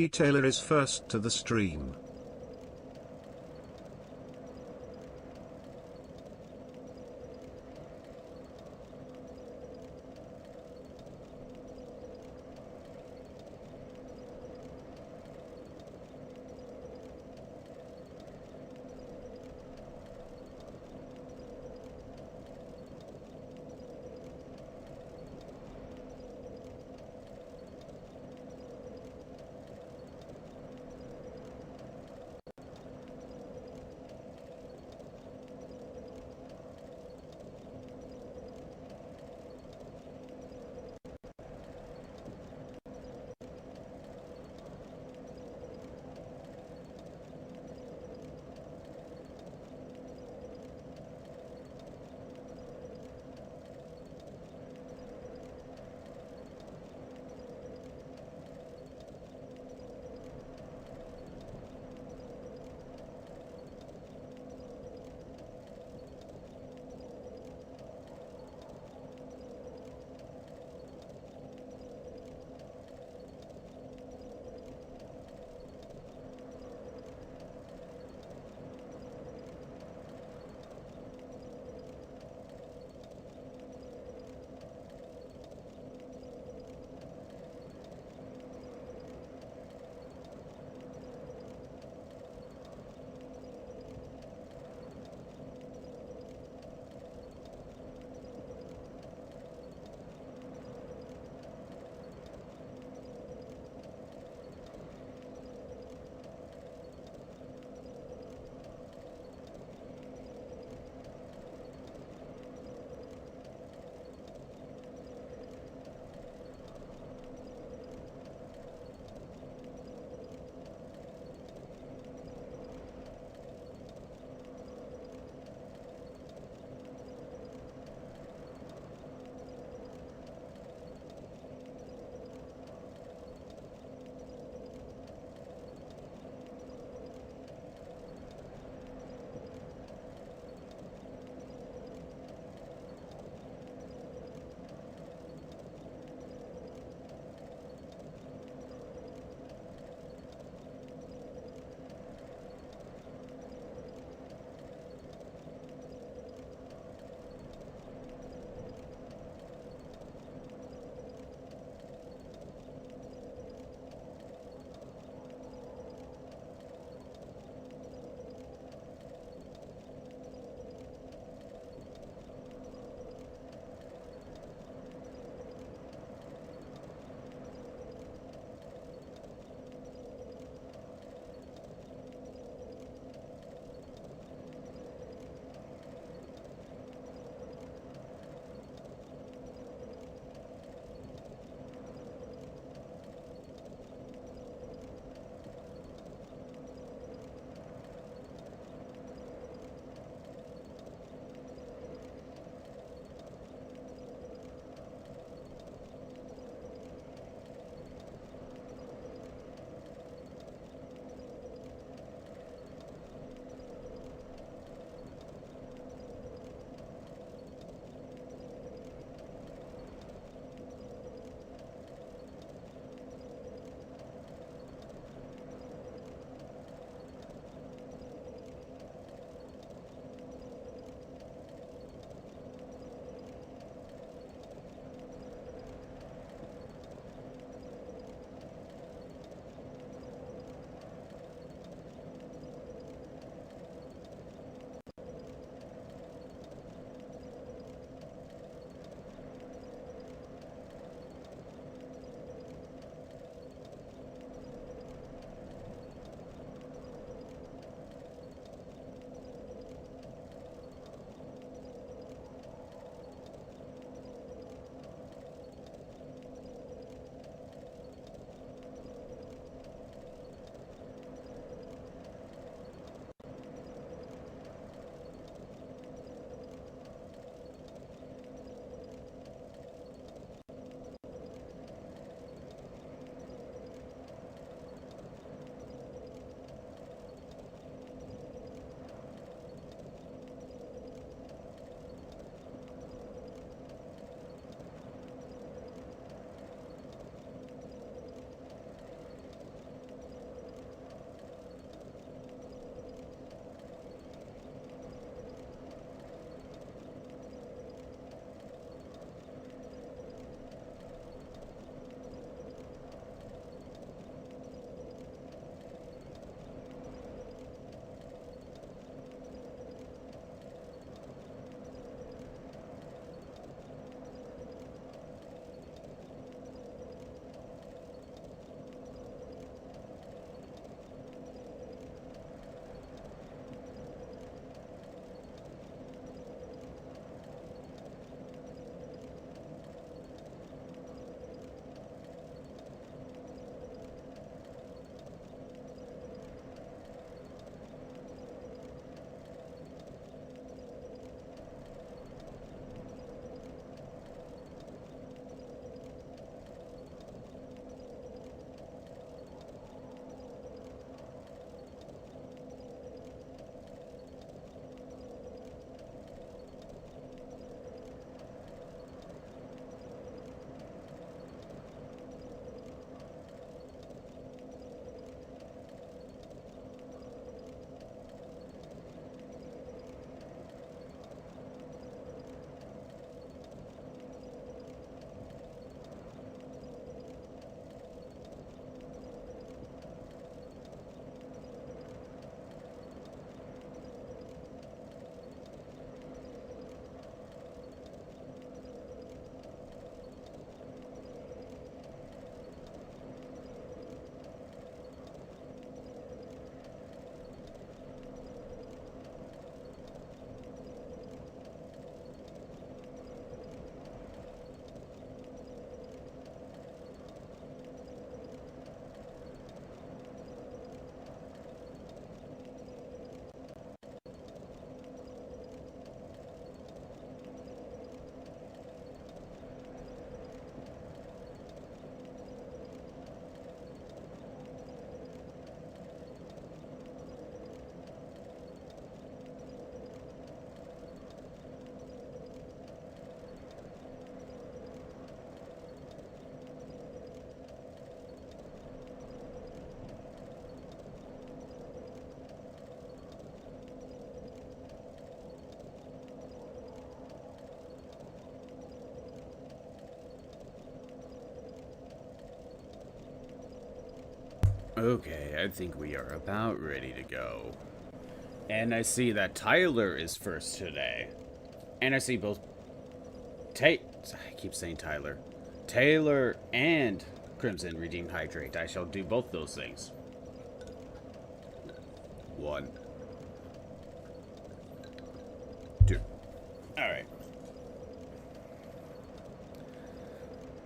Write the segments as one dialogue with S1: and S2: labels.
S1: Taylor is first to the stream.
S2: Okay, I think we are about ready to go. And I see that Tyler is first today. And I see both I keep saying Tyler. Taylor and Crimson Redeemed Hydrate. I shall do both those things. 1, 2. Alright.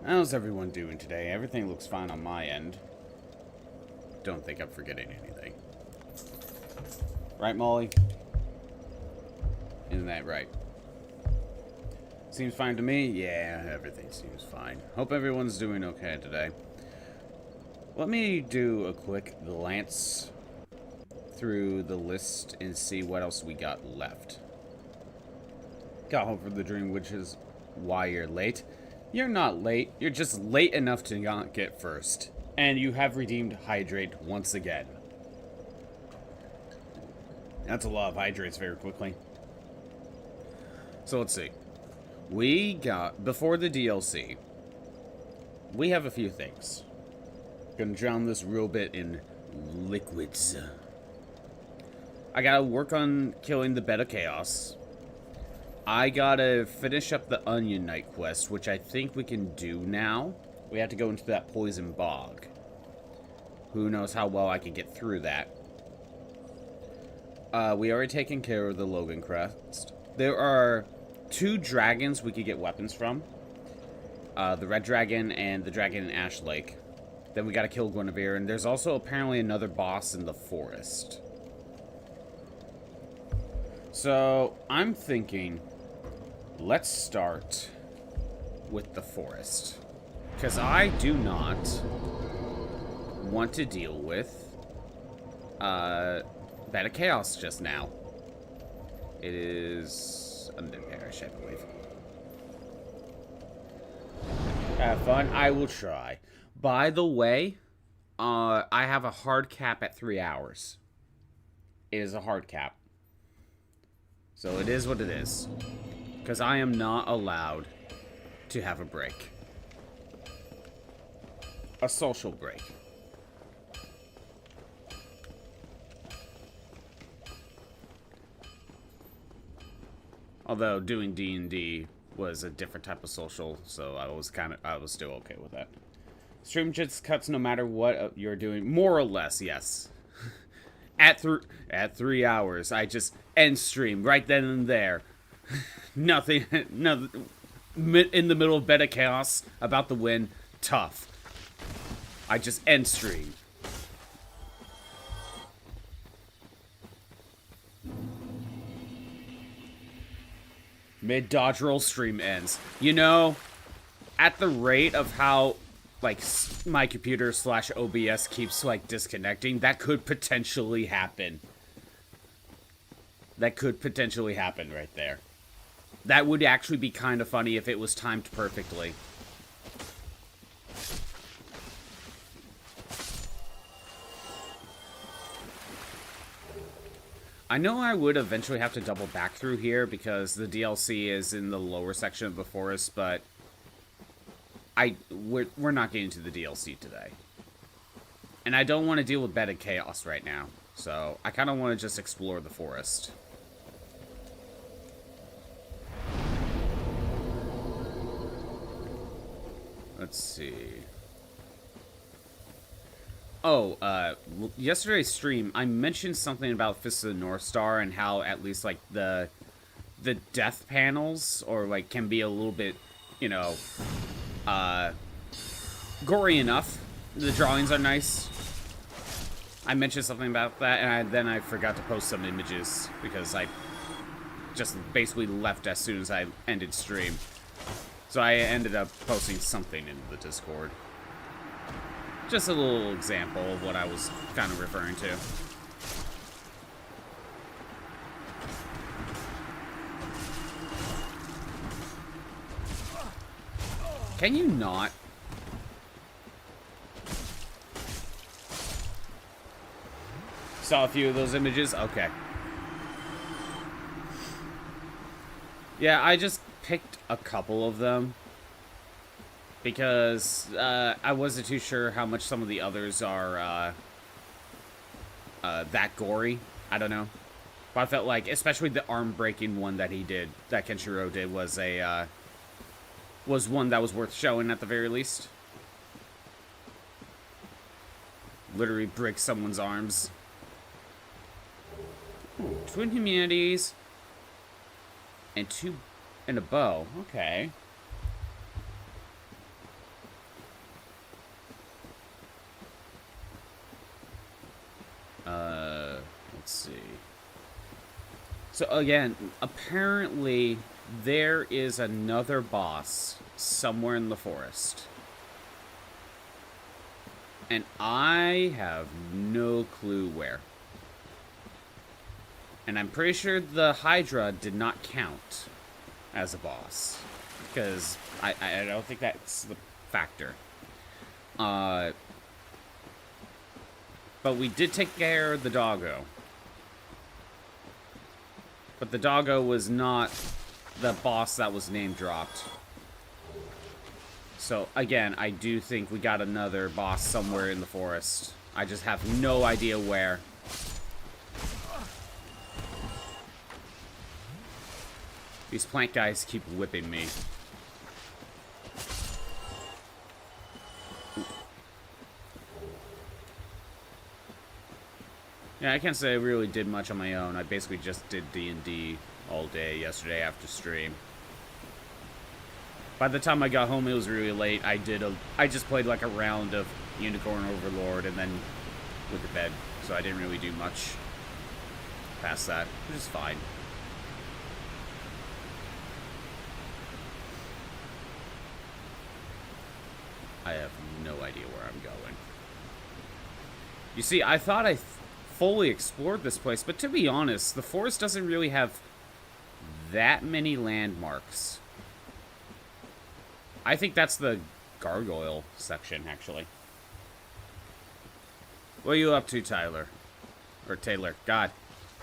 S2: How's everyone doing today? Everything looks fine on my end. Don't think I'm forgetting anything. Right, Molly? Isn't that right? Seems fine to me? Yeah, everything seems fine. Hope everyone's doing okay today. Let me do a quick glance through the list and see what else we got left. Got home from the dream, which is why you're late. You're not late. You're just late enough to not get first. And you have redeemed Hydrate once again. That's a lot of Hydrates very quickly. So let's see. We got, before the DLC, we have a few things. Gonna drown this real bit in liquids. I gotta work on killing the Beta Chaos. I gotta finish up the Onion Knight quest, which I think we can do now. We have to go into that poison bog. Who knows how well I can get through that. We already taken care of the Logan crest. There are 2 dragons we could get weapons from. The red dragon and the dragon in Ash Lake. Then we gotta kill Qwynevere, and there's also apparently another boss in the forest. So, I'm thinking, let's start with the forest. Because I do not want to deal with Beta Chaos just now. It is a mid-parish, I believe. Have fun. I will try. By the way, I have a hard cap at 3 hours. It is a hard cap. So it is what it is. Because I am not allowed to have a break. A social break. Although doing D&D was a different type of social, so I was still okay with that. Stream just cuts no matter what you're doing, more or less, yes. At 3 hours, I just end stream right then and there. Nothing, in the middle of Beta Chaos, about to win, tough. I just end stream. Mid-dodge roll stream ends. You know, at the rate of how, like, my computer / OBS keeps, like, disconnecting, that could potentially happen. That could potentially happen right there. That would actually be kind of funny if it was timed perfectly. I know I would eventually have to double back through here because the DLC is in the lower section of the forest, but we're not getting to the DLC today. And I don't want to deal with Beta Chaos right now, so I kind of want to just explore the forest. Let's see. Oh, yesterday's stream, I mentioned something about Fist of the North Star and how at least, like, the death panels, or, like, can be a little bit, you know, gory enough. The drawings are nice. I mentioned something about that, and then I forgot to post some images because I just basically left as soon as I ended stream. So I ended up posting something in the Discord. Just a little example of what I was kind of referring to. Can you not? Saw a few of those images? Okay. Yeah, I just picked a couple of them. Because I wasn't too sure how much some of the others are that gory. I don't know. But I felt like, especially the arm-breaking one that he did, that Kenshiro did, was was one that was worth showing at the very least. Literally break someone's arms. Ooh, twin humanities. And a bow. Okay. Let's see. So again, apparently there is another boss somewhere in the forest. And I have no clue where. And I'm pretty sure the Hydra did not count as a boss. Because I don't think that's the factor. But we did take care of the doggo. But the doggo was not the boss that was name dropped. So, again, I do think we got another boss somewhere in the forest. I just have no idea where. These plant guys keep whipping me. Yeah, I can't say I really did much on my own. I basically just did D&D all day yesterday after stream. By the time I got home, it was really late. I just played like a round of Unicorn Overlord and then went to bed. So I didn't really do much past that, which is fine. I have no idea where I'm going. You see, I thought I fully explored this place, but to be honest, the forest doesn't really have that many landmarks. I think that's the gargoyle section, actually. What are you up to, Tyler? Or Taylor? God.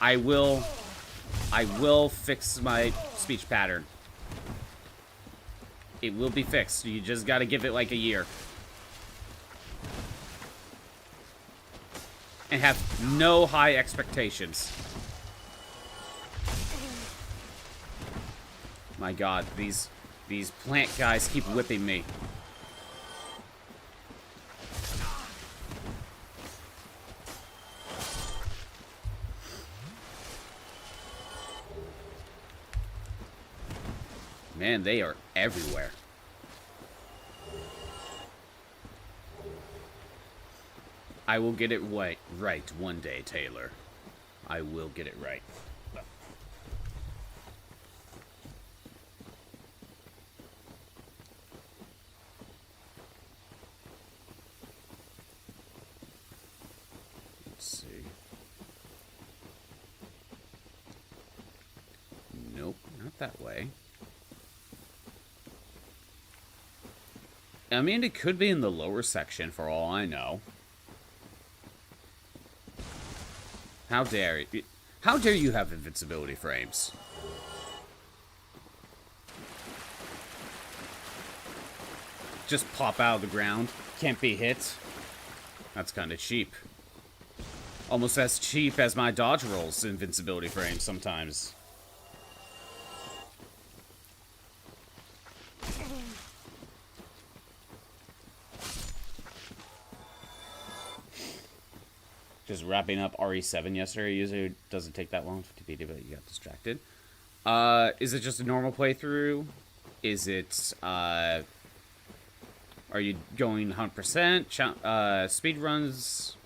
S2: I will fix my speech pattern. It will be fixed. You just gotta give it like a year. And have no high expectations. My God, these plant guys keep whipping me. Man, they are everywhere. I will get it right one day, Taylor. I will get it right. Let's see. Nope, not that way. I mean, it could be in the lower section for all I know. How dare you? How dare you have invincibility frames? Just pop out of the ground. Can't be hit. That's kind of cheap. Almost as cheap as my dodge rolls invincibility frames sometimes. Just wrapping up RE7 yesterday. Usually doesn't take that long to beat it, but you got distracted. Is it just a normal playthrough? Is it, are you going 100%? Speed runs?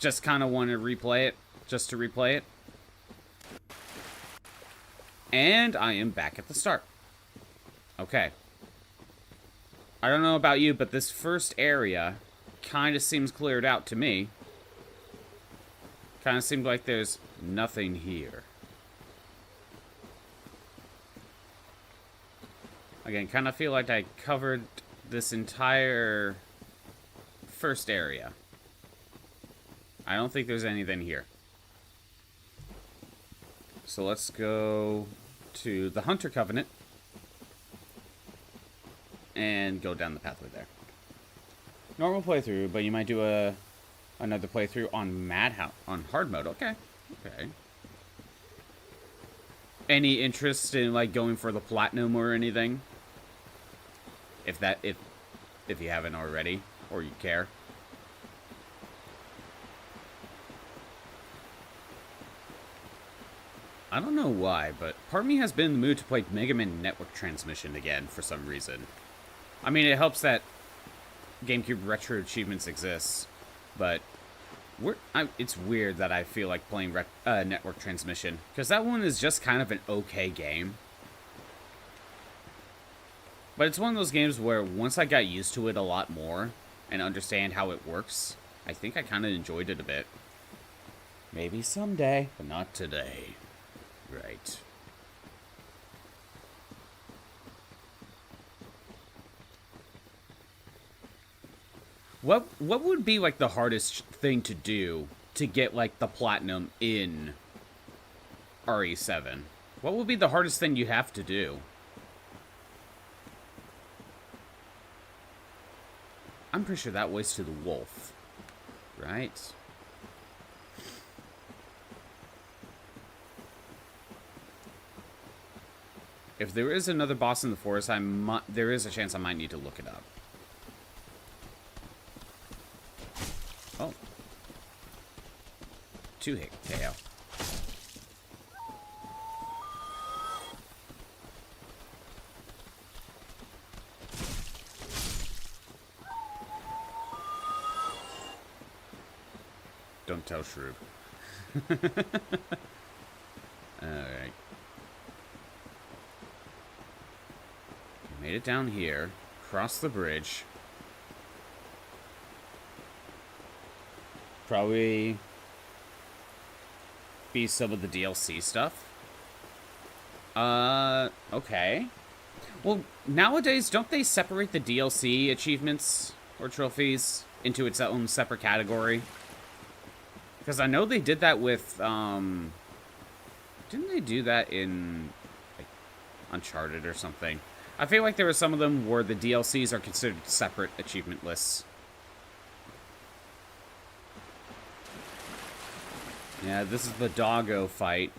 S2: Just kind of want to replay it, just to replay it. And I am back at the start. Okay. I don't know about you, but this first area kind of seems cleared out to me. Kind of seemed like there's nothing here. Again, kind of feel like I covered this entire first area. I don't think there's anything here. So let's go to the Hunter Covenant and go down the pathway there. Normal playthrough, but you might do a Another playthrough on Madhouse on hard mode. Okay. Okay. Any interest in like going for the platinum or anything? If you haven't already or you care. I don't know why, but part of me has been in the mood to play Mega Man Network Transmission again for some reason. I mean, it helps that GameCube Retro Achievements exists, but it's weird that I feel like playing Network Transmission, because that one is just kind of an okay game. But it's one of those games where once I got used to it a lot more and understand how it works, I think I kind of enjoyed it a bit. Maybe someday, but not today. Right. What would be like the hardest thing to do to get like the platinum in RE7? What would be the hardest thing you have to do? I'm pretty sure that was to the wolf, right? If there is another boss in the forest, there is a chance I might need to look it up. Oh. 2-hit KO. Don't tell Shroob. Alright. Made it down here. Cross the bridge. Probably be some of the DLC stuff. Okay. Well, nowadays, don't they separate the DLC achievements or trophies into its own separate category? Because I know they did that with, didn't they do that in, like, Uncharted or something? I feel like there were some of them where the DLCs are considered separate achievement lists. Yeah, this is the doggo fight.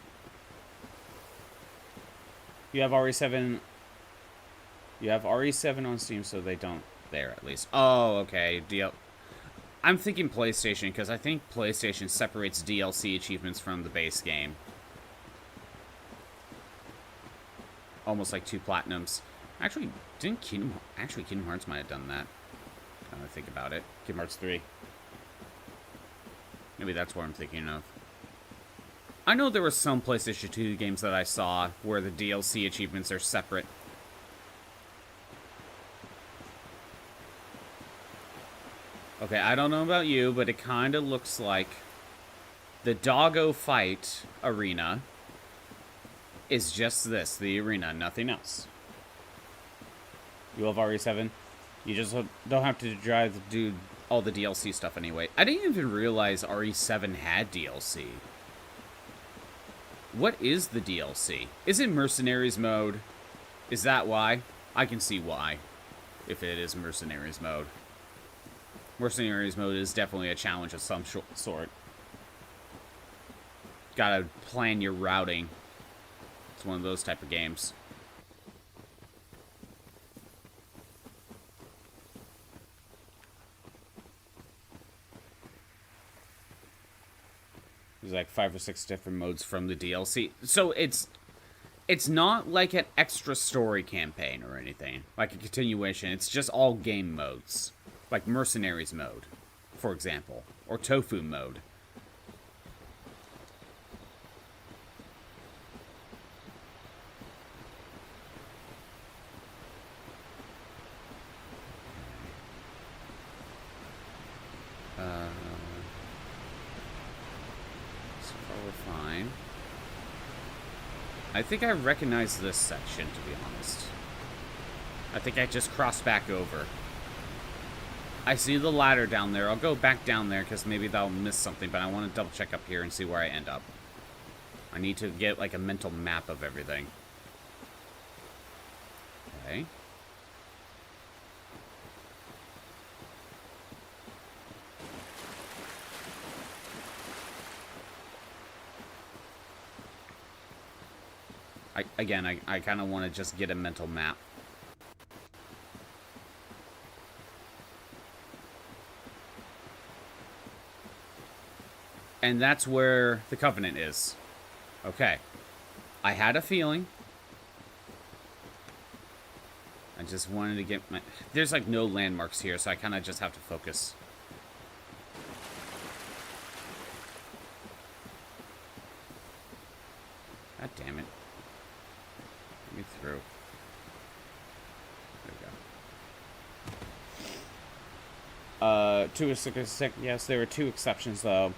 S2: You have RE7... You have RE7 on Steam, so they don't... There, at least. Oh, okay. I'm thinking PlayStation, because I think PlayStation separates DLC achievements from the base game. Almost like 2 platinums. Actually, Kingdom Hearts might have done that. Now that I think about it. Kingdom Hearts 3. Maybe that's what I'm thinking of. I know there were some PlayStation 2 games that I saw where the DLC achievements are separate. Okay, I don't know about you, but it kind of looks like the doggo fight arena is just this, the arena, nothing else. You love RE7? You just don't have to do all the DLC stuff anyway. I didn't even realize RE7 had DLC. What is the DLC? Is it Mercenaries mode? Is that why? I can see why, if it is Mercenaries mode. Mercenaries mode is definitely a challenge of some sort. Gotta plan your routing. It's one of those type of games. There's like 5 or 6 different modes from the DLC. So it's not like an extra story campaign or anything. Like a continuation. It's just all game modes. Like Mercenaries mode, for example. Or Tofu mode. So far we're fine. I think I recognize this section, to be honest. I think I just crossed back over. I see the ladder down there. I'll go back down there because maybe that'll miss something, but I want to double check up here and see where I end up. I need to get like a mental map of everything. Okay. I kind of want to just get a mental map. And that's where the Covenant is. Okay. I had a feeling. I just wanted to get my... There's, like, no landmarks here, so I kind of just have to focus. God damn it. Let me through. There we go. Yes, there were 2 exceptions, though.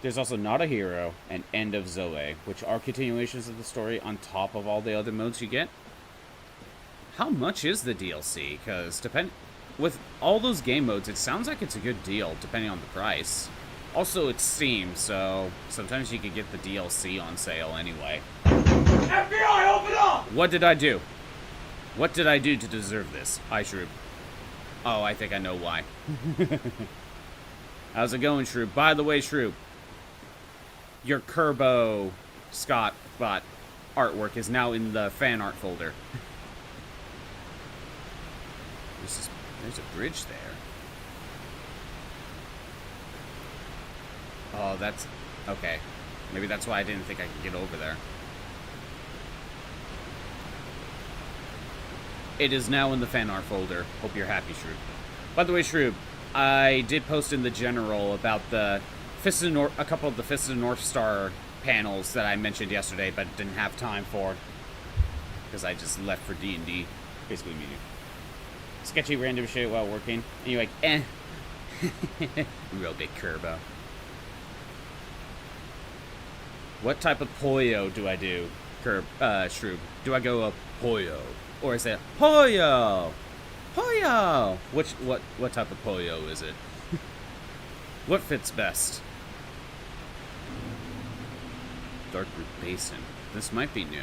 S2: There's also Not a Hero and End of Zoe, which are continuations of the story on top of all the other modes you get. How much is the DLC? Because with all those game modes, it sounds like it's a good deal, depending on the price. Also, it's Steam, so sometimes you could get the DLC on sale anyway. FBI, open up! What did I do? What did I do to deserve this? Hi, Shroop. Oh, I think I know why. How's it going, Shroop? By the way, Shroop, your Kerbo Scott bot artwork is now in the fan art folder. There's a bridge there. Oh, that's... Okay. Maybe that's why I didn't think I could get over there. It is now in the fan art folder. Hope you're happy, Shroop. By the way, Shroop, I did post in the general about the a couple of the Fist of the North Star panels that I mentioned yesterday, but didn't have time for. Because I just left for D&D. Basically, me. Sketchy random shit while working. And you're like, eh. Real big Kerbo. What type of Poyo do I do, Shroob? Do I go a Poyo? Or is it Poyo? Poyo! What type of Poyo is it? What fits best? Darkroot Basin. This might be new.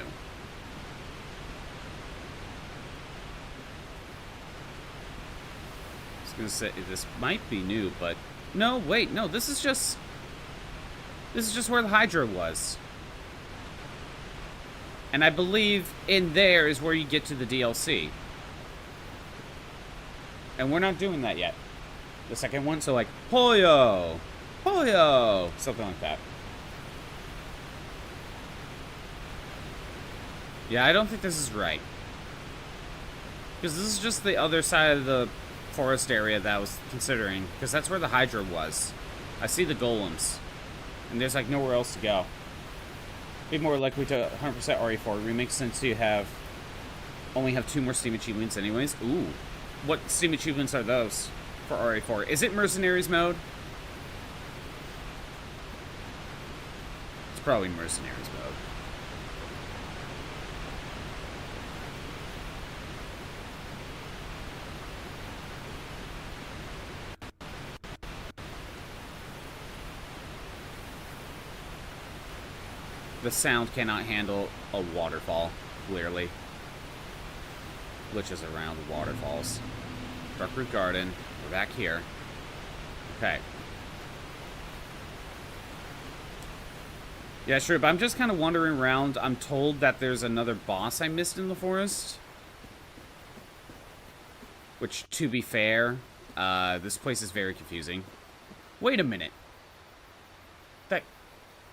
S2: I was gonna say this might be new, but no, wait, no, this is just where the Hydra was. And I believe in there is where you get to the DLC. And we're not doing that yet. The second one, so like, Poyo! Poyo! Something like that. Yeah, I don't think this is right. Because this is just the other side of the forest area that I was considering. Because that's where the Hydra was. I see the golems. And there's like nowhere else to go. Be more likely to 100% RE4 remake since you only have 2 more Steam achievements anyways. Ooh. What Steam achievements are those for RE4? Is it Mercenaries mode? It's probably Mercenaries mode. The sound cannot handle a waterfall, clearly. Which is around waterfalls. Darkroot Garden. We're back here. Okay. Yeah, sure, but I'm just kind of wandering around. I'm told that there's another boss I missed in the forest. Which, to be fair, this place is very confusing. Wait a minute.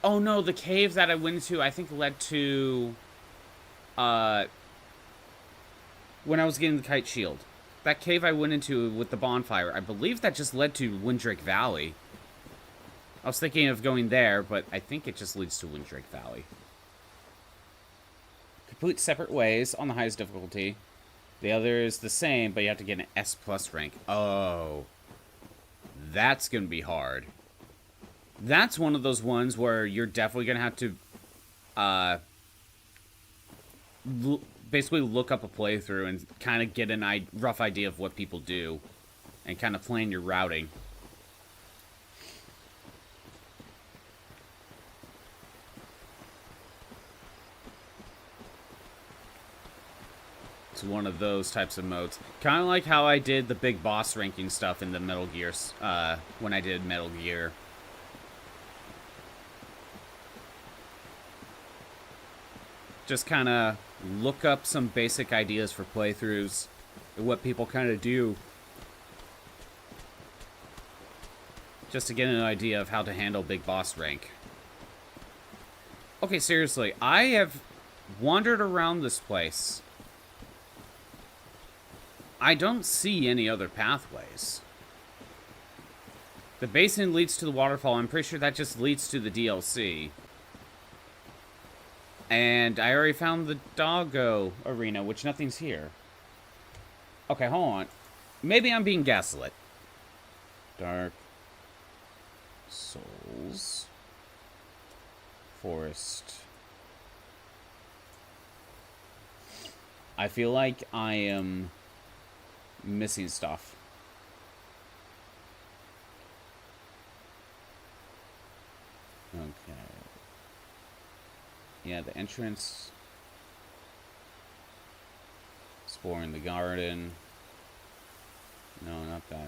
S2: Oh no, the cave that I went into, I think led to, when I was getting the kite shield. That cave I went into with the bonfire, I believe that just led to Windrake Valley. I was thinking of going there, but I think it just leads to Windrake Valley. Complete separate ways on the highest difficulty. The other is the same, but you have to get an S+ rank. Oh. That's gonna be hard. That's one of those ones where you're definitely going to have to basically look up a playthrough and kind of get a rough idea of what people do and kind of plan your routing. It's one of those types of modes. Kind of like how I did the big boss ranking stuff in the Metal Gear, when I did Metal Gear. Just kind of look up some basic ideas for playthroughs and what people kind of do. Just to get an idea of how to handle big boss rank. Okay, seriously, I have wandered around this place. I don't see any other pathways. The basin leads to the waterfall. I'm pretty sure that just leads to the DLC. And I already found the doggo arena, which nothing's here. Okay, hold on. Maybe I'm being gaslit. Dark Souls. Forest. I feel like I am missing stuff. Okay. Yeah, the entrance. Exploring the garden. No, not that.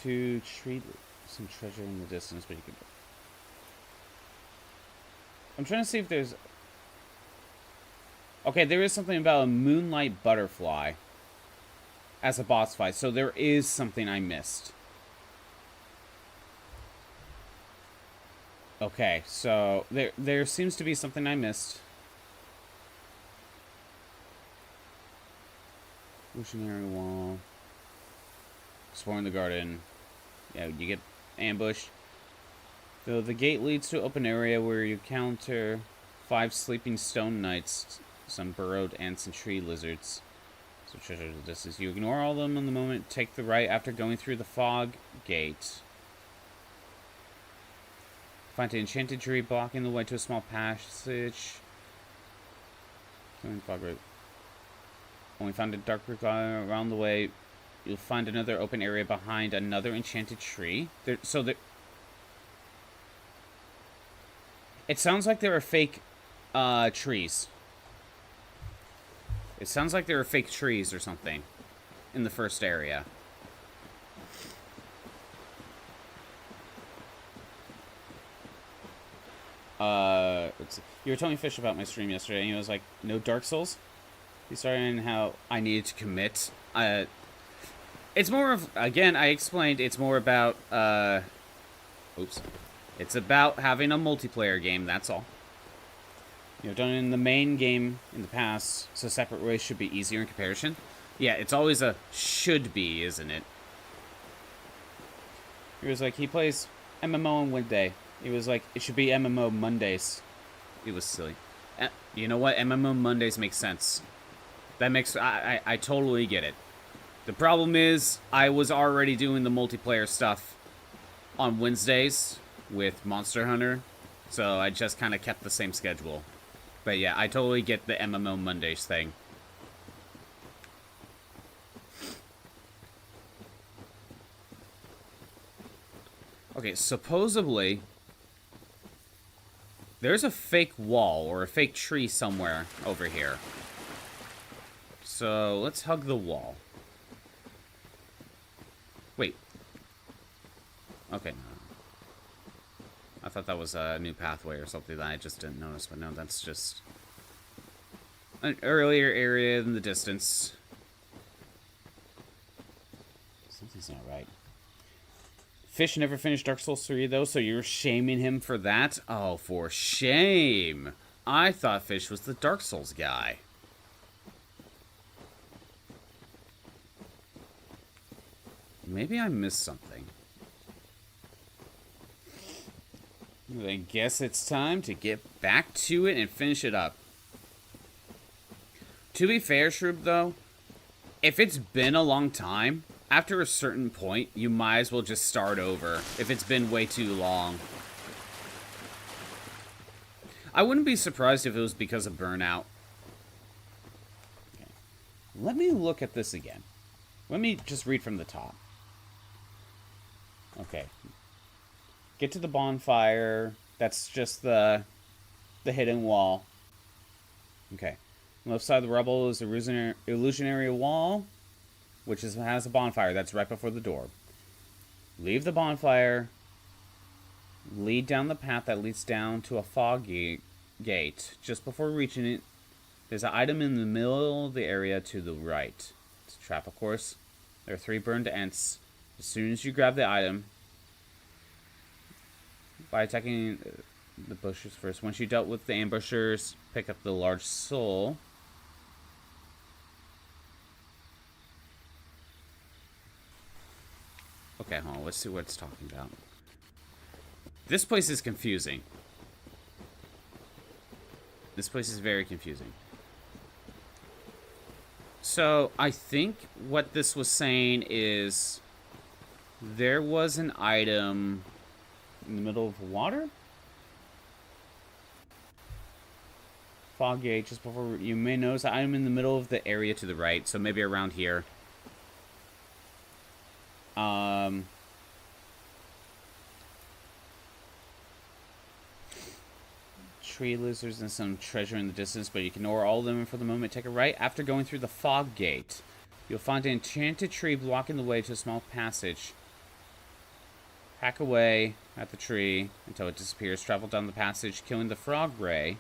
S2: To treat some treasure in the distance, but you could. I'm trying to see if there's. Okay, there is something about a moonlight butterfly as a boss fight, so there is something I missed. Okay, so there seems to be something I missed. Illusionary wall. Exploring the garden. Yeah, you get ambushed. So the gate leads to an open area where you counter 5 sleeping stone knights, some burrowed ants and tree lizards. So treasure to the distance. You ignore all of them in the moment. Take the right after going through the fog gate. Find an enchanted tree blocking the way to a small passage. When we found a Darkroot Garden around the way, you'll find another open area behind another enchanted tree. It sounds like there are fake trees. It sounds like there are fake trees or something in the first area. Let's see. You were telling Fish about my stream yesterday, and he was like, no Dark Souls? He started on how I needed to commit. It's more of, again, I explained, it's more about, oops. It's about having a multiplayer game, that's all. You've done it in the main game in the past, so separate ways should be easier in comparison. Yeah, it's always a should be, isn't it? He was like, he plays MMO on Wednesday. He was like, it should be MMO Mondays. It was silly. You know what? MMO Mondays makes sense. That makes... I totally get it. The problem is, I was already doing the multiplayer stuff on Wednesdays with Monster Hunter, so I just kind of kept the same schedule. But yeah, I totally get the MMO Mondays thing. Okay, supposedly, there's a fake wall or a fake tree somewhere over here. So, let's hug the wall. Wait. Okay, no. I thought that was a new pathway or something that I just didn't notice, but no, that's just an earlier area in the distance. Something's not right. Fish never finished Dark Souls 3, though, so you're shaming him for that? Oh, for shame. I thought Fish was the Dark Souls guy. Maybe I missed something. I guess it's time to get back to it and finish it up. To be fair, Shroob, though, if it's been a long time, after a certain point, you might as well just start over if it's been way too long. I wouldn't be surprised if it was because of burnout. Okay. Let me look at this again. Let me just read from the top. Okay. Get to the bonfire. That's just the hidden wall. Okay. On the left side of the rubble is the illusionary wall, which has a bonfire. That's right before the door. Leave the bonfire. Lead down the path that leads down to a fog gate. Just before reaching it, there's an item in the middle of the area to the right. It's a trap, of course. There are 3 burned ents. As soon as you grab the item, by attacking the bushes first. Once you dealt with the ambushers, pick up the large soul. Okay, hold on. Let's see what it's talking about. This place is confusing. This place is very confusing. So, I think what this was saying is there was an item in the middle of water? Fog gate, just before you may notice the item in the middle of the area to the right, so maybe around here. Tree lizards and some treasure in the distance, but you can ignore all of them for the moment. Take a right after going through the fog gate. You'll find an enchanted tree blocking the way to a small passage. Hack away at the tree until it disappears. Travel down the passage, killing the frog ray.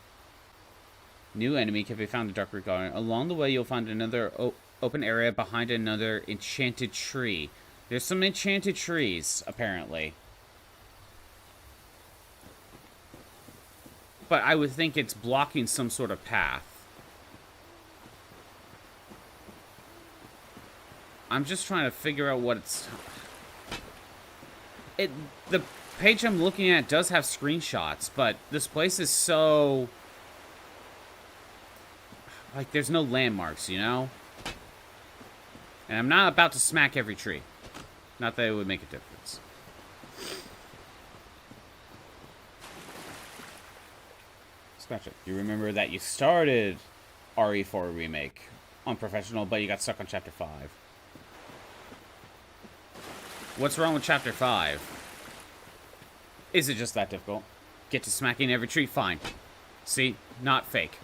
S2: New enemy can be found in Darkroot Garden. Along the way, you'll find another open area behind another enchanted tree. There's some enchanted trees, apparently. But I would think it's blocking some sort of path. I'm just trying to figure out what it's... The page I'm looking at does have screenshots, but this place is so... like, there's no landmarks, you know? And I'm not about to smack every tree. Not that it would make a difference. Scratch it. You remember that you started RE4 Remake on Professional, but you got stuck on Chapter 5. What's wrong with Chapter 5? Is it just that difficult? Get to smacking every tree? Fine. See? Not fake.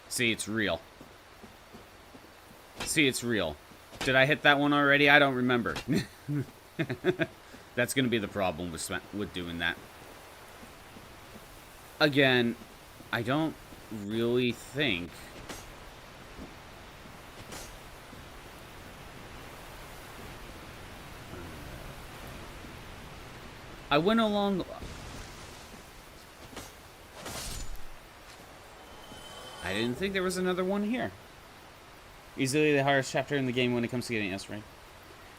S2: See, it's real. See, it's real. Did I hit that one already? I don't remember. That's going to be the problem with doing that. Again, I don't really think... I went along... I didn't think there was another one here. Easily the hardest chapter in the game when it comes to getting S rank.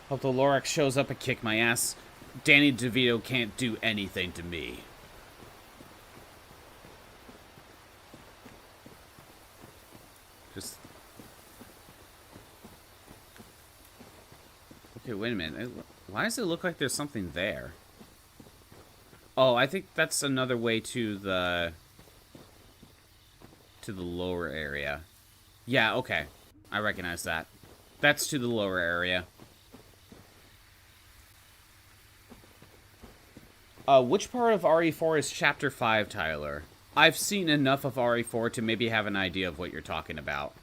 S2: Hope the Lorax shows up and kick my ass. Danny DeVito can't do anything to me. Just... okay, wait a minute. Why does it look like there's something there? Oh, I think that's another way to the lower area. Yeah, okay. I recognize that. That's to the lower area. Which part of RE4 is Chapter 5, Tyler? I've seen enough of RE4 to maybe have an idea of what you're talking about.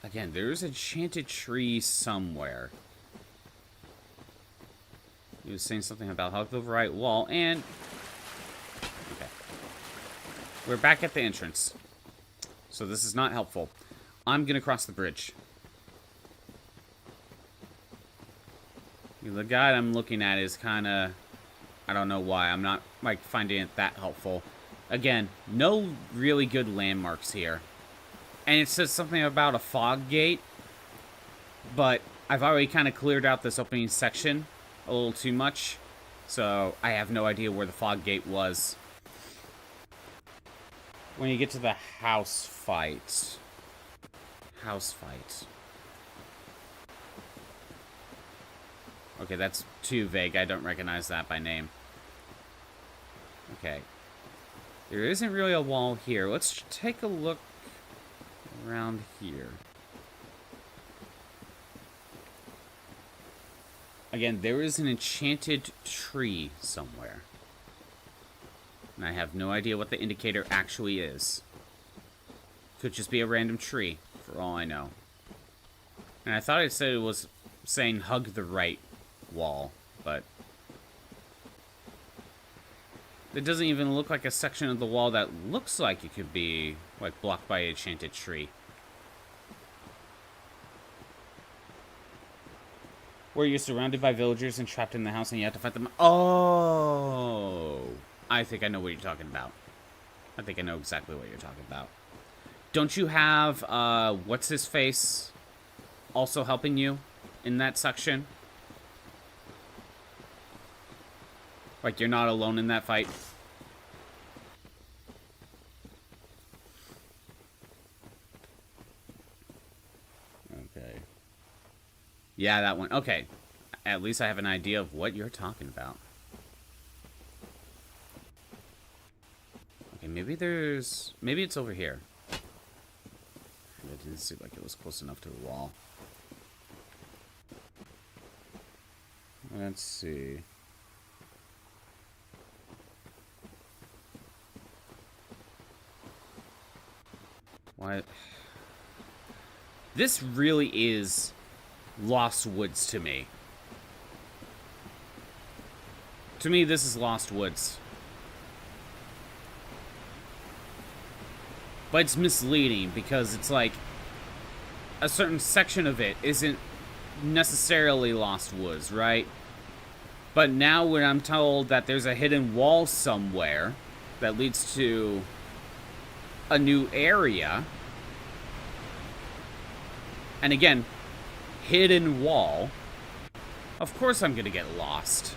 S2: Again, there's a enchanted tree somewhere. He was saying something about hug the right wall, and... okay. We're back at the entrance. So this is not helpful. I'm gonna cross the bridge. The guide I'm looking at is kind of... I don't know why. I'm not, like, finding it that helpful. Again, no really good landmarks here. And it says something about a fog gate. But I've already kind of cleared out this opening section a little too much. So I have no idea where the fog gate was. When you get to the house fight. House fight. Okay, that's too vague. I don't recognize that by name. Okay. There isn't really a wall here. Let's take a look around here. Again, there is an enchanted tree somewhere. And I have no idea what the indicator actually is. Could just be a random tree, for all I know. And I thought it said it was saying hug the right wall, but it doesn't even look like a section of the wall that looks like it could be, like, blocked by a enchanted tree. Where you're surrounded by villagers and trapped in the house and you have to fight them. Oh! I think I know what you're talking about. I think I know exactly what you're talking about. Don't you have, what's-his-face also helping you in that section? Like, you're not alone in that fight? Okay. Yeah, that one. Okay. At least I have an idea of what you're talking about. Okay, maybe there's... Maybe it's over here. It didn't seem like it was close enough to the wall. Let's see. What? This really is Lost Woods to me. To me, this is Lost Woods. But it's misleading because it's like a certain section of it isn't necessarily Lost Woods, right? But now when I'm told that there's a hidden wall somewhere that leads to a new area, and again, hidden wall, of course I'm gonna get lost.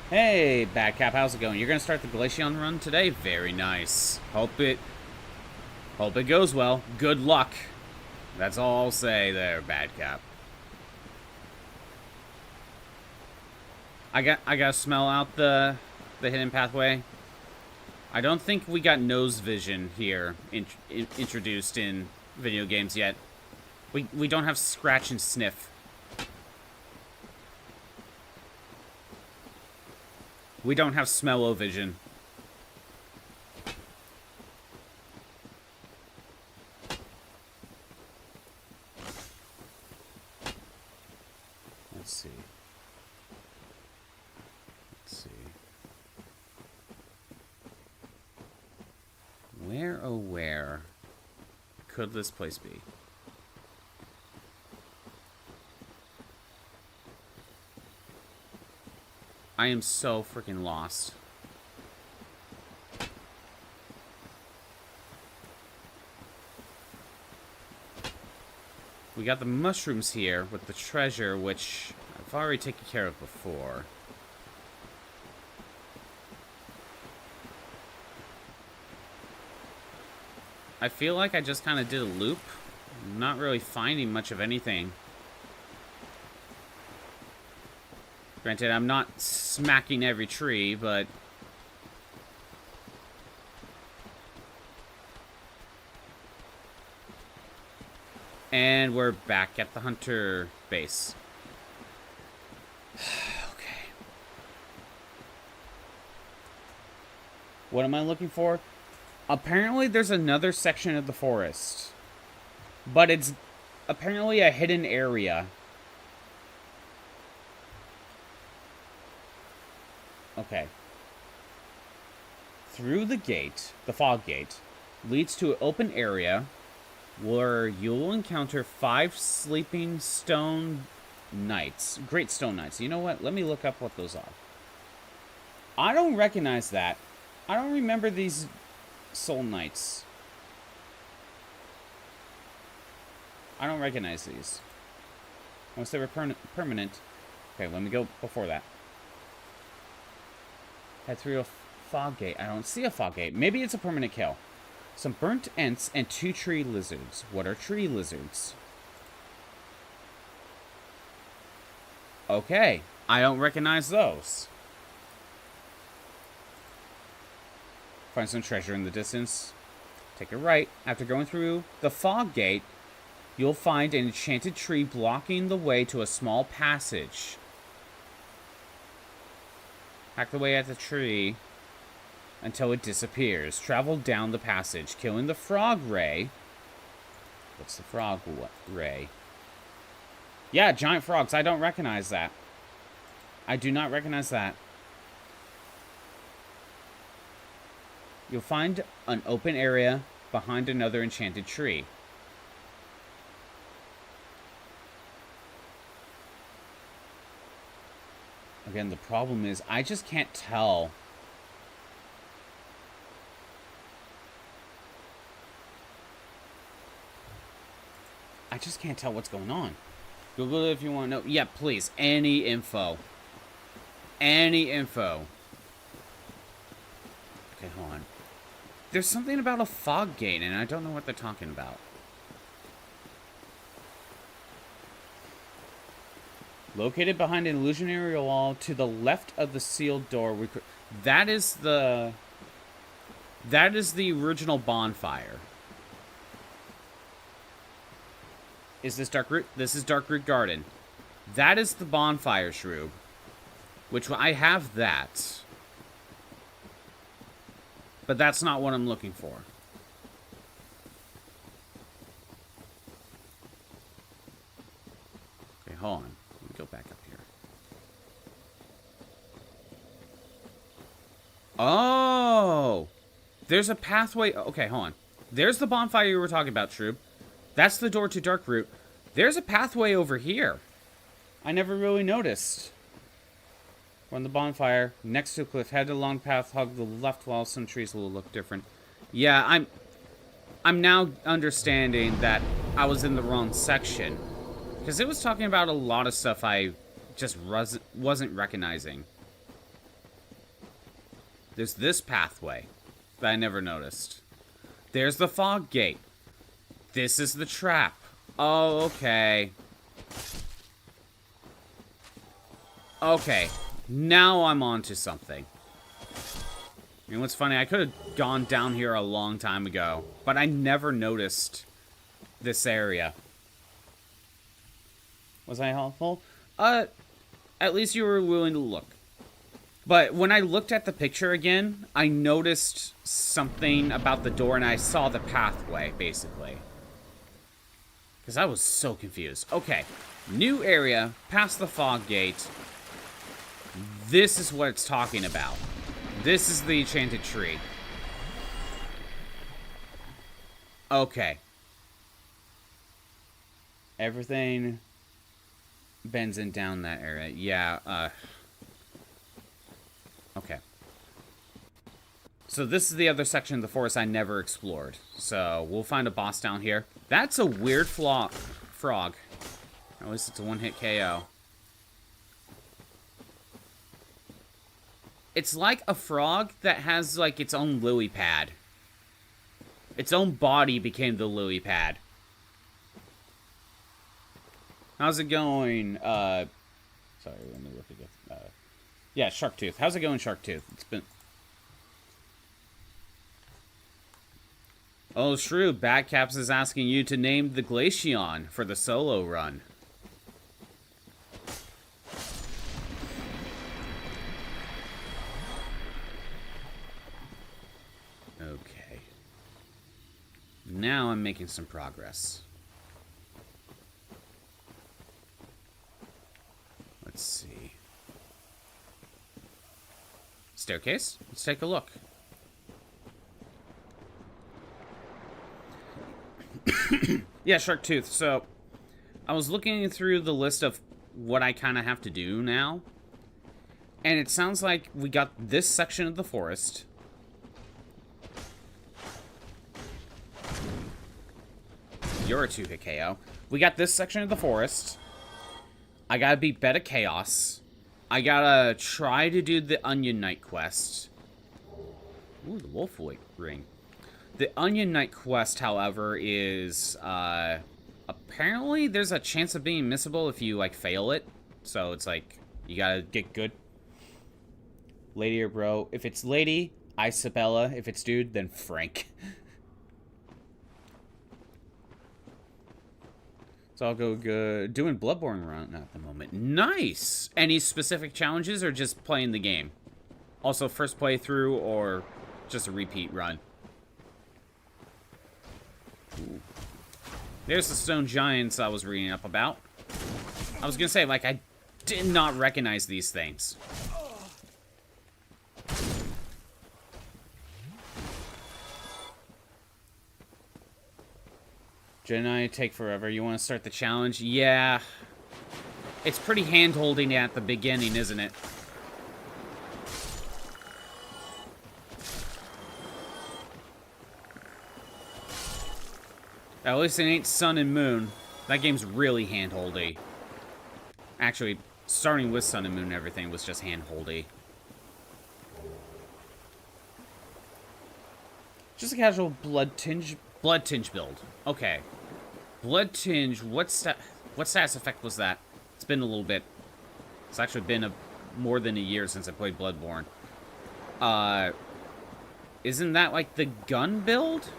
S2: Hey, Badcap, how's it going? You're gonna start the Glaceon run today? Very nice. Hope it goes well. Good luck. That's all I'll say there, Badcap. I gotta smell out the hidden pathway. I don't think we got nose vision here introduced in video games yet. We don't have scratch and sniff. We don't have smell-o-vision. Let's see. Where, oh where could this place be? I am so freaking lost. We got the mushrooms here with the treasure, which I've already taken care of before. I feel like I just kind of did a loop. I'm not really finding much of anything. Granted, I'm not smacking every tree, but... And we're back at the hunter base. Okay. What am I looking for? Apparently there's another section of the forest. But it's apparently a hidden area. Okay. Through the gate, the fog gate, leads to an open area where you'll encounter 5 sleeping stone knights. Great stone knights. You know what? Let me look up what those are. I don't recognize that. I don't remember these soul knights. I don't recognize these. Unless they were permanent. Okay, let me go before that. Head through a fog gate. I don't see a fog gate. Maybe it's a permanent kill. Some burnt ants and 2 tree lizards. What are tree lizards? Okay. I don't recognize those. Find some treasure in the distance. Take a right. After going through the fog gate, you'll find an enchanted tree blocking the way to a small passage. Hack the way at the tree until it disappears. Travel down the passage, killing the frog ray What's the frog ray? Yeah, giant frogs. I don't recognize that. I do not recognize that. You'll find an open area behind another enchanted tree. Again, the problem is I just can't tell. I just can't tell what's going on. Google it if you want to know. Yeah, please. Any info. Any info. Okay, hold on. There's something about a fog gate, and I don't know what they're talking about. Located behind an illusionary wall to the left of the sealed door. That is the original bonfire. Is this Darkroot? This is Darkroot Garden. That is the bonfire shrub. Which I have that. But that's not what I'm looking for. Okay, hold on. Let me go back up here. Oh! There's a pathway. Okay, hold on. There's the bonfire you were talking about, Shroob. That's the door to Darkroot. There's a pathway over here. I never really noticed. On the bonfire, next to a cliff, head along path, hug the left wall. Some trees will look different. Yeah, I'm now understanding that I was in the wrong section. Because it was talking about a lot of stuff I just wasn't recognizing. There's this pathway that I never noticed. There's the fog gate. This is the trap. Oh, okay. Okay. Now I'm on to something. You know what's funny? I could have gone down here a long time ago, but I never noticed this area. Was I helpful? At least you were willing to look. But when I looked at the picture again, I noticed something about the door and I saw the pathway, basically. Because I was so confused. Okay, new area, past the fog gate. This is what it's talking about. This is the enchanted tree. Okay. Everything bends in down that area. Yeah, okay. So this is the other section of the forest I never explored. So we'll find a boss down here. That's a weird frog. At least it's a one-hit KO. It's like a frog that has, like, its own lily pad. Its own body became the lily pad. How's it going? Sorry, let me look again. Yeah, Sharktooth. How's it going, Sharktooth? It's been... Oh, Shrew, Batcaps is asking you to name the Glaceon for the solo run. Okay. Now I'm making some progress. Let's see. Staircase? Let's take a look. Yeah, Sharktooth. So, I was looking through the list of what I kind of have to do now. And it sounds like we got this section of the forest. You're a 2-hit KO. We got this section of the forest. I gotta beat Beta Chaos. I gotta try to do the Onion Knight quest. Ooh, the Wolf Ring. The Onion Knight quest, however, is, apparently there's a chance of being missable if you, like, fail it. So it's like, you gotta get good. Lady or bro. If it's lady, Isabella. If it's dude, then Frank. So I'll go good. Doing Bloodborne run at the moment. Nice! Any specific challenges or just playing the game? Also, first playthrough or just a repeat run? Ooh. There's the stone giants I was reading up about. I was gonna say, like, I did not recognize these things. Jedi take forever. You want to start the challenge? Yeah. It's pretty hand-holding at the beginning, isn't it? At least it ain't Sun and Moon. That game's really hand-holdy. Actually, starting with Sun and Moon and everything was just hand-holdy. Just a casual blood tinge build. Okay. Blood tinge, what status effect was that? It's been a little bit. It's actually been more than a year since I played Bloodborne. Isn't that like the gun build?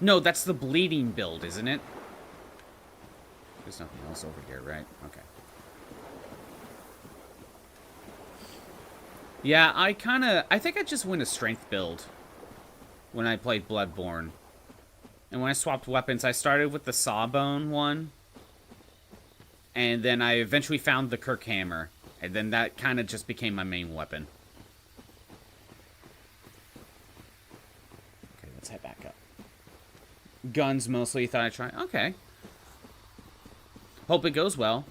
S2: No, that's the bleeding build, isn't it? There's nothing else over here, right? Okay. Yeah, I think I just went a strength build when I played Bloodborne. And when I swapped weapons, I started with the Sawbone one. And then I eventually found the Kirk Hammer. And then that kind of just became my main weapon. Okay, let's head back up. Guns mostly, thought I'd try. Okay. Hope it goes well.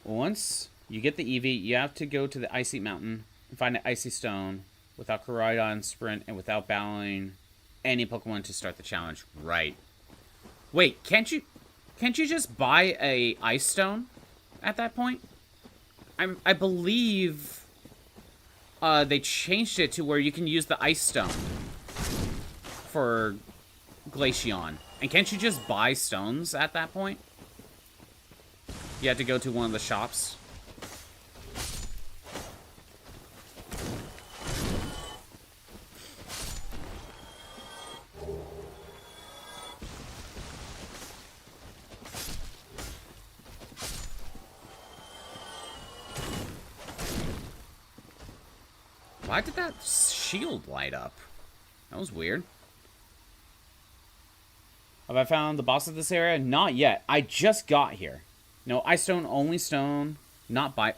S2: Once you get the Eevee, you have to go to the Icy Mountain and find an Icy Stone without Koraidon Sprint and without battling any Pokemon to start the challenge. Right. Wait, can't you just buy a Ice Stone at that point? I believe they changed it to where you can use the Ice Stone for Glaceon. And can't you just buy stones at that point? You have to go to one of the shops. Why did that shield light up? That was weird. Have I found the boss of this area? Not yet. I just got here. No, Ice Stone, only stone. Not buy...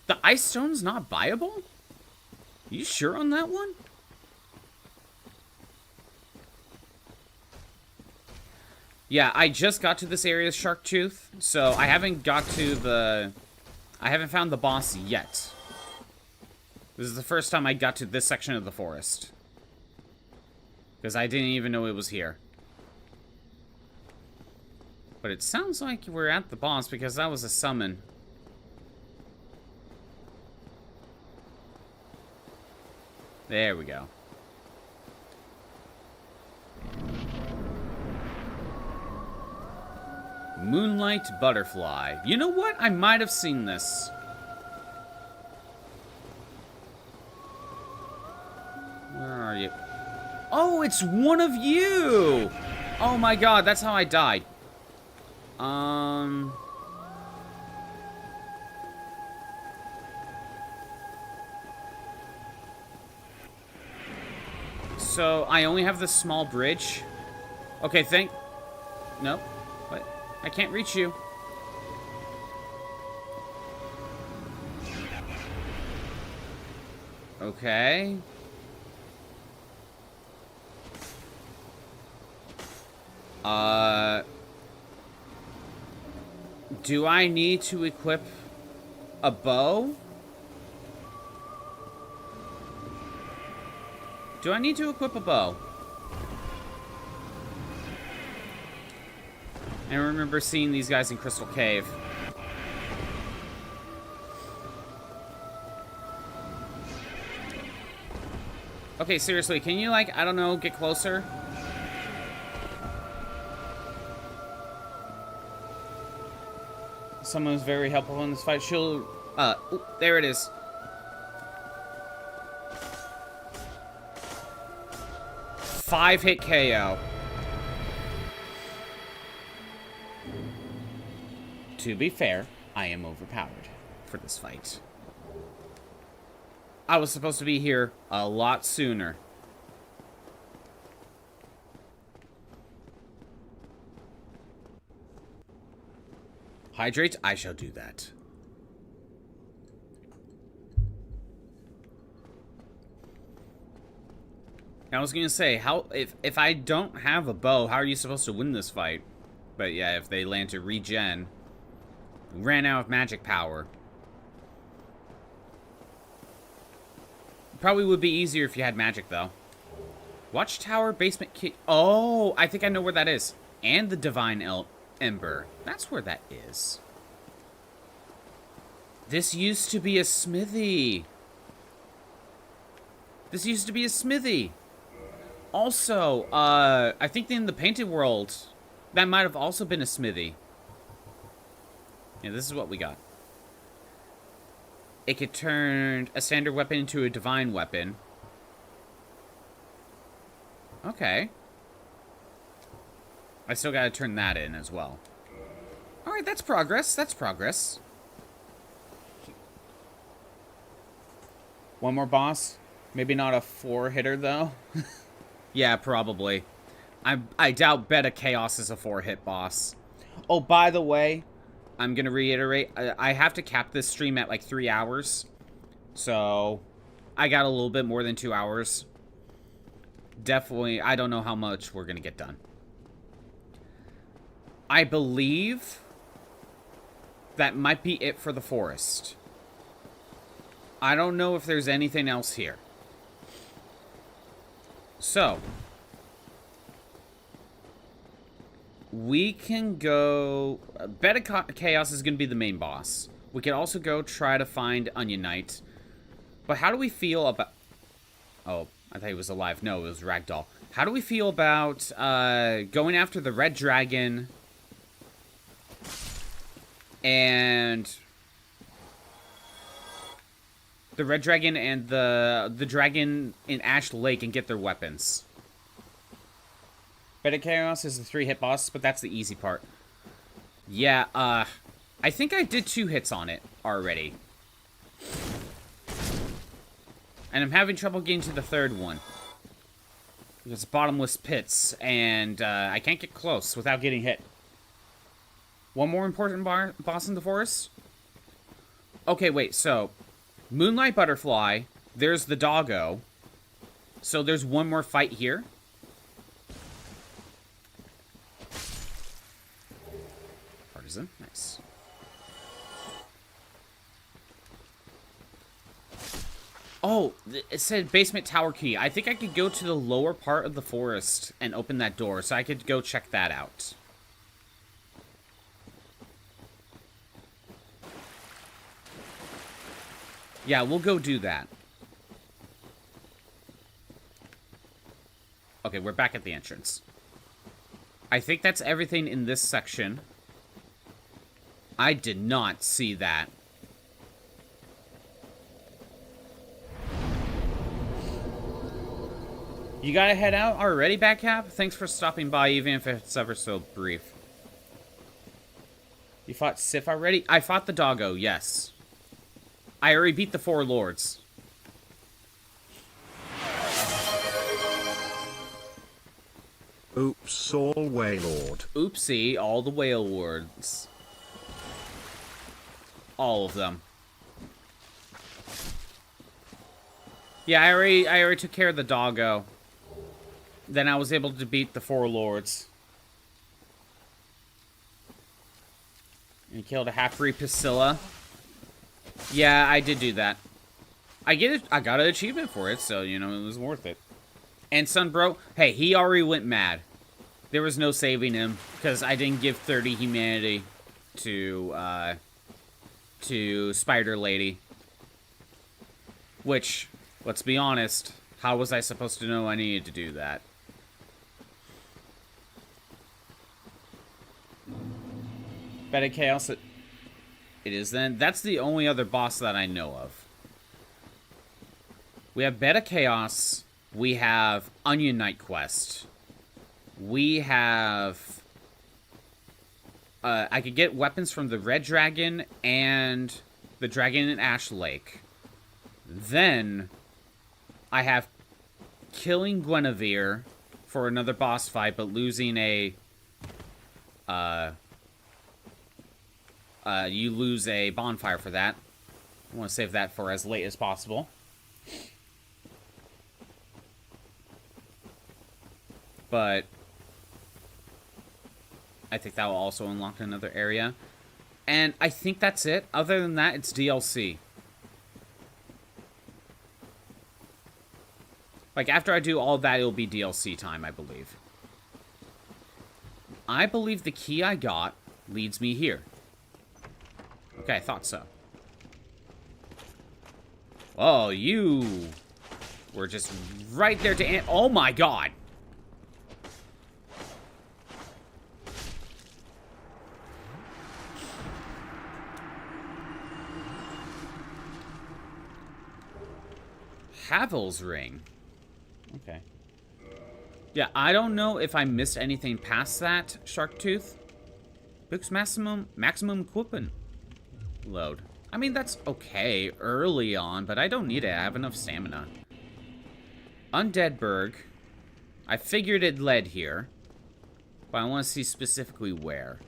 S2: The Ice Stone's not buyable? You sure on that one? Yeah, I just got to this area, Shark Tooth. So I haven't got to the... I haven't found the boss yet. This is the first time I got to this section of the forest. Because I didn't even know it was here. But it sounds like we're at the boss because that was a summon. There we go. Moonlight Butterfly. You know what? I might have seen this. Where are you? Oh, it's one of you! Oh my god, that's how I died. So, I only have this small bridge. Okay, Nope. What? I can't reach you. Okay. Do I need to equip a bow? Do I need to equip a bow? I remember seeing these guys in Crystal Cave. Okay, seriously, can you, like, I don't know, get closer? Someone was very helpful in this fight. She'll, ooh, there it is. Five-hit KO. To be fair, I am overpowered for this fight. I was supposed to be here a lot sooner. Hydrate? I shall do that. I was gonna say, how if I don't have a bow, how are you supposed to win this fight? But yeah, if they land to regen. Ran out of magic power. Probably would be easier if you had magic, though. Watchtower, basement key. Oh, I think I know where that is. And the Divine Ember. That's where that is. This used to be a smithy. This used to be a smithy. Also, I think in the Painted World, that might have also been a smithy. Yeah, this is what we got. It could turn a standard weapon into a divine weapon. Okay. I still gotta turn that in as well. Alright, that's progress. That's progress. One more boss. Maybe not a 4-hitter, though. Yeah, probably. I doubt Beta Chaos is a 4-hit boss. Oh, by the way, I'm gonna reiterate, I have to cap this stream at like 3 hours. So, I got a little bit more than 2 hours. Definitely, I don't know how much we're gonna get done. I believe that might be it for the forest. I don't know if there's anything else here. So, we can go... Beta Chaos is going to be the main boss. We can also go try to find Onion Knight. But how do we feel about... Oh, I thought he was alive. No, it was Ragdoll. How do we feel about going after the Red Dragon and... the Red Dragon and the Dragon in Ash Lake and get their weapons? Beta Chaos is the 3-hit boss, but that's the easy part. Yeah, I think I did 2 hits on it already. And I'm having trouble getting to the 3rd one. It's bottomless pits, and I can't get close without getting hit. One more important boss in the forest? Okay, wait, so... Moonlight Butterfly, there's the doggo. So there's one more fight here. Partisan, nice. Oh, it said basement tower key. I think I could go to the lower part of the forest and open that door, so I could go check that out. Yeah, we'll go do that. Okay, we're back at the entrance. I think that's everything in this section. I did not see that. You gotta head out already, Backcap? Thanks for stopping by, even if it's ever so brief. You fought Sif already? I fought the doggo, yes. I already beat the 4 lords.
S1: Oops, all Waylord.
S2: Oopsie, all the whale lords. All of them. Yeah, I already took care of the doggo. Then I was able to beat the 4 lords. And killed a half-breed Priscilla. Yeah, I did do that. I got an achievement for it, so, you know, it was worth it. And Sunbro, hey, he already went mad. There was no saving him, because I didn't give 30 humanity to Spider Lady. Which, let's be honest, how was I supposed to know I needed to do that? Beta Chaos, it is then. That's the only other boss that I know of. We have Beta Chaos. We have Onion Knight Quest. We have... I could get weapons from the Red Dragon and the Dragon in Ash Lake. Then I have killing Qwynevere for another boss fight, but losing a... you lose a bonfire for that. I want to save that for as late as possible. But I think that will also unlock another area. And I think that's it. Other than that, it's DLC. Like, after I do all that, it'll be DLC time, I believe. I believe the key I got leads me here. Okay, I thought so. Oh, you were just right there to... Oh my god! Havel's ring. Okay. Yeah, I don't know if I missed anything past that, Sharktooth. Book's maximum equipment load. I mean, that's okay early on, but I don't need it. I have enough stamina. Undeadburg. I figured it led here, but I want to see specifically where.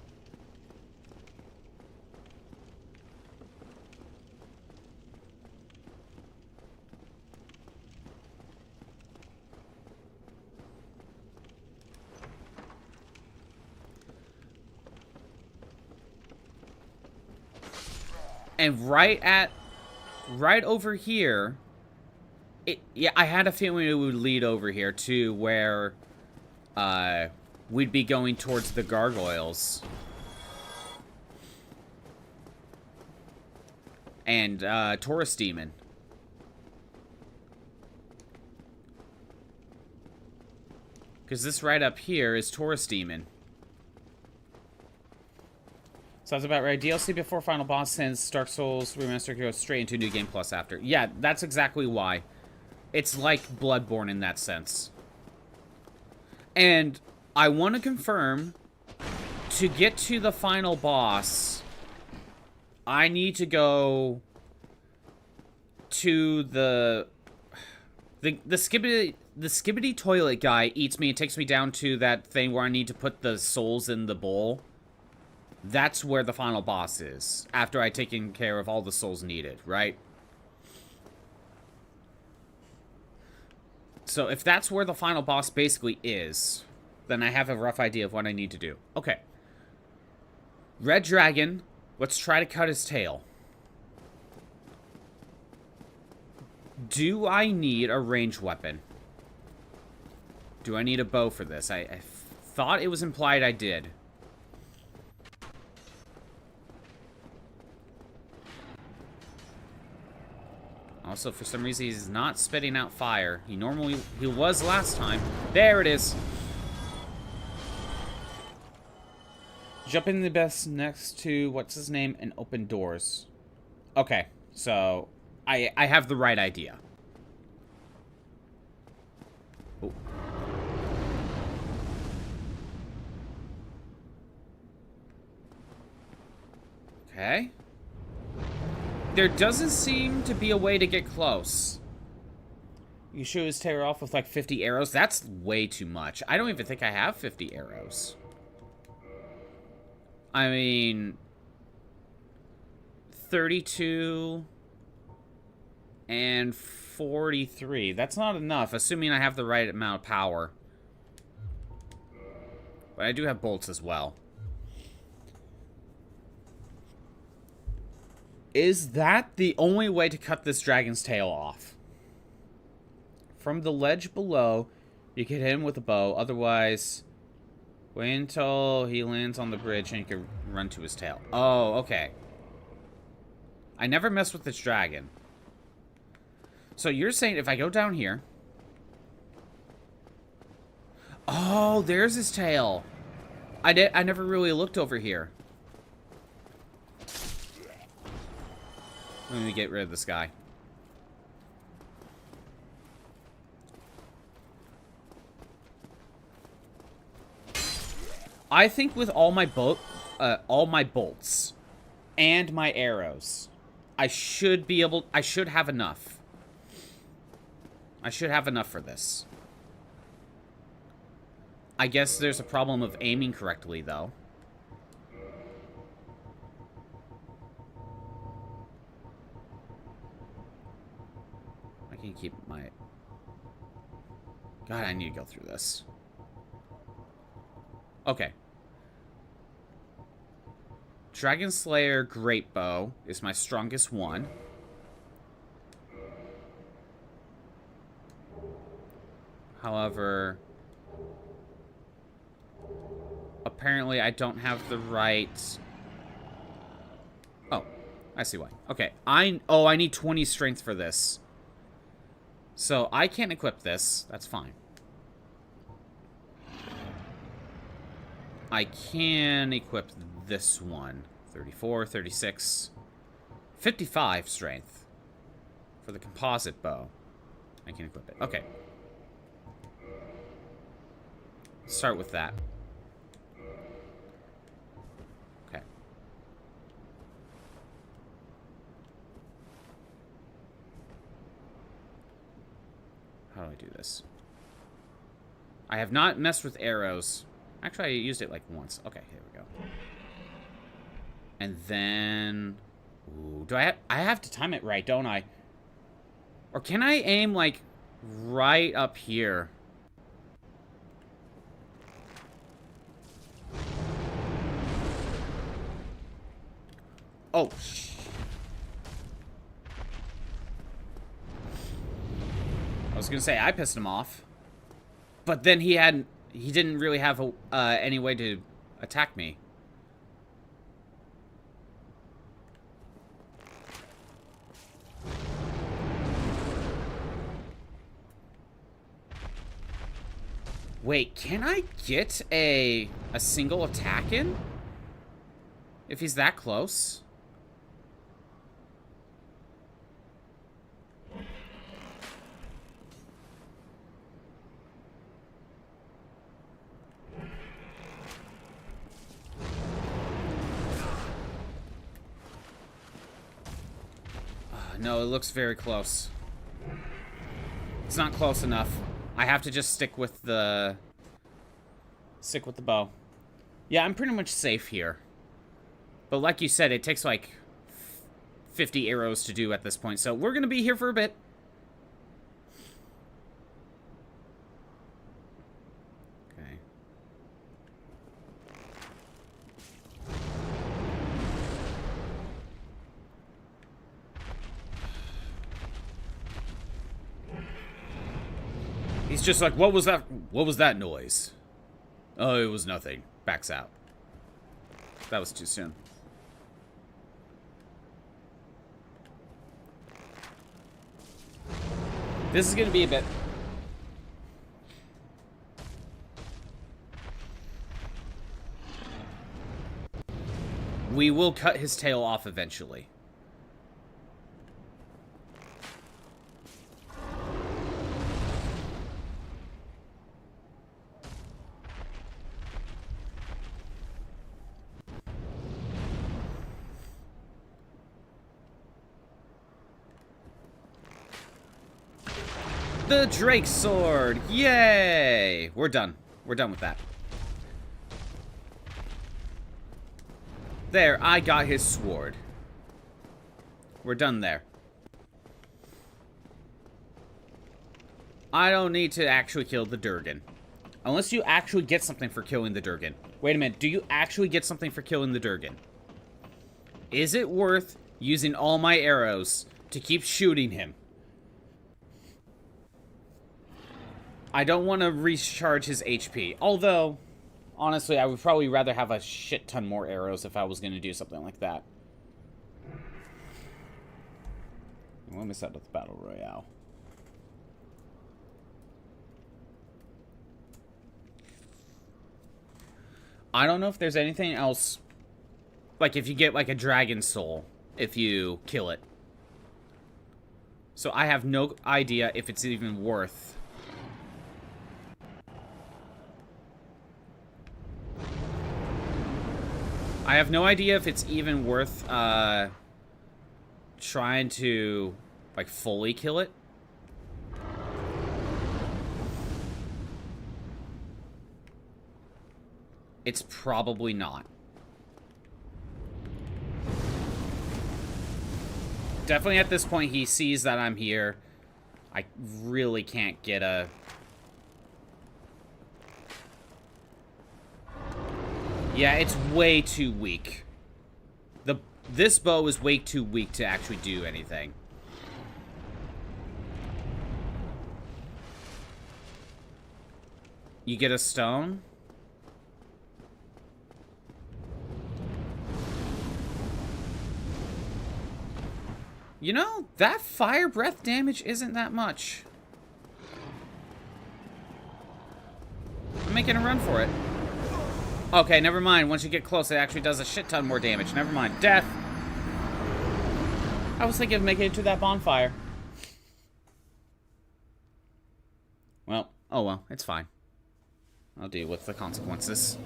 S2: And right over here, yeah, I had a feeling it would lead over here to where we'd be going towards the gargoyles. And Taurus Demon. Because this right up here is Taurus Demon. Sounds about right. DLC before final boss, since Dark Souls Remastered goes straight into New Game Plus after. Yeah, that's exactly why. It's like Bloodborne in that sense. And I want to confirm, to get to the final boss, I need to go to the skibbity toilet guy eats me and takes me down to that thing where I need to put the souls in the bowl. That's where the final boss is, after I've taken care of all the souls needed, right? So if that's where the final boss basically is, then I have a rough idea of what I need to do. Okay. Red Dragon, let's try to cut his tail. Do I need a ranged weapon? Do I need a bow for this? I thought it was implied I did. Also, for some reason, he's not spitting out fire. He was last time. There it is. Jump in the best next to, what's his name, and open doors. Okay, so I have the right idea. Oh. Okay. There doesn't seem to be a way to get close. You shoot his tail off with like 50 arrows. That's way too much. I don't even think I have 50 arrows. I mean, 32 and 43. That's not enough, assuming I have the right amount of power. But I do have bolts as well. Is that the only way to cut this dragon's tail off? From the ledge below, you can hit him with a bow. Otherwise, wait until he lands on the bridge and you can run to his tail. Oh, okay. I never messed with this dragon. So you're saying if I go down here... Oh, there's his tail. I never really looked over here. Let me get rid of this guy. I think with all my bolts and my arrows, I should have enough. I should have enough for this. I guess there's a problem of aiming correctly, though. I can keep my... God, I need to go through this. Okay. Dragon Slayer Great Bow is my strongest one. However, apparently I don't have the right... Oh, I see why. Okay, I need 20 strength for this. So I can't equip this. That's fine. I can equip this one. 34, 36, 55 strength for the composite bow. I can equip it. Okay. Start with that. Okay. How do I do this? I have not messed with arrows. Actually, I used it like once. Okay, here we go. And then... Ooh, do I have to time it right, don't I? Or can I aim, like, right up here? Oh, I was gonna say, I pissed him off. But then he didn't really have any way to attack me. Wait, can I get a single attack in? If he's that close? No, it looks very close. It's not close enough. I have to just stick with the bow. Yeah, I'm pretty much safe here. But like you said, it takes like 50 arrows to do at this point, so we're gonna be here for a bit. Okay. He's just like, what was that? What was that noise? Oh, it was nothing. Backs out. That was too soon. This is going to be a bit... We will cut his tail off eventually. The Drake Sword! Yay! We're done. We're done with that. There, I got his sword. We're done there. I don't need to actually kill the Durgan. Unless you actually get something for killing the Durgan. Wait a minute, do you actually get something for killing the Durgan? Is it worth using all my arrows to keep shooting him? I don't want to recharge his HP. Although, honestly, I would probably rather have a shit ton more arrows if I was going to do something like that. Let me set up the Battle Royale. I don't know if there's anything else. Like if you get like a dragon soul if you kill it. So I have no idea if it's even worth... I have no idea if it's even worth trying to like fully kill it. It's probably not. Definitely at this point, he sees that I'm here. I really can't get a... Yeah, it's way too weak. This bow is way too weak to actually do anything. You get a stone? You know, that fire breath damage isn't that much. I'm making a run for it. Okay, never mind. Once you get close, it actually does a shit ton more damage. Never mind. Death. I was thinking of making it to that bonfire. Well, oh well. It's fine. I'll deal with the consequences.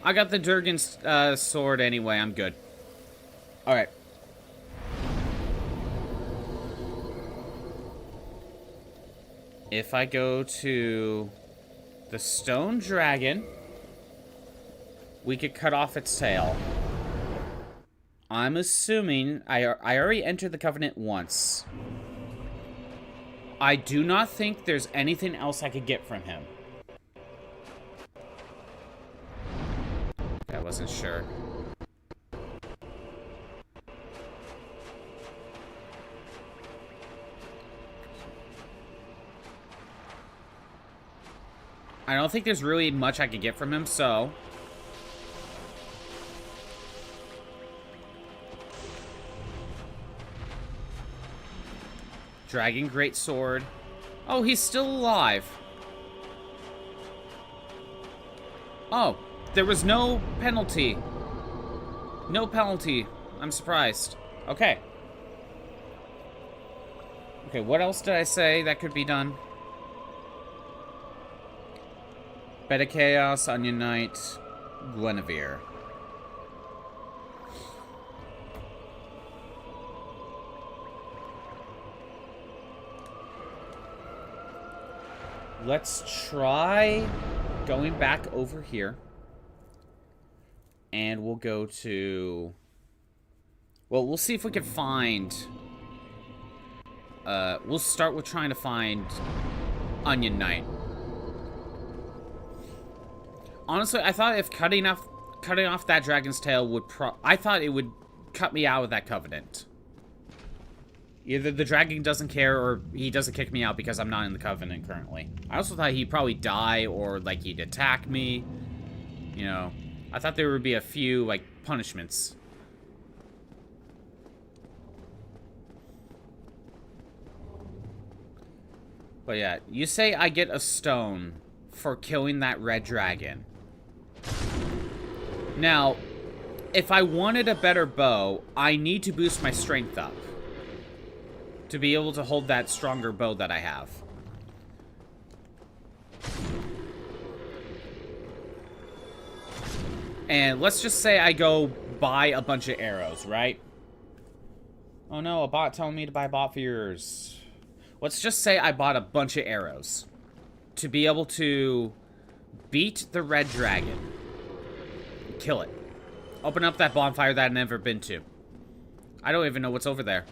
S2: I got the Durgan's sword anyway. I'm good. Alright. If I go to the stone dragon, we could cut off its tail. I'm assuming I already entered the Covenant once. I do not think there's anything else I could get from him. I wasn't sure. I don't think there's really much I could get from him, so... Dragon Greatsword. Oh, he's still alive. Oh, there was no penalty. No penalty. I'm surprised. Okay. Okay, what else did I say that could be done? Bed of Chaos, Onion Knight, Qwynevere. Let's try going back over here. And we'll go to... Well, we'll see if we can find... we'll start with trying to find Onion Knight. Honestly, I thought if cutting off that dragon's tail would I thought it would cut me out of that covenant. Either the dragon doesn't care or he doesn't kick me out because I'm not in the covenant currently. I also thought he'd probably die or, like, he'd attack me. You know, I thought there would be a few, like, punishments. But yeah, you say I get a stone for killing that red dragon. Now, if I wanted a better bow, I need to boost my strength up to be able to hold that stronger bow that I have. And let's just say I go buy a bunch of arrows, right? Oh no, a bot telling me to buy bot fears. Let's just say I bought a bunch of arrows to be able to beat the red dragon. Kill it. Open up that bonfire that I've never been to. I don't even know what's over there.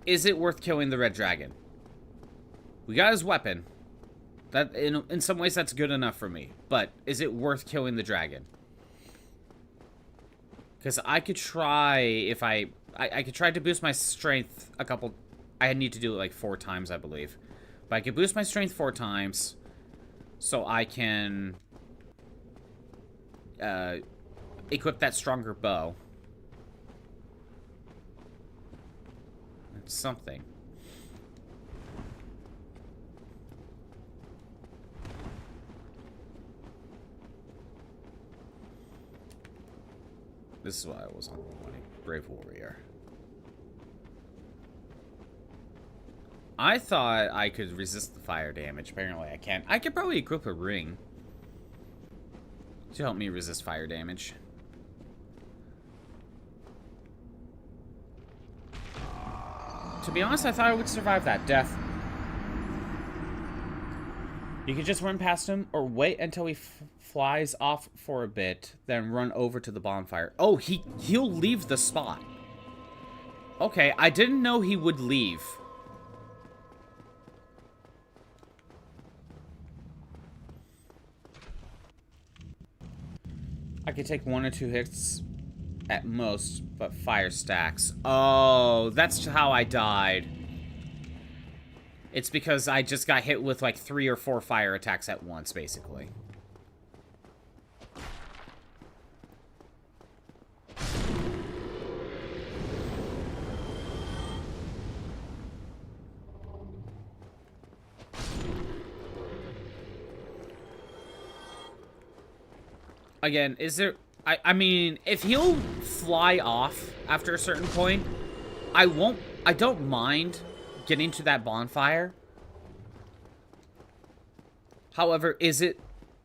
S2: Is it worth killing the red dragon? We got his weapon. That in some ways that's good enough for me. But is it worth killing the dragon? Because I could try if I could try to boost my strength a couple... I need to do it like 4 times, I believe. But I could boost my strength 4 times. So I can... equip that stronger bow. It's something. This is why I was on wanting Brave Warrior. I thought I could resist the fire damage. Apparently I can't. I could probably equip a ring to help me resist fire damage. To be honest, I thought I would survive that death. You could just run past him or wait until he flies off for a bit, then run over to the bonfire. Oh, he'll leave the spot. Okay, I didn't know he would leave. I could take 1 or 2 hits at most, but fire stacks. Oh, that's how I died. It's because I just got hit with like 3 or 4 fire attacks at once, basically. Again, is there... I mean, if he'll fly off after a certain point, I don't mind getting to that bonfire. However, is it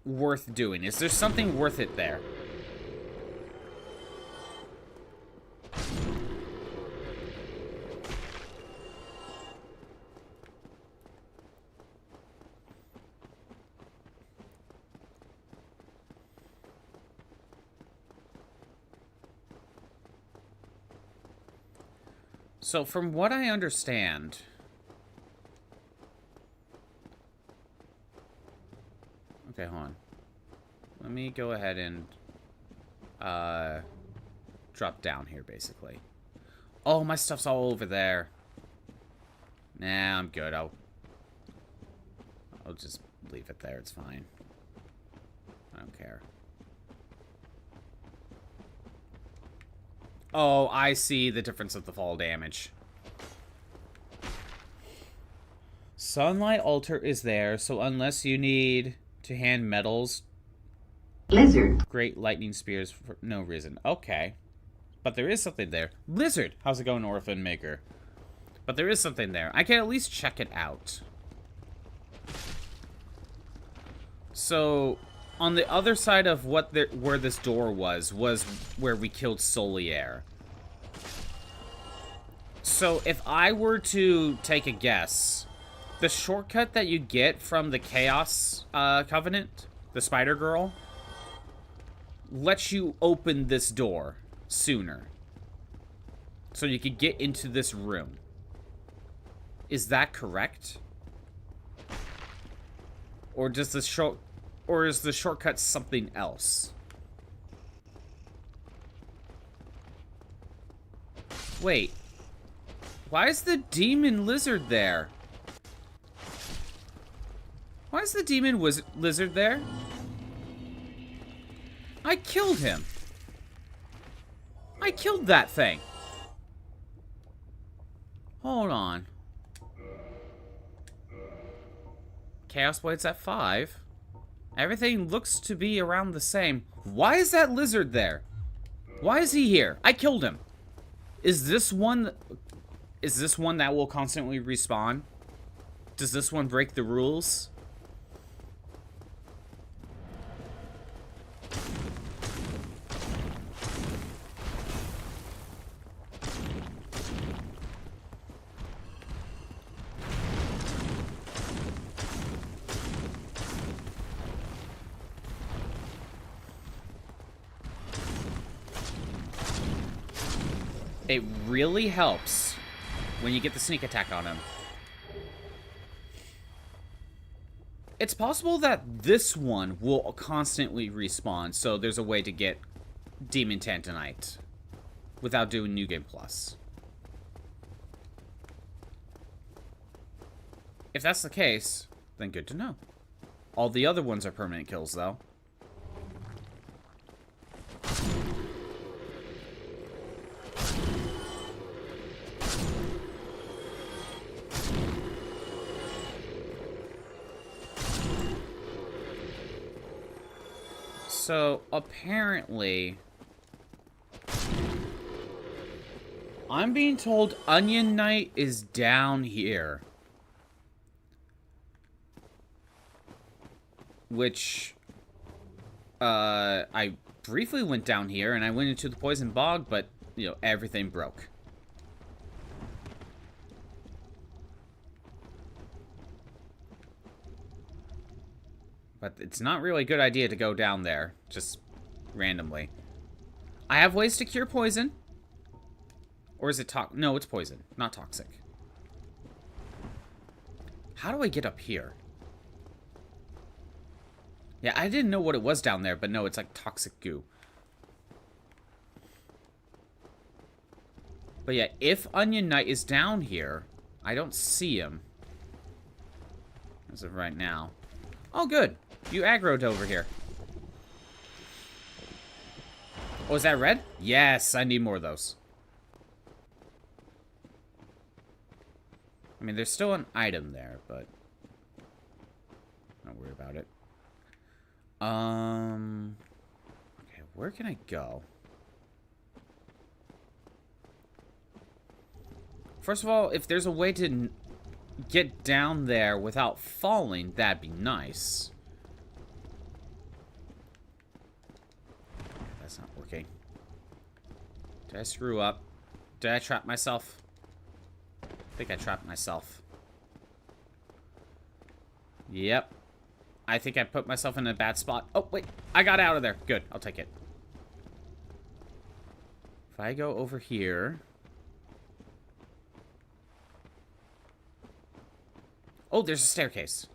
S2: worth doing? Is there something worth it there? So, from what I understand... Okay, hold on. Let me go ahead and... drop down here, basically. Oh, my stuff's all over there. Nah, I'm good. I'll just leave it there. It's fine. I don't care. Oh, I see the difference of the fall damage. Sunlight altar is there, so unless you need to hand metals...
S3: Lizard.
S2: Great lightning spears for no reason. Okay. But there is something there. Lizard! How's it going, Orphan Maker? But there is something there. I can at least check it out. So... on the other side of where this door was where we killed Solier. So if I were to take a guess, the shortcut that you get from the Chaos Covenant, the Spider Girl, lets you open this door sooner. So you could get into this room. Is that correct? Or does the Or is the shortcut something else? Wait. Why is the demon lizard there? Why is the demon lizard there? I killed him. I killed that thing. Hold on. Chaos Blade's at 5. Everything looks to be around the same. Why is that lizard there? Why is he here? I killed him. Is this one that will constantly respawn? Does this one break the rules? It really helps when you get the sneak attack on him. It's possible that this one will constantly respawn, so there's a way to get Demon Tantanite without doing New Game Plus. If that's the case, then good to know. All the other ones are permanent kills, though. So, apparently, I'm being told Onion Knight is down here. Which, I briefly went down here, and I went into the Poison Bog, but, you know, everything broke. But it's not really a good idea to go down there, just randomly. I have ways to cure poison. Or is it no, it's poison, not toxic. How do I get up here? Yeah, I didn't know what it was down there, but no, it's like toxic goo. But yeah, if Onion Knight is down here, I don't see him. As of right now. Oh, good. You aggroed over here. Oh, is that red? Yes, I need more of those. I mean, there's still an item there, but... Not worry about it. Okay, where can I go? First of all, if there's a way to get down there without falling, that'd be nice. That's not working. Did I screw up? Did I trap myself? I think I trapped myself. Yep. I think I put myself in a bad spot. Oh, wait. I got out of there. Good. I'll take it. If I go over here... Oh, there's a staircase.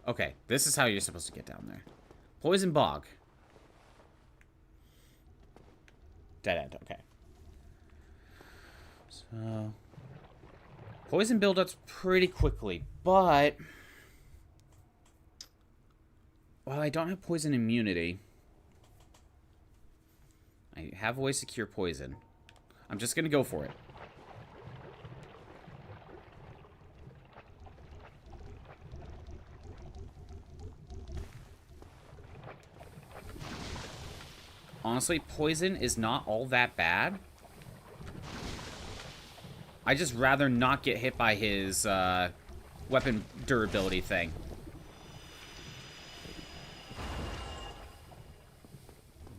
S2: Okay, this is how you're supposed to get down there. Poison bog. Dead end, okay. So... Poison buildups pretty quickly, but... Well, I don't have poison immunity. I have ways to cure poison. I'm just gonna go for it. Honestly, poison is not all that bad. I just rather not get hit by his weapon durability thing.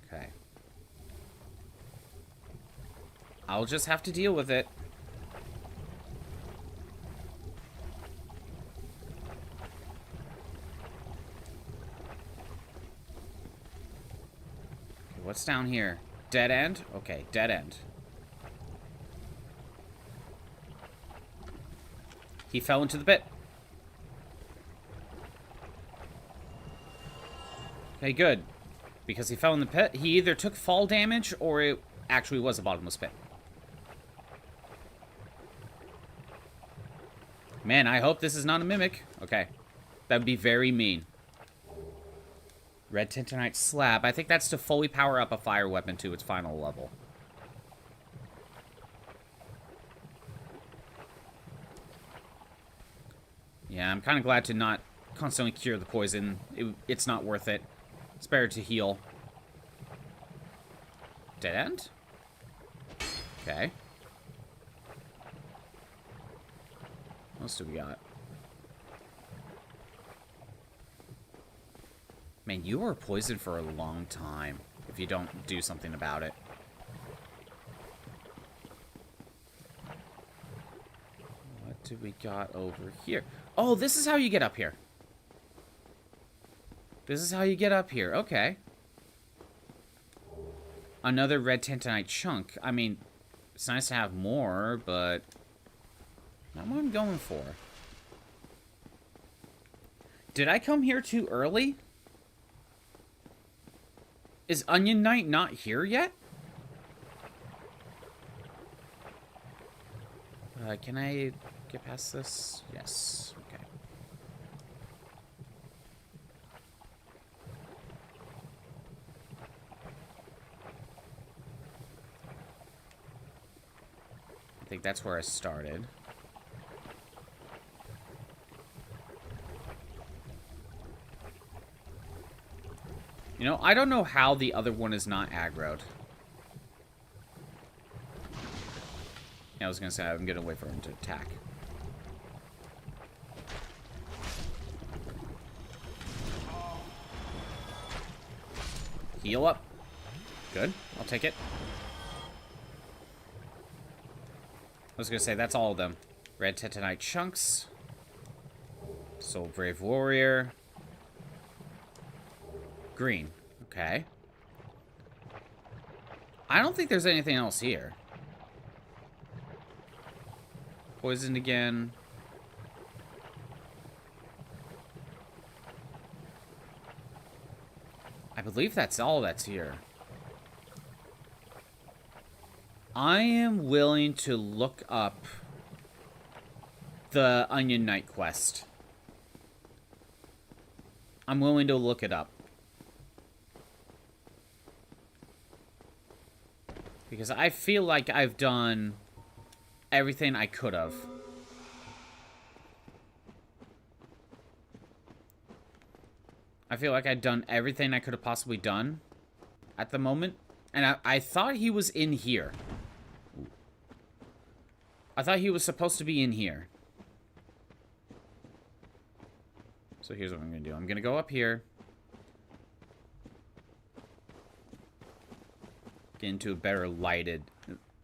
S2: Okay. I'll just have to deal with it. What's down here? Dead end? Okay, dead end. He fell into the pit. Okay, good. Because he fell in the pit, he either took fall damage or it actually was a bottomless pit. Man, I hope this is not a mimic. Okay. That would be very mean. Red Tintonite Slab. I think that's to fully power up a fire weapon to its final level. Yeah, I'm kind of glad to not constantly cure the poison. It's not worth it. It's better to heal. Dead end? Okay. What else do we got? Man, you are poisoned for a long time if you don't do something about it. What do we got over here? Oh, this is how you get up here. This is how you get up here. Okay. Another red Tintonite chunk. I mean, it's nice to have more, but not what I'm going for. Did I come here too early? Is Onion Knight not here yet? Can I get past this? Yes. Okay. I think that's where I started. You know, I don't know how the other one is not aggroed. Yeah, I was gonna say I'm gonna wait for him to attack. Heal up. Good. I'll take it. I was gonna say that's all of them. Red Titanite chunks. Soul Brave Warrior. Green. Okay. I don't think there's anything else here. Poisoned again. I believe that's all that's here. I am willing to look up the Onion Knight quest. I'm willing to look it up. Because I feel like I've done everything I could have. I feel like I'd done everything I could have possibly done at the moment. And I thought he was in here. I thought he was supposed to be in here. So here's what I'm going to do. I'm going to go up here. Get into a better lighted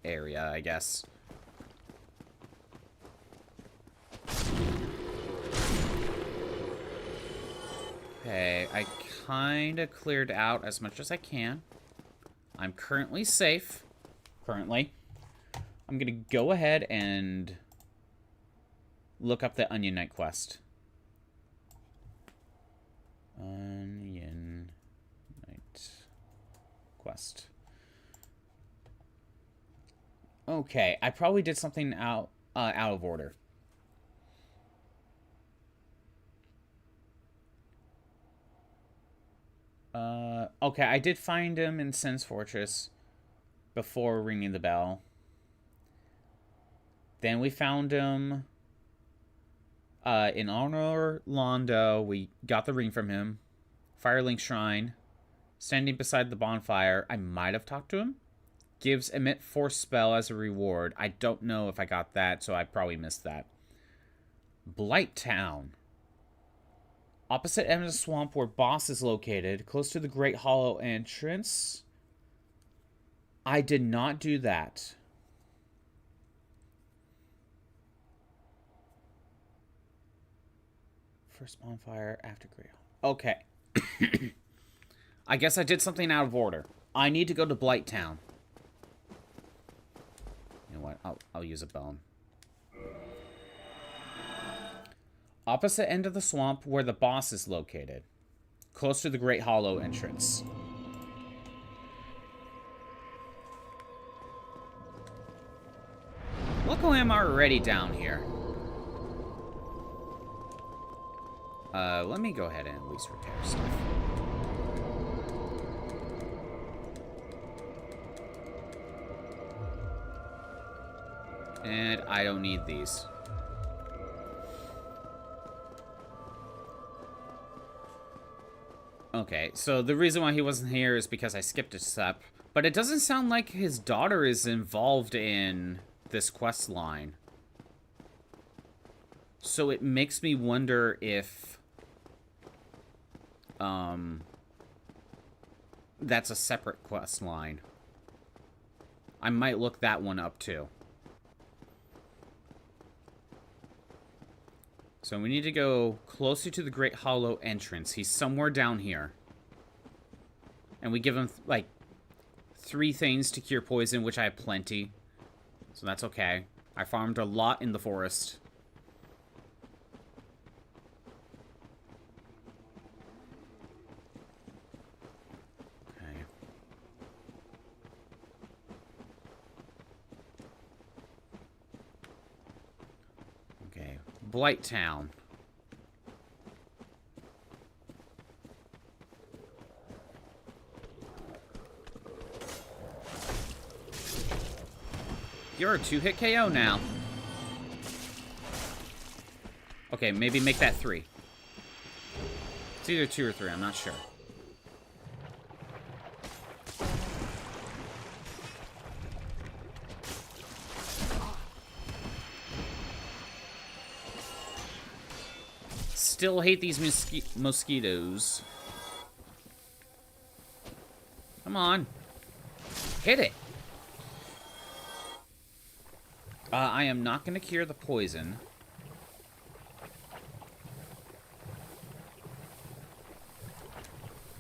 S2: area, I guess. Okay, I kind of cleared out as much as I can. I'm currently safe. Currently. I'm going to go ahead and look up the Onion Knight quest. Onion Knight quest. Okay, I probably did something out of order. Okay, I did find him in Sin's Fortress before ringing the bell. Then we found him in Orlando. We got the ring from him. Firelink Shrine. Standing beside the bonfire. I might have talked to him. Gives Emit Force spell as a reward. I don't know if I got that, so I probably missed that. Blight Town. Opposite end of the swamp where boss is located. Close to the Great Hollow entrance. I did not do that. First bonfire after Great Hollow. Okay. I guess I did something out of order. I need to go to Blight Town. You know what? I'll use a bone. Opposite end of the swamp where the boss is located. Close to the Great Hollow entrance. Look who I'm already down here. Let me go ahead and at least repair stuff. And I don't need these. Okay, so the reason why he wasn't here is because I skipped a step. But it doesn't sound like his daughter is involved in this quest line. So it makes me wonder if... that's a separate quest line. I might look that one up too. So we need to go closer to the Great Hollow entrance. He's somewhere down here. And we give him, like, 3 things to cure poison, which I have plenty. So that's okay. I farmed a lot in the forest. Okay. Okay. Blight Town. You're a 2-hit KO now. Okay, maybe make that 3. It's either 2 or 3, I'm not sure. Still hate these mosquitoes. Come on. Hit it. I am not going to cure the poison.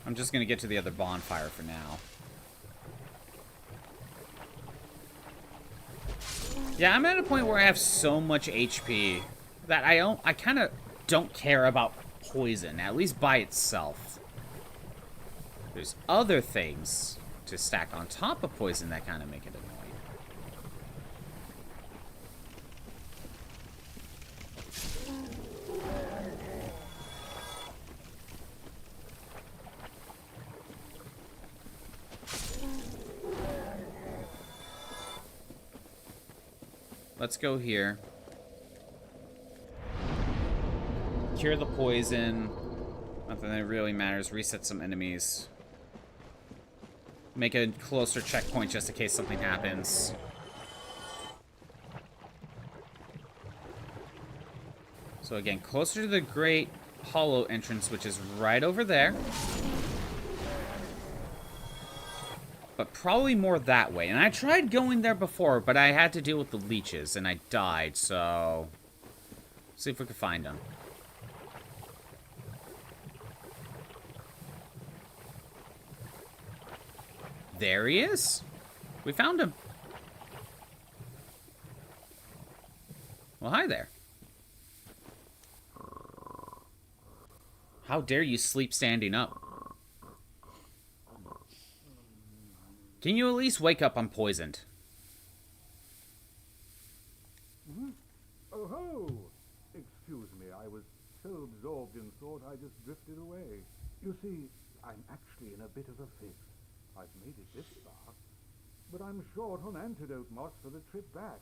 S2: I'm just gonna get to the other bonfire for now. Yeah, I'm at a point where I have so much HP that I kind of don't care about poison, at least by itself. There's other things to stack on top of poison that kind of make it annoying. Let's go here. Cure the poison. Nothing that really matters. Reset some enemies. Make a closer checkpoint just in case something happens. So again, closer to the Great Hollow entrance, which is right over there. But probably more that way. And I tried going there before, but I had to deal with the leeches, and I died, so... Let's see if we can find them. There he is. We found him. Well, hi there. How dare you sleep standing up? Can you at least wake up unpoisoned?
S4: Oh ho! Excuse me, I was so absorbed in thought I just drifted away. You see, I'm actually in a bit of a fix. I've made it this far, but I'm short on antidote moss for the trip back.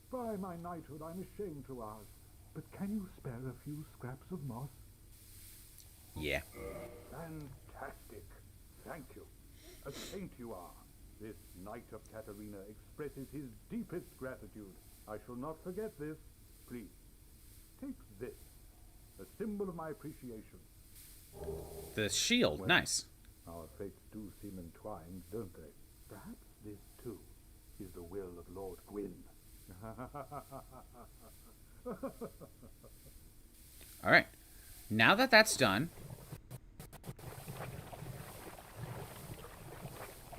S4: By my knighthood, I'm ashamed to ask, but can you spare a few scraps of moss?
S2: Yeah.
S4: Fantastic. Thank you. A saint you are. This Knight of Katarina expresses his deepest gratitude. I shall not forget this. Please, take this, a symbol of my appreciation.
S2: The shield,
S4: Well,
S2: nice.
S4: Our fates do seem entwined, don't they? Perhaps this, too, is the will of Lord Gwyn.
S2: Alright. Now that that's done...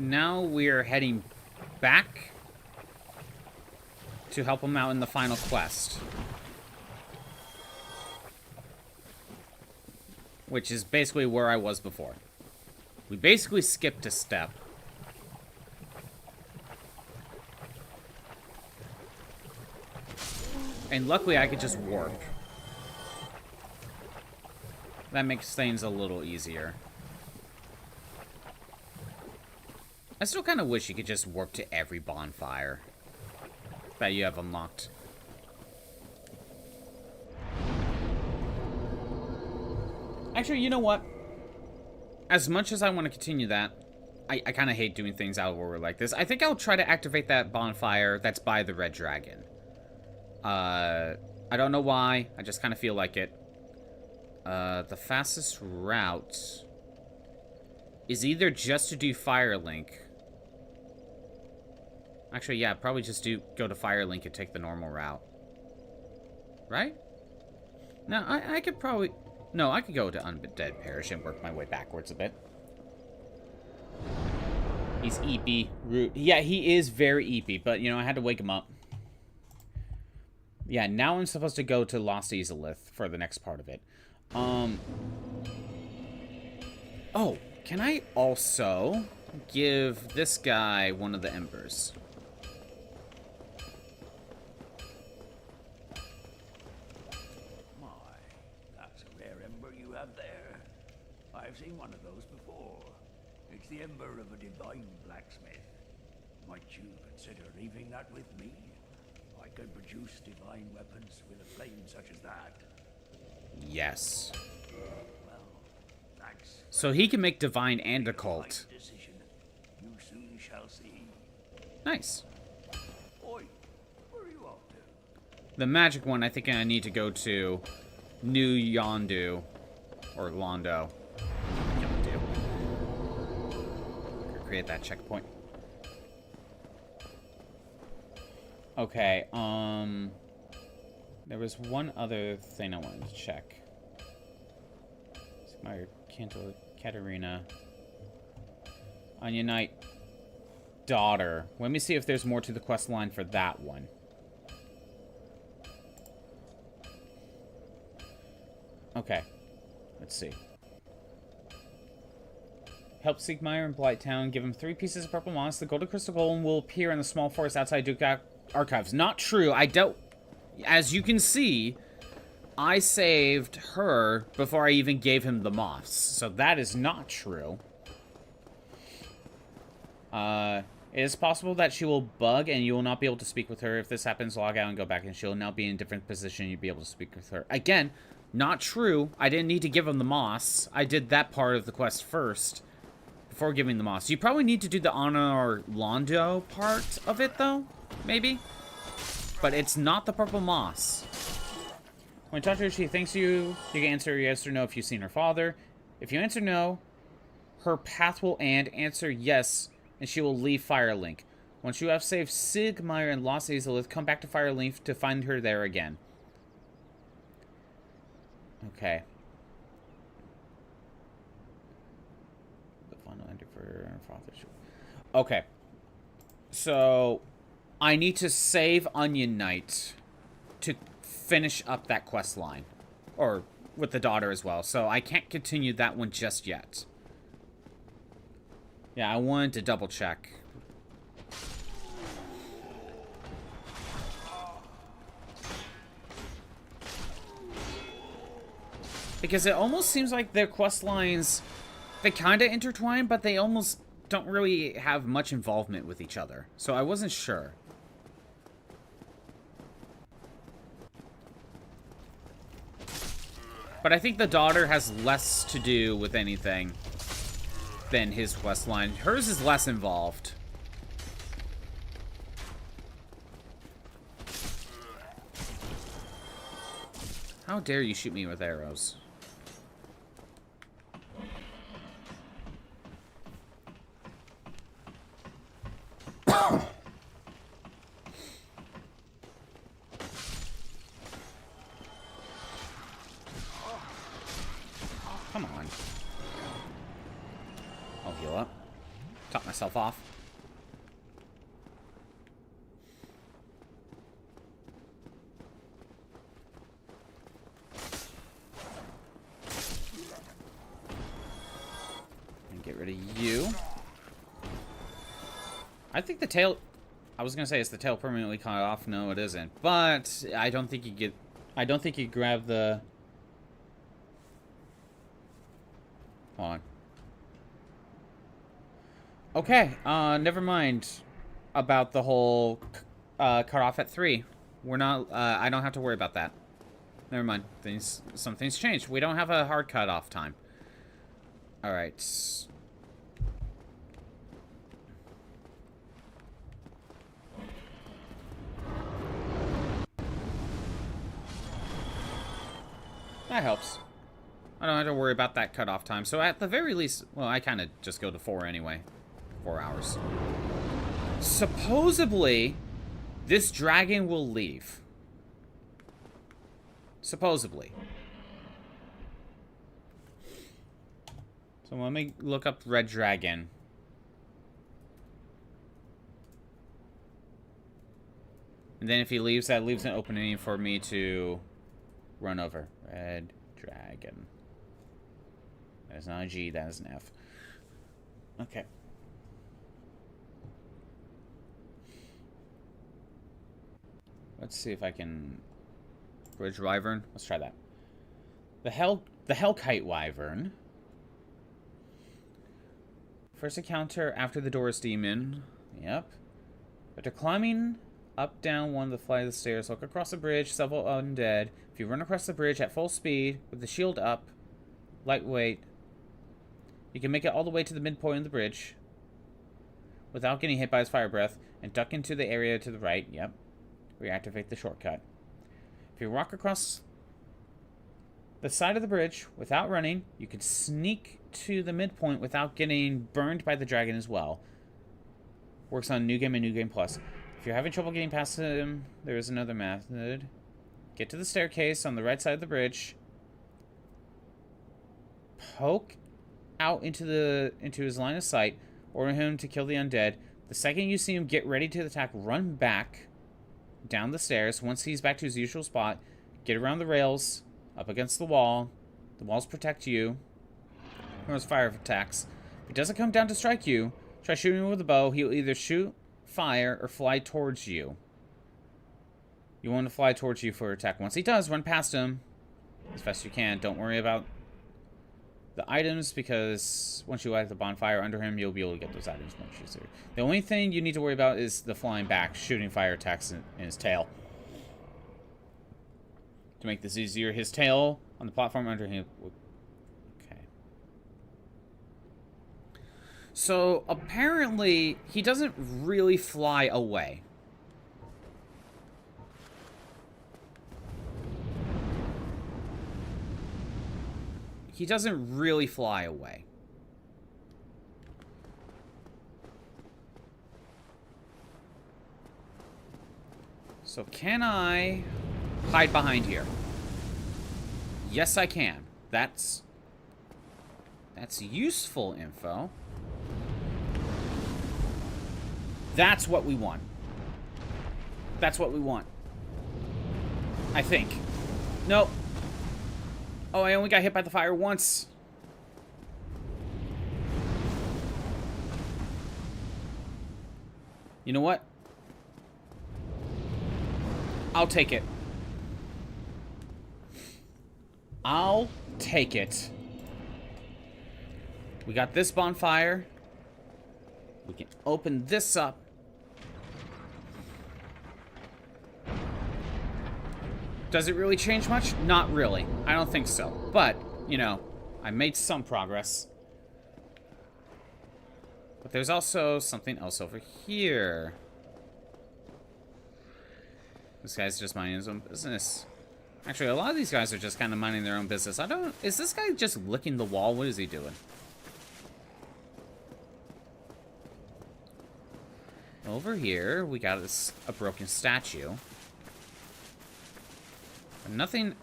S2: Now we're heading back to help him out in the final quest. Which is basically where I was before. We basically skipped a step. And luckily I could just warp. That makes things a little easier. I still kind of wish you could just warp to every bonfire that you have unlocked. Actually, you know what? As much as I want to continue that, I kind of hate doing things out of order like this. I think I'll try to activate that bonfire that's by the Red Dragon. I don't know why. I just kind of feel like it. The fastest route is either just to do Firelink. Actually, yeah, probably just go to Firelink and take the normal route. Right? No, I could probably... No, I could go to Undead Parish and work my way backwards a bit. He's eepy. Yeah, he is very eepy, but, you know, I had to wake him up. Yeah, now I'm supposed to go to Lost Ezelith for the next part of it. Oh, can I also give this guy one of the embers?
S5: My, that's a rare ember you have there. I've seen one of those before. It's the ember of a divine blacksmith. Might you consider leaving that with me? I could produce divine weapons with a flame such as that.
S2: Yes.
S5: Well, thanks.
S2: So he can make divine and occult.
S5: Decision. You soon shall see.
S2: Nice.
S5: Oi, where are you off to?
S2: The magic one, I think I need to go to New Yondu. Or Londo. Yondu. Create that checkpoint. Okay, there was one other thing I wanted to check. My candle. Katarina. Onion Knight. Daughter. Let me see if there's more to the quest line for that one. Okay. Let's see. Help Siegmeyer in Blighttown. Give him 3 pieces of purple moss. The golden crystal golem will appear in the small forest outside Duke Archives. Not true. I don't... As you can see, I saved her before I even gave him the moss. So that is not true. It is possible that she will bug and you will not be able to speak with her. If this happens, log out and go back and she'll now be in a different position. You'll be able to speak with her. Again, not true. I didn't need to give him the moss. I did that part of the quest first before giving the moss. You probably need to do the Honor Londo part of it, though. Maybe. But it's not the purple moss. When you talk to her, she thanks you. You can answer yes or no if you've seen her father. If you answer no, her path will end. Answer yes, and she will leave Firelink. Once you have saved Siegmeyer and Lost Azelith, come back to Firelink to find her there again. Okay. The final ending for her father. Okay. So, I need to save Onion Knight to finish up that quest line. Or with the daughter as well. So, I can't continue that one just yet. Yeah, I wanted to double check. Because it almost seems like their quest lines, they kind of intertwine, but they almost don't really have much involvement with each other. So I wasn't sure. But I think the daughter has less to do with anything than his quest line. Hers is less involved. How dare you shoot me with arrows? Come on. I'll heal up. Top myself off. And get rid of you. I think the tail... I was gonna say, is the tail permanently cut off? No, it isn't. But I don't think you get... I don't think you grab the... Hold on. Okay, never mind about the whole cut off at 3. We're not, I don't have to worry about that. Never mind. Some things changed. We don't have a hard cut off time. Alright. That helps. I don't have to worry about that cutoff time. So at the very least, well, I kind of just go to 4 anyway. 4 hours. Supposedly, this dragon will leave. Supposedly. So let me look up Red Dragon. And then if he leaves, that leaves an opening for me to run over. Red Dragon. That is not a G, that is an F. Okay. Let's see if I can... Bridge Wyvern? Let's try that. The Hellkite Wyvern. First encounter after the Doris Demon. Yep. After climbing up, down one of the flight of the stairs, look across the bridge, several undead. If you run across the bridge at full speed, with the shield up, lightweight, you can make it all the way to the midpoint of the bridge without getting hit by his fire breath, and duck into the area to the right. Yep. Reactivate the shortcut. If you walk across the side of the bridge without running, you can sneak to the midpoint without getting burned by the dragon as well. Works on New Game and New Game Plus. If you're having trouble getting past him, there is another method. Get to the staircase on the right side of the bridge. Poke out into his line of sight. Order him to kill the undead. The second you see him get ready to attack, run back down the stairs. Once he's back to his usual spot, get around the rails, up against the wall. The walls protect you from his fire attacks. If he doesn't come down to strike you, try shooting him with a bow. He'll either shoot, fire, or fly towards you. You want to fly towards you for attack. Once he does, run past him as fast as you can. Don't worry about the items, because once you light the bonfire under him, you'll be able to get those items much easier. The only thing you need to worry about is the flying back, shooting fire attacks in his tail. To make this easier, his tail on the platform under him. Okay. So apparently he doesn't really fly away. He doesn't really fly away. So can I hide behind here? Yes, I can. That's useful info. That's what we want. That's what we want. I think. Nope. Oh, I only got hit by the fire once. You know what? I'll take it. I'll take it. We got this bonfire. We can open this up. Does it really change much? Not really. I don't think so. But, you know, I made some progress. But there's also something else over here. This guy's just minding his own business. Actually, a lot of these guys are just kind of minding their own business. Is this guy just licking the wall? What is he doing? Over here, we got a broken statue. Nothing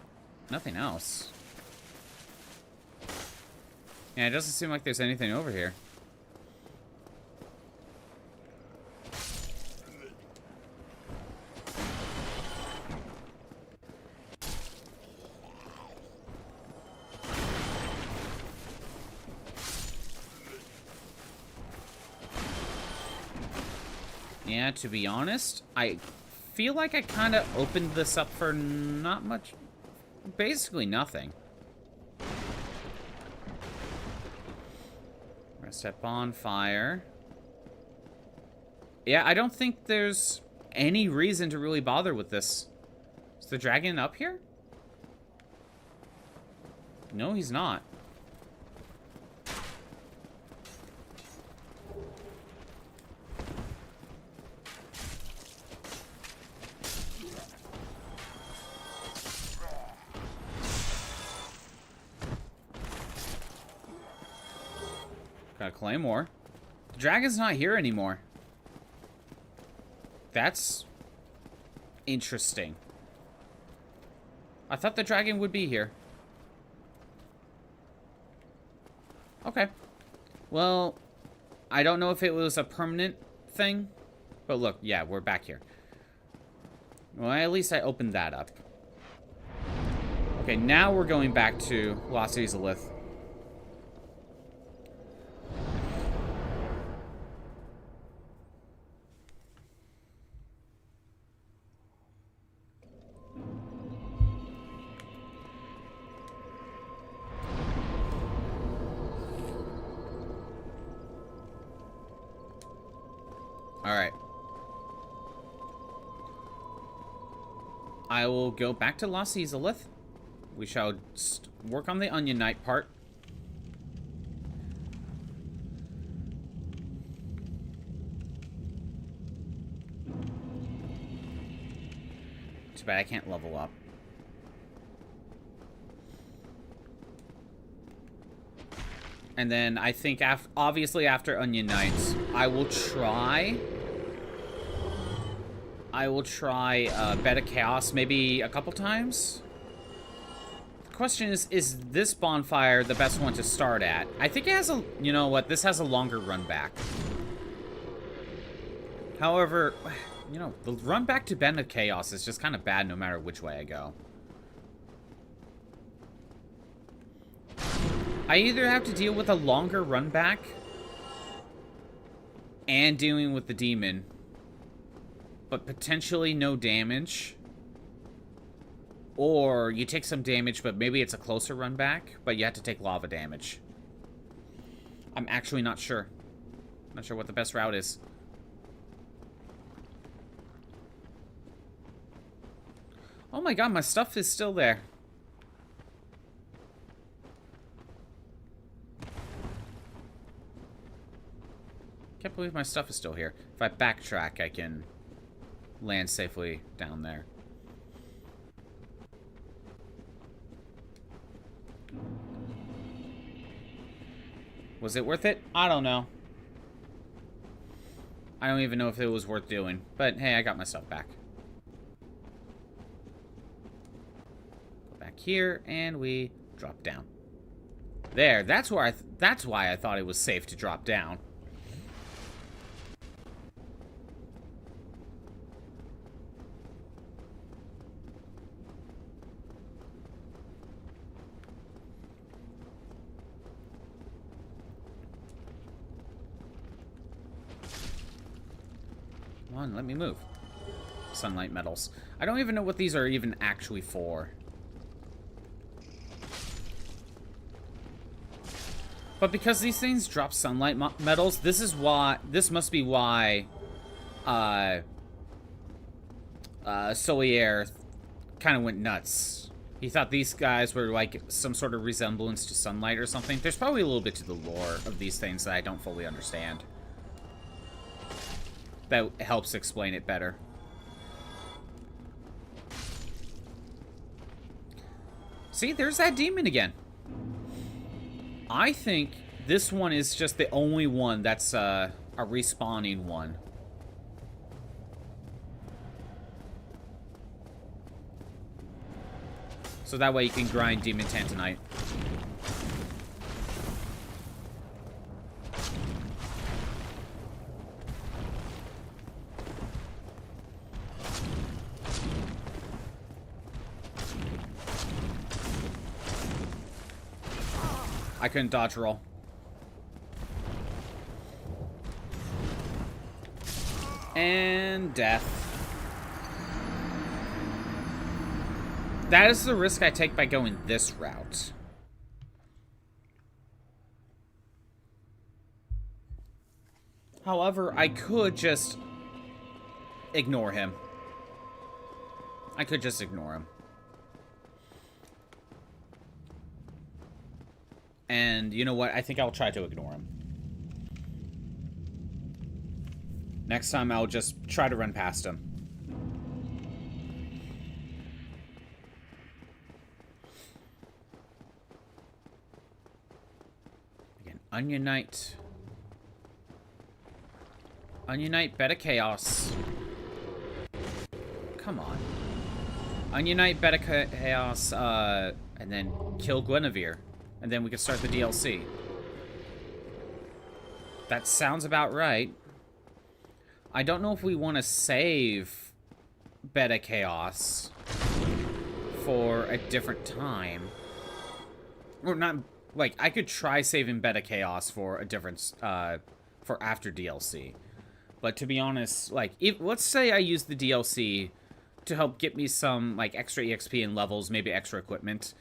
S2: else. Yeah, it doesn't seem like there's anything over here. Yeah, to be honest, I feel like I kind of opened this up for not much, basically nothing. Rest at bonfire. Yeah, I don't think there's any reason to really bother with this. Is the dragon up here? No, he's not. Got a claymore. The dragon's not here anymore. That's interesting. I thought the dragon would be here. Okay. Well, I don't know if it was a permanent thing, but look, yeah, we're back here. Well, at least I opened that up. Okay, now we're going back to Lost Izalith. Alright. I will go back to Lost Izalith. We shall work on the Onion Knight part. Too bad I can't level up. And then I think, obviously after Onion Knights, I will try Bed of Chaos maybe a couple times. question is this bonfire the best one to start at? I think it has a, you know what, this has a longer run back. However, you know, the run back to Bend of Chaos is just kind of bad no matter which way I go. I either have to deal with a longer run back and dealing with the demon, but potentially no damage, or you take some damage, but maybe it's a closer run back, but you have to take lava damage. I'm actually not sure. Not sure what the best route is. Oh my god, my stuff is still there. Can't believe my stuff is still here. If I backtrack, I can land safely down there. Was it worth it? I don't know. I don't even know if it was worth doing. But hey, I got my stuff back. Go back here, and we drop down. There, that's why I thought it was safe to drop down. Come on, let me move. Sunlight metals. I don't even know what these are even actually for. But because these things drop sunlight metals, this must be why Solier kind of went nuts. He thought these guys were like some sort of resemblance to sunlight or something. There's probably a little bit to the lore of these things that I don't fully understand. That helps explain it better. See, there's that demon again. I think this one is just the only one that's a respawning one. So that way you can grind Demon Tantanite. I couldn't dodge roll. And death. That is the risk I take by going this route. However, I could just ignore him. I could just ignore him. And you know what? I think I'll try to ignore him. Next time, I'll just try to run past him. Again, Onionite. Onionite, Beta Chaos. Come on. Onionite, Beta Chaos, and then kill Qwynevere. And then we can start the DLC. That sounds about right. I don't know if we want to save Beta Chaos for a different time. Or not, like, I could try saving Beta Chaos for a different, for after DLC. But to be honest, like, let's say I use the DLC to help get me some, like, extra EXP and levels, maybe extra equipment.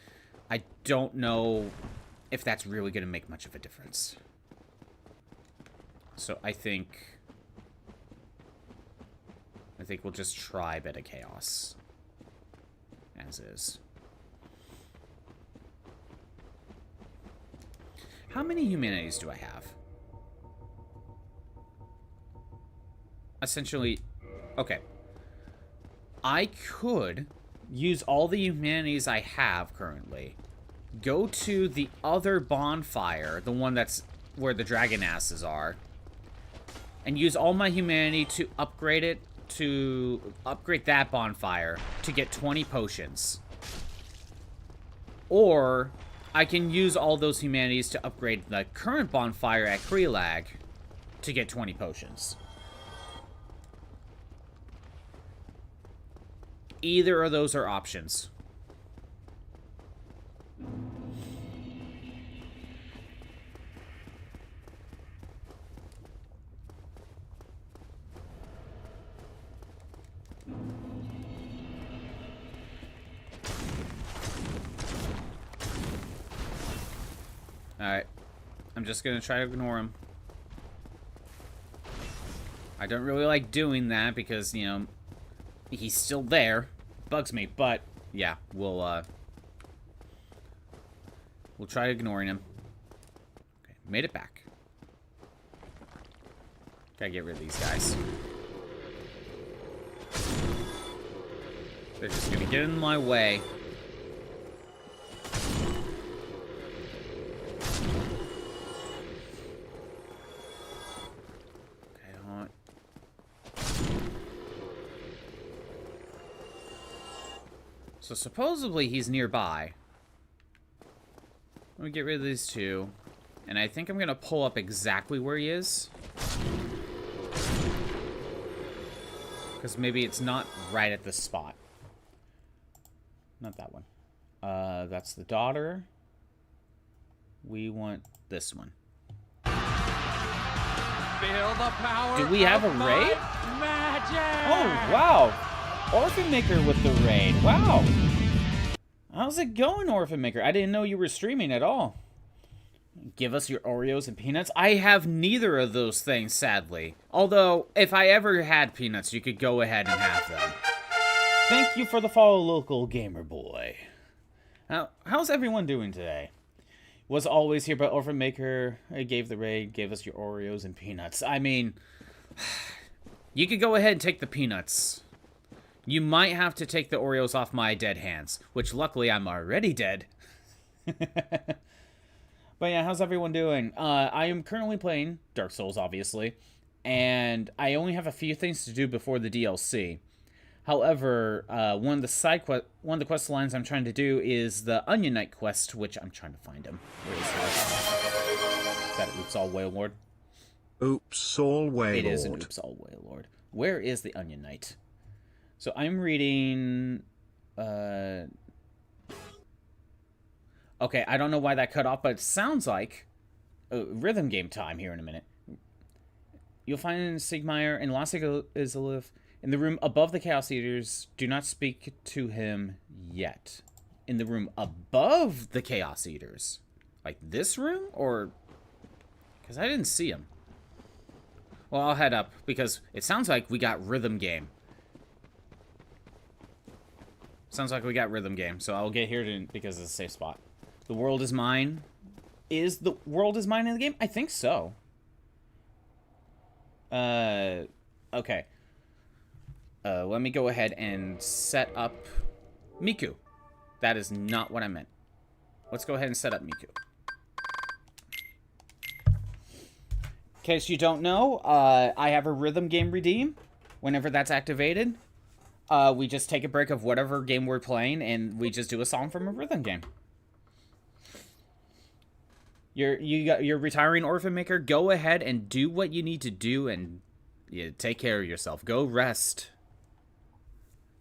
S2: I don't know if that's really going to make much of a difference. So I think we'll just try Beta Chaos as is. How many humanities do I have? Essentially, okay. I could use all the humanities I have currently, go to the other bonfire, the one that's where the dragon asses are, and use all my humanity to upgrade it, to upgrade that bonfire to get 20 potions. Or I can use all those humanities to upgrade the current bonfire at Krelag to get 20 potions. Either of those are options. Alright. I'm just gonna try to ignore him. I don't really like doing that because, you know, he's still there. Bugs me, but yeah, we'll try ignoring him. Okay, made it back. Gotta get rid of these guys. They're just gonna get in my way. So supposedly he's nearby. Let me get rid of these two. And I think I'm going to pull up exactly where he is. Because maybe it's not right at this spot. Not that one. That's the daughter. We want this one.
S6: Feel the power.
S2: Do we have a raid?
S6: Magic!
S2: Oh, wow. Orphan Maker with the raid. Wow. How's it going, Orphan Maker? I didn't know you were streaming at all. Give us your Oreos and peanuts. I have neither of those things, sadly. Although, if I ever had peanuts, you could go ahead and have them. Thank you for the follow, local gamer boy. Now, how's everyone doing today? Was always here, but Orphan Maker gave the raid, gave us your Oreos and peanuts. I mean, you could go ahead and take the peanuts. You might have to take the Oreos off my dead hands, which luckily I'm already dead. But yeah, how's everyone doing? I am currently playing Dark Souls, obviously, and I only have a few things to do before the DLC. However, one of the quest lines I'm trying to do is the Onion Knight quest, which I'm trying to find him. Where is he? Is that Oops All Wailord?
S1: Oops All Wailord.
S2: It is an Oops All Wailord. Where is the Onion Knight? So I'm reading, okay, I don't know why that cut off, but it sounds like rhythm game time here in a minute. You'll find Sigmire and Lost Izalith in the room above the Chaos Eaters. Do not speak to him yet. In the room above the Chaos Eaters? Like this room? Or... because I didn't see him. Well, I'll head up, because it sounds like we got rhythm game. Sounds like we got rhythm game, so I'll get here because it's a safe spot. The world is mine. Is the world is mine in the game? I think so. Okay. Let me go ahead and set up Miku. That is not what I meant. Let's go ahead and set up Miku. In case you don't know, I have a rhythm game redeem. Whenever that's activated, we just take a break of whatever game we're playing, and we just do a song from a rhythm game. You're retiring Orphan Maker. Go ahead and do what you need to do, and take care of yourself. Go rest.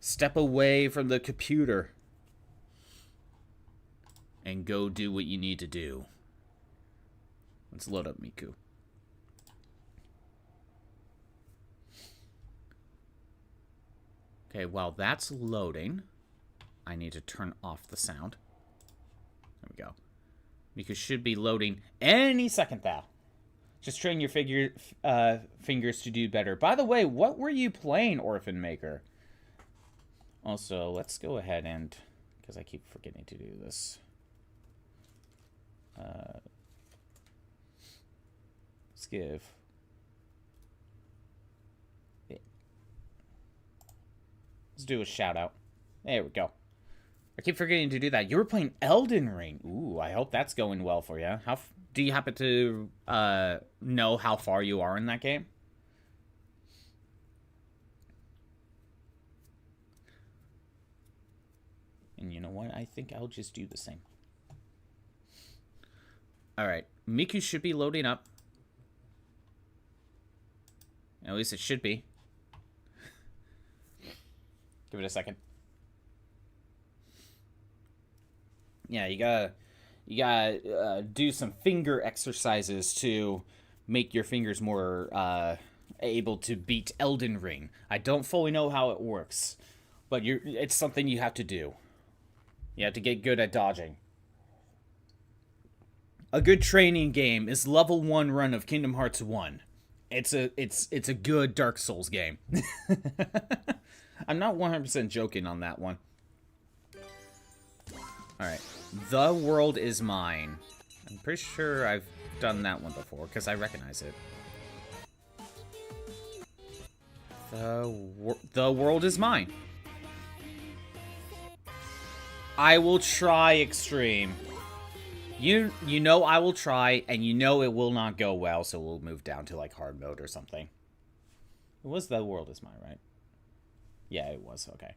S2: Step away from the computer, and go do what you need to do. Let's load up Miku. Okay, while that's loading, I need to turn off the sound. There we go. Miku should be loading any second now. Just train your fingers to do better. By the way, what were you playing, Orphan Maker? Also, let's go ahead and... because I keep forgetting to do this. Let's give... let's do a shout out. There we go. I keep forgetting to do that. You were playing Elden Ring. Ooh, I hope that's going well for you. Do you happen to know how far you are in that game? And you know what? I think I'll just do the same. Alright. Miku should be loading up. At least it should be. Give it a second. Yeah, you gotta do some finger exercises to make your fingers more able to beat Elden Ring. I don't fully know how it works, but it's something you have to do. You have to get good at dodging. A good training game is level 1 run of Kingdom Hearts 1. It's a good Dark Souls game. I'm not 100% joking on that one. Alright. The World is Mine. I'm pretty sure I've done that one before, because I recognize it. The World is Mine. I will try extreme. You know I will try, and you know it will not go well, so we'll move down to, like, hard mode or something. It was The World is Mine, right? Yeah, it was. Okay.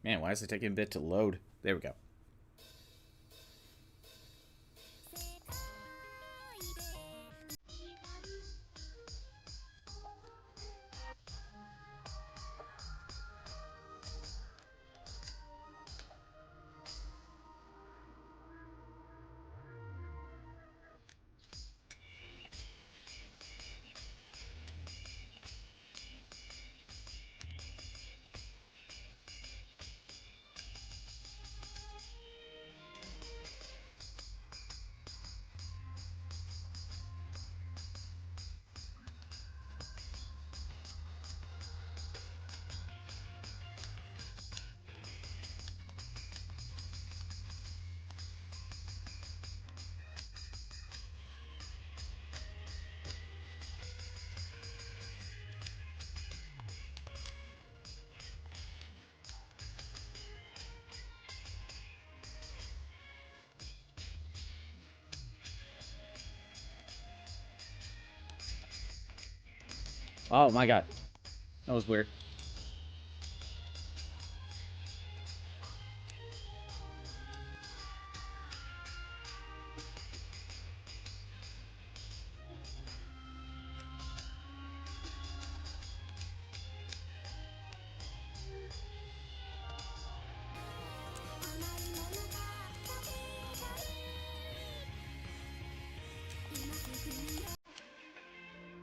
S2: Man, why is it taking a bit to load? There we go. Oh my god. That was weird.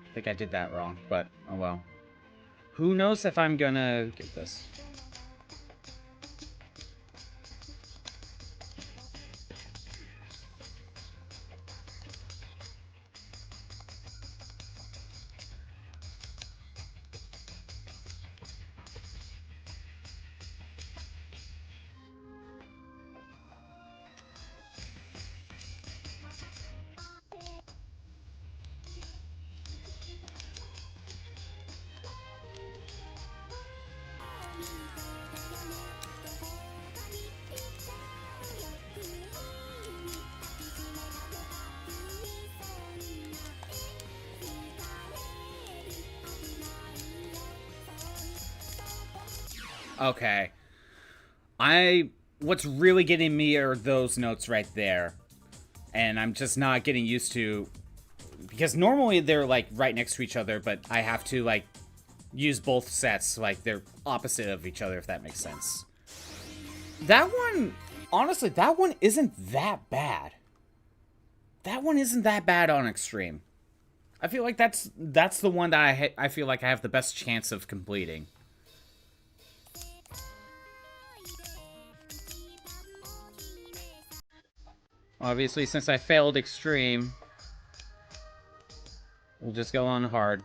S2: I think I did that wrong, but oh well. Who knows if I'm gonna get this? Okay. What's really getting me are those notes right there. And I'm just not getting used to, because normally they're like right next to each other, but I have to like use both sets, like they're opposite of each other, if that makes sense. That one, honestly, that one isn't that bad. That one isn't that bad on extreme. I feel like that's the one that I feel like I have the best chance of completing. Obviously, since I failed extreme, we'll just go on hard.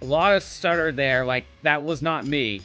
S2: lot of stutter there. Like, that was not me.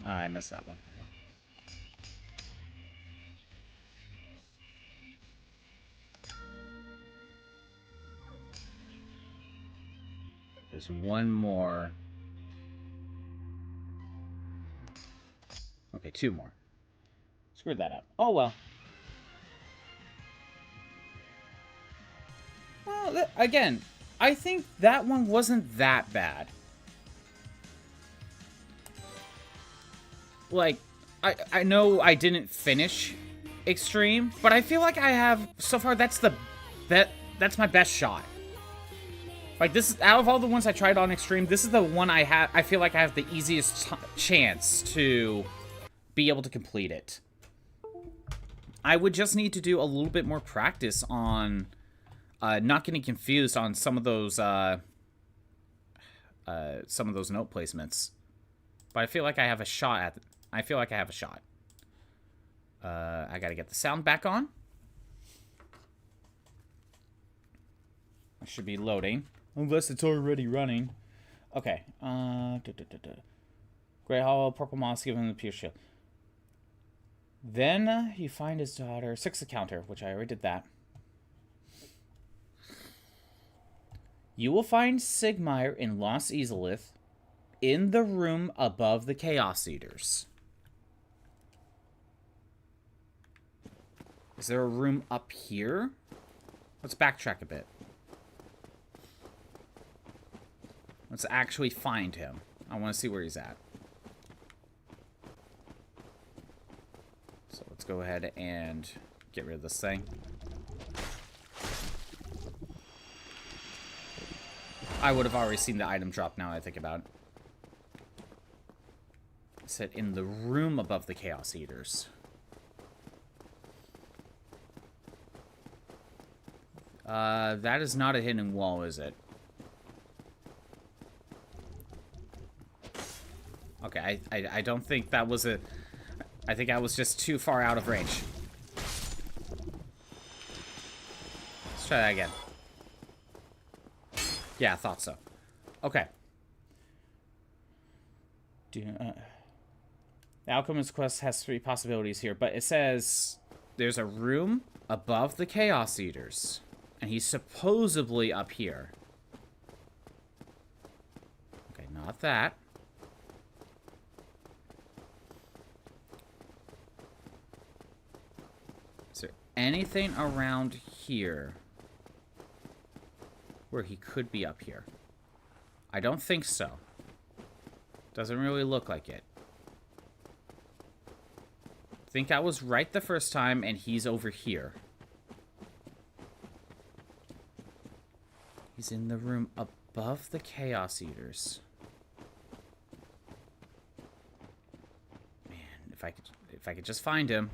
S2: I missed that one. There's one more. Okay, two more. Screwed that up. Oh, well. Well, again, I think that one wasn't that bad. Like, I know I didn't finish Extreme, but I feel like I have, so far, that's my best shot. Like, this is, out of all the ones I tried on Extreme, this is the one I feel like I have the easiest chance to be able to complete it. I would just need to do a little bit more practice on not getting confused on some of those note placements. But I feel like I have a shot at I feel like I have a shot. I gotta get the sound back on. It should be loading. Unless it's already running. Okay. Grey Hollow, Purple Moss, give him the Pure Shield. Then you find his daughter. 6 encounter, which I already did that. You will find Sigmire in Lost Ezelith in the room above the Chaos Eaters. Is there a room up here? Let's backtrack a bit. Let's actually find him. I want to see where he's at. So let's go ahead and get rid of this thing. I would have already seen the item drop now I think about it. It said in the room above the Chaos Eaters. That is not a hidden wall, is it? Okay, I don't think that was a... I think I was just too far out of range. Let's try that again. Yeah, I thought so. Okay. The Alchemist Quest has 3 possibilities here, but it says there's a room above the Chaos Eaters, and he's supposedly up here. Okay, not that. Is there anything around here where he could be up here? I don't think so. Doesn't really look like it. I think I was right the first time, and he's over here. He's in the room above the Chaos Eaters. Man, if I could just find him.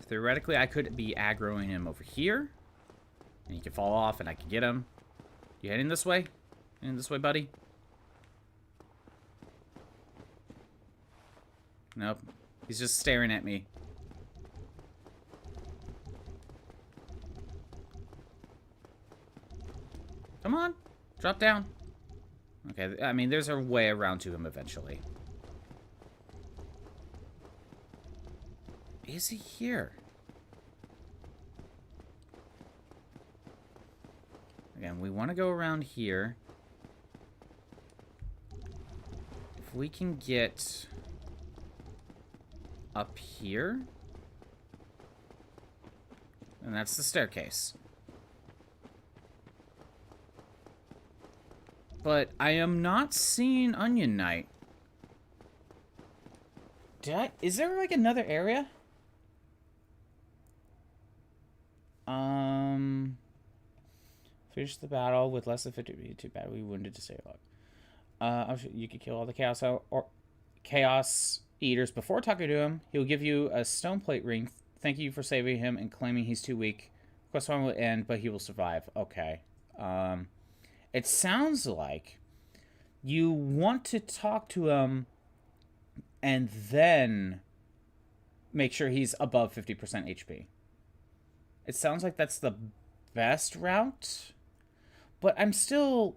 S2: theoretically, I could be aggroing him over here. And he can fall off and I can get him. You heading this way? Heading this way, buddy? Nope. He's just staring at me. Come on. Drop down. Okay, I mean, there's a way around to him eventually. Is he here? Again, we want to go around here. If we can get up here, and that's the staircase. But I am not seeing Onion Knight. Is there like another area? Finish the battle with less than 50. Too bad we wounded to stay alive. You could kill all the chaos eaters before talking to him. He'll give you a stone plate ring. Thank you for saving him and claiming he's too weak. Quest one will end, but he will survive. Okay. It sounds like you want to talk to him and then make sure he's above 50% HP. It sounds like that's the best route, but I'm still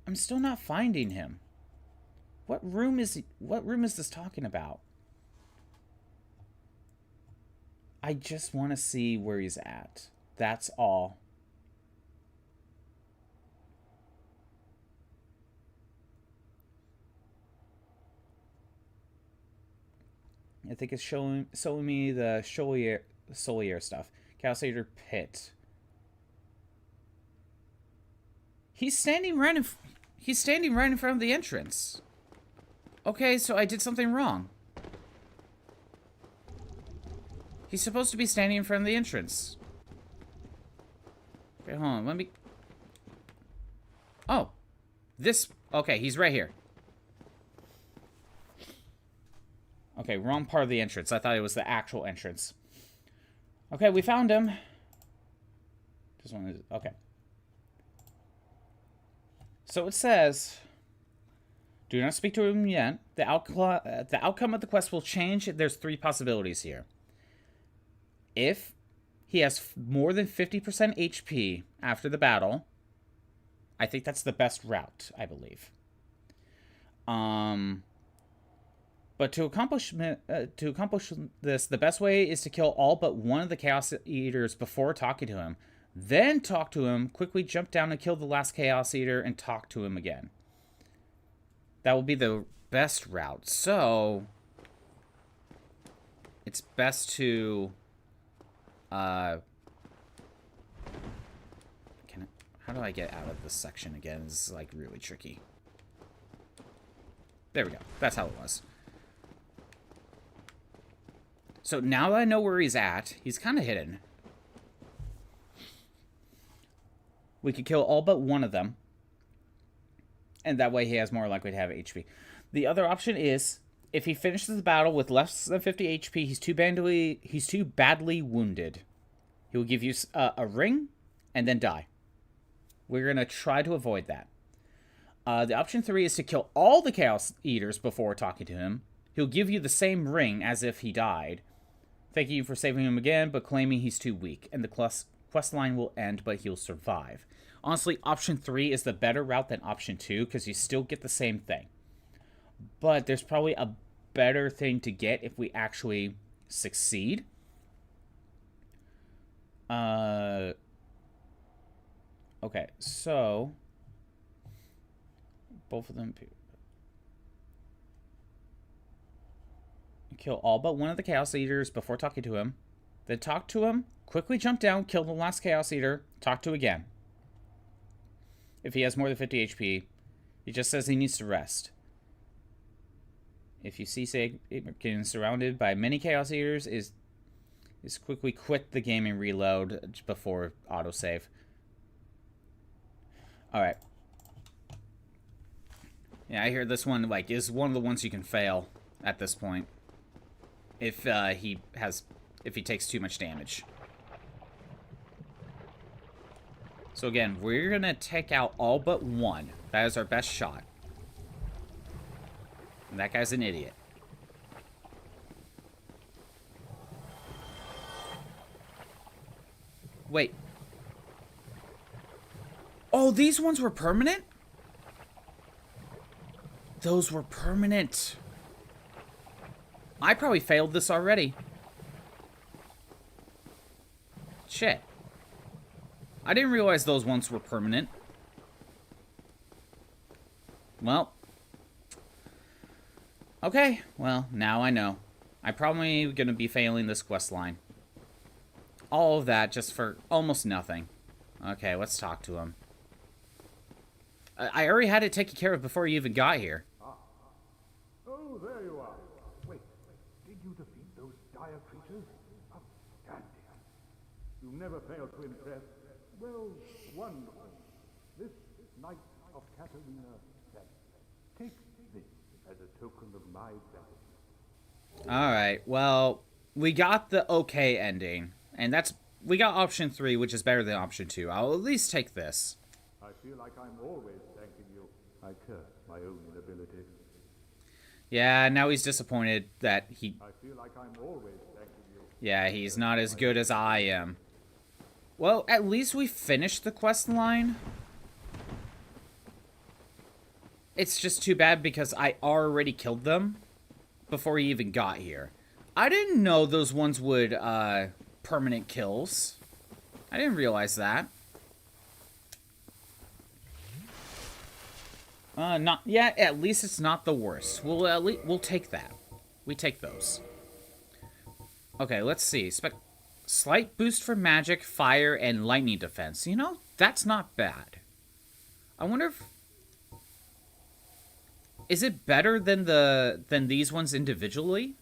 S2: not finding him. What room is this talking about? I just want to see where he's at. That's all. I think it's showing me the Solier stuff. Chaos Eater Pit. He's standing right in front of the entrance. Okay, so I did something wrong. He's supposed to be standing in front of the entrance. Okay, hold on. Let me... Oh. This... Okay, he's right here. Okay, wrong part of the entrance. I thought it was the actual entrance. Okay, we found him. This one is... Okay. So it says... Do not speak to him yet. The outcome of the quest will change. There's 3 possibilities here. If he has more than 50% HP after the battle, I think that's the best route, I believe. But to accomplish this, the best way is to kill all but one of the Chaos Eaters before talking to him. Then talk to him, quickly jump down and kill the last Chaos Eater, and talk to him again. That will be the best route. So, it's best to... How do I get out of this section again? This is, like, really tricky. There we go. That's how it was. So now that I know where he's at, he's kind of hidden. We could kill all but one of them. And that way he has more likely to have HP. The other option is, if he finishes the battle with less than 50 HP, he's too badly wounded. He will give you a ring and then die. We're going to try to avoid that. The option 3 is to kill all the Chaos Eaters before talking to him. He'll give you the same ring as if he died. Thank you for saving him again, but claiming he's too weak. And the quest line will end, but he'll survive. Honestly, option 3 is the better route than option 2, because you still get the same thing. But there's probably a better thing to get if we actually succeed. Okay, so... Both of them... Kill all but one of the Chaos Eaters before talking to him. Then talk to him, quickly jump down, kill the last Chaos Eater, talk to again. If he has more than 50 HP, he just says he needs to rest. If you see, say, getting surrounded by many Chaos Eaters, is quickly quit the game and reload before autosave. Alright. Yeah, I hear this one, like, is one of the ones you can fail at this point. if he takes too much damage. So again, we're gonna take out all but one. That is our best shot. And that guy's an idiot. Wait. Oh, these ones were permanent? Those were permanent. I probably failed this already. Shit. I didn't realize those ones were permanent. Well. Okay, well, now I know. I'm probably gonna be failing this quest line. All of that just for almost nothing. Okay, let's talk to him. I already had it taken care of before you even got here.
S4: Oh, there you are. Wait, did you defeat those dire creatures? Outstanding. You never fail to impress. Well, wonderful. This Knight of Katarina said, take this as a token of my gratitude.
S2: Alright, well, we got the okay ending. And we got option 3, which is better than option 2. I'll at least take this.
S4: I feel like I'm always thanking you. I curse my own inability.
S2: Yeah, now he's disappointed that he...
S4: I feel like I'm always thanking you.
S2: Yeah, he's not as good as I am. Well, at least we finished the quest line. It's just too bad because I already killed them before he even got here. I didn't know those ones would, permanent kills. I didn't realize that. Not yeah. At least it's not the worst. We'll take that. We take those. Okay, let's see. Slight boost for magic, fire, and lightning defense. You know, that's not bad. I wonder if is it better than these ones individually,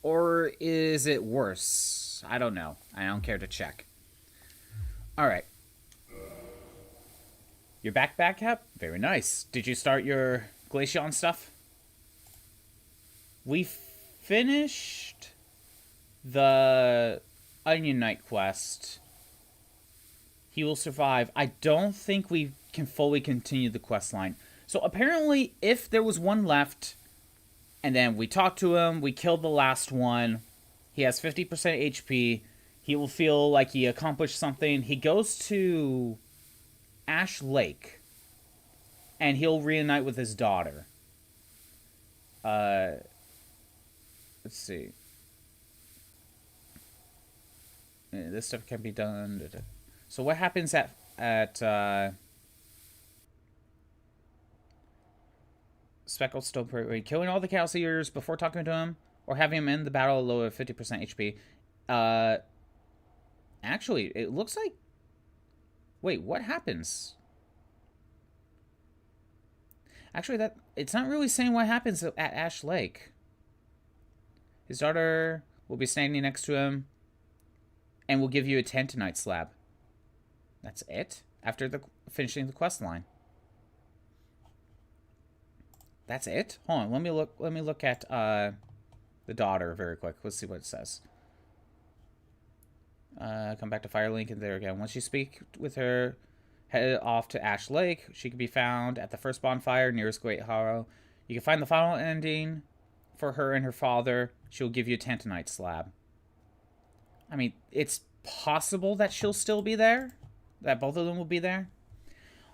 S2: or is it worse? I don't know. I don't care to check. All right. Your backpack cap? Very nice. Did you start your Glaceon stuff? We finished the Onion Knight quest. He will survive. I don't think we can fully continue the quest line. So apparently, if there was one left, and then we talked to him, we killed the last one, he has 50% HP, he will feel like he accomplished something. He goes to Ash Lake, and he'll reunite with his daughter. Let's see. This stuff can be done. So what happens at Speckled Stone Parade? Killing all the Chaos Eaters before talking to him, or having him end the battle low at 50% HP. Actually, it looks like... Wait, what happens? Actually, it's not really saying what happens at Ash Lake. His daughter will be standing next to him and will give you a Tantanite slab. That's it? After finishing the quest line. That's it? Hold on, let me look at the daughter very quick. Let's see what it says. Come back to Firelink and there again. Once you speak with her, head off to Ash Lake. She can be found at the first bonfire nearest Great Hollow. You can find the final ending for her and her father. She'll give you a Tantanite slab. I mean, it's possible that she'll still be there. That both of them will be there.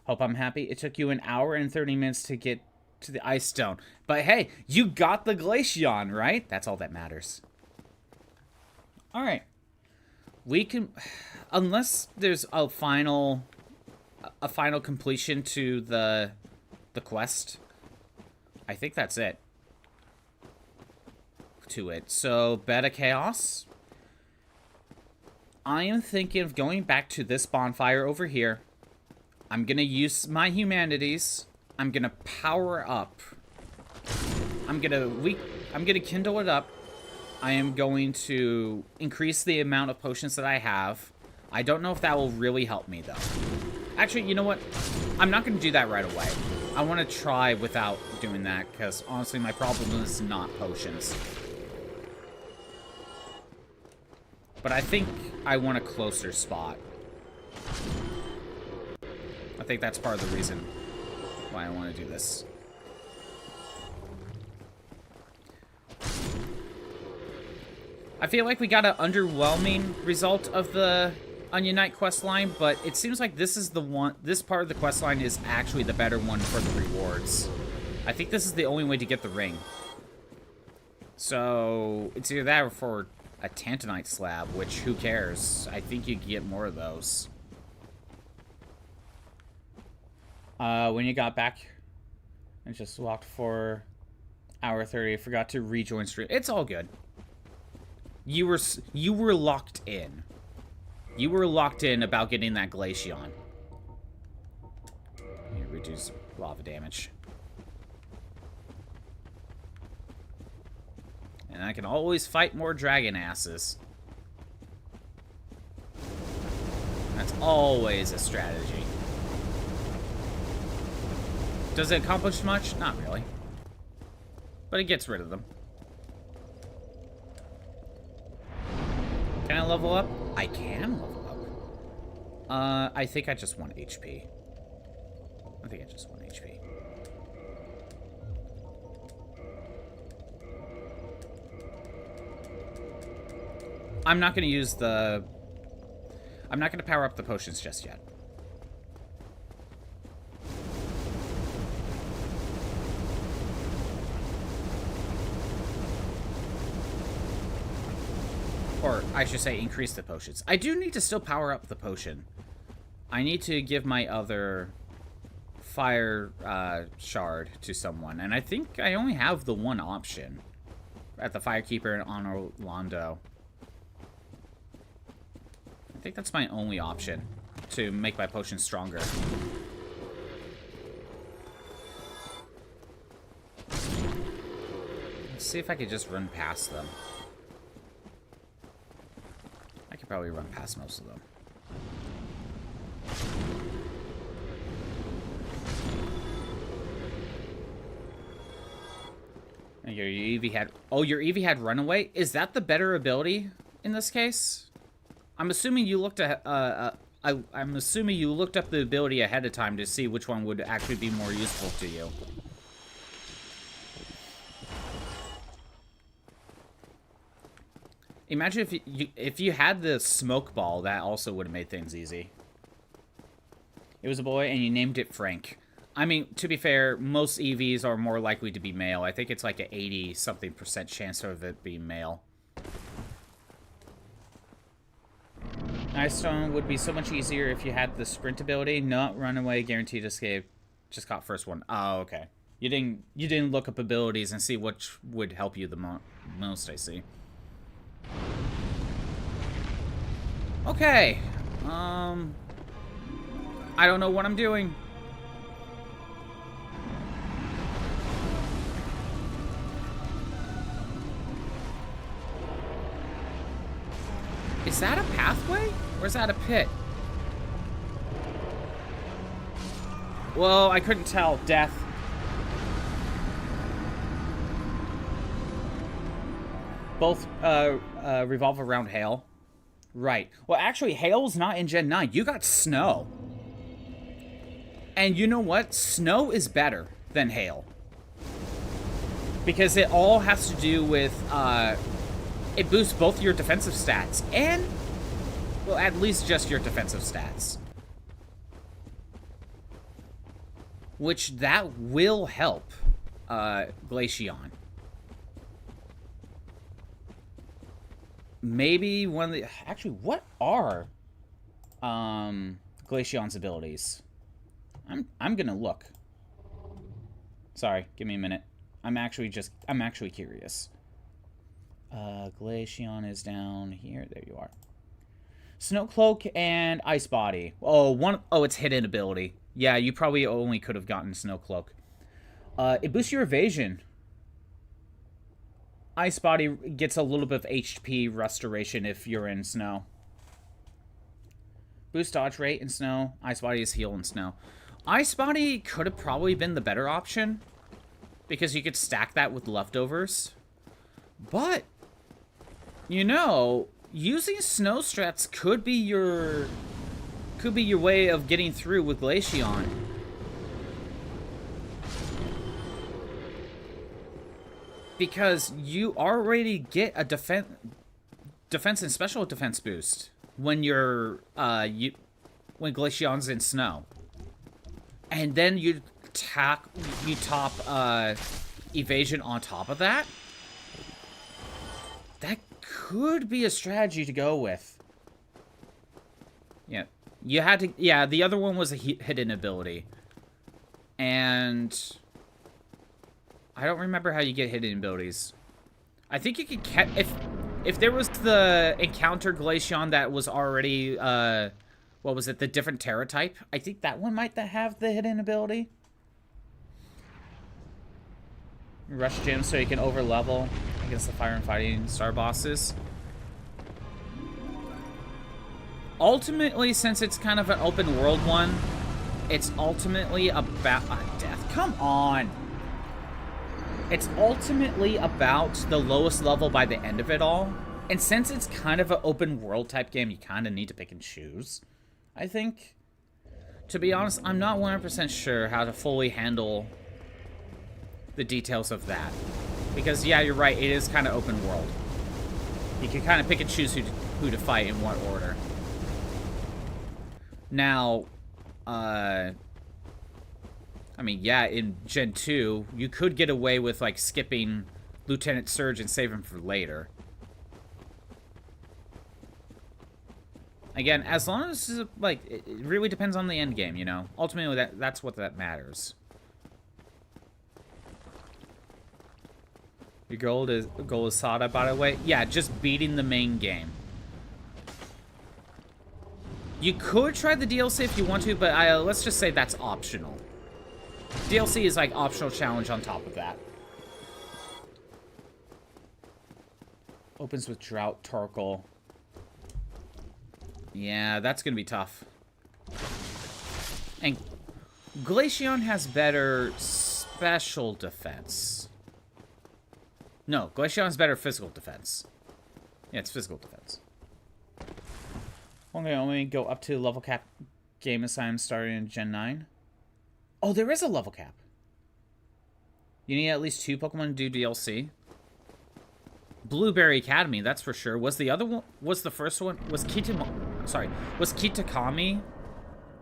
S2: Hope I'm happy. It took you 1 hour and 30 minutes to get to the Ice Stone. But hey, you got the Glaceon, right? That's all that matters. Alright. We can... Unless there's a final completion to the quest, I think that's it. To it. So, Beta Chaos. I am thinking of going back to this bonfire over here. I'm gonna use my humanities. I'm gonna power up. I'm gonna kindle it up. I am going to increase the amount of potions that I have. I don't know if that will really help me, though. Actually, you know what? I'm not going to do that right away. I want to try without doing that, because honestly, my problem is not potions. But I think I want a closer spot. I think that's part of the reason why I want to do this. I feel like we got an underwhelming result of the Onion Knight questline, but it seems like this is the one. This part of the questline is actually the better one for the rewards. I think this is the only way to get the ring. So it's either that or for a Tantanite slab, which who cares? I think you can get more of those. When you got back, I just walked for hour 30. Forgot to rejoin stream. It's all good. You were locked in. You were locked in about getting that Glaceon. You reduce lava damage. And I can always fight more dragon asses. That's always a strategy. Does it accomplish much? Not really. But it gets rid of them. Can I level up? I can level up. I think I just want HP. I think I just want HP. I'm not going to use the... I'm not going to power up the potions just yet. Or, I should say, increase the potions. I do need to still power up the potion. I need to give my other fire shard to someone. And I think I only have the one option. At the Firekeeper on Orlando. I think that's my only option to make my potion stronger. Let's see if I could just run past them. I could probably run past most of them. And your Eevee had... Oh, your Eevee had Runaway? Is that the better ability in this case? I'm assuming you looked at... I'm assuming you looked up the ability ahead of time to see which one would actually be more useful to you. Imagine if you had the smoke ball, that also would have made things easy. It was a boy, and you named it Frank. I mean, to be fair, most EVs are more likely to be male. I think it's like an 80-something% chance of it being male. Ice Stone would be so much easier if you had the sprint ability. Not Runaway, guaranteed escape. Just caught first one. Oh, okay. You didn't look up abilities and see which would help you the most, I see. Okay. I don't know what I'm doing. Is that a pathway? Or is that a pit? Well, I couldn't tell. Death. Both revolve around hail. Right. Well, actually, hail's not in Gen 9. You got snow. And you know what? Snow is better than hail. Because it all has to do with... it boosts both your defensive stats and... Well, at least just your defensive stats. Which, that will help Glaceon. Maybe one of the... Actually, what are Glaceon's abilities? I'm gonna look. Sorry, give me a minute. I'm actually curious. Glaceon is down here. There you are. Snow Cloak and Ice Body. Oh, it's hidden ability. Yeah, you probably only could have gotten Snow Cloak. It boosts your evasion. Ice Body gets a little bit of HP restoration if you're in snow. Boost dodge rate in snow. Ice Body is heal in snow. Ice Body could have probably been the better option, because you could stack that with leftovers. But, you know, using snow strats could be your way of getting through with Glaceon. Because you already get a defense and special defense boost when you're when Glaceon's in snow. And then you top evasion on top of that. That could be a strategy to go with. Yeah. You had to... Yeah, the other one was a hidden ability. And... I don't remember how you get hidden abilities. I think you could catch... If there was the encounter Glaceon that was already... what was it? The different Terra type? I think that one might have the hidden ability. Rush gym so you can over-level against the fire and fighting star bosses. Ultimately, since it's kind of an open world one, it's ultimately about death. Come on! It's ultimately about the lowest level by the end of it all. And since it's kind of an open world type game, you kind of need to pick and choose, I think. To be honest, I'm not 100% sure how to fully handle the details of that. Because, yeah, you're right, it is kind of open world. You can kind of pick and choose who to fight in what order. Now, I mean, yeah, in Gen 2, you could get away with, like, skipping Lieutenant Surge and save him for later. Again, as long as, like, it really depends on the end game, you know? Ultimately, that's what that matters. Your goal is Sada, by the way? Yeah, just beating the main game. You could try the DLC if you want to, but let's just say that's optional. DLC is like optional challenge on top of that. Opens with Drought Torkoal. Yeah, that's gonna be tough. And Glaceon has better special defense. No, Glaceon has better physical defense. Yeah, it's physical defense. Only go up to level cap game assignment starting in Gen 9. Oh, there is a level cap. You need at least 2 Pokemon to do DLC. Blueberry Academy, that's for sure. Was the other one? Was the first one? Was Kitakami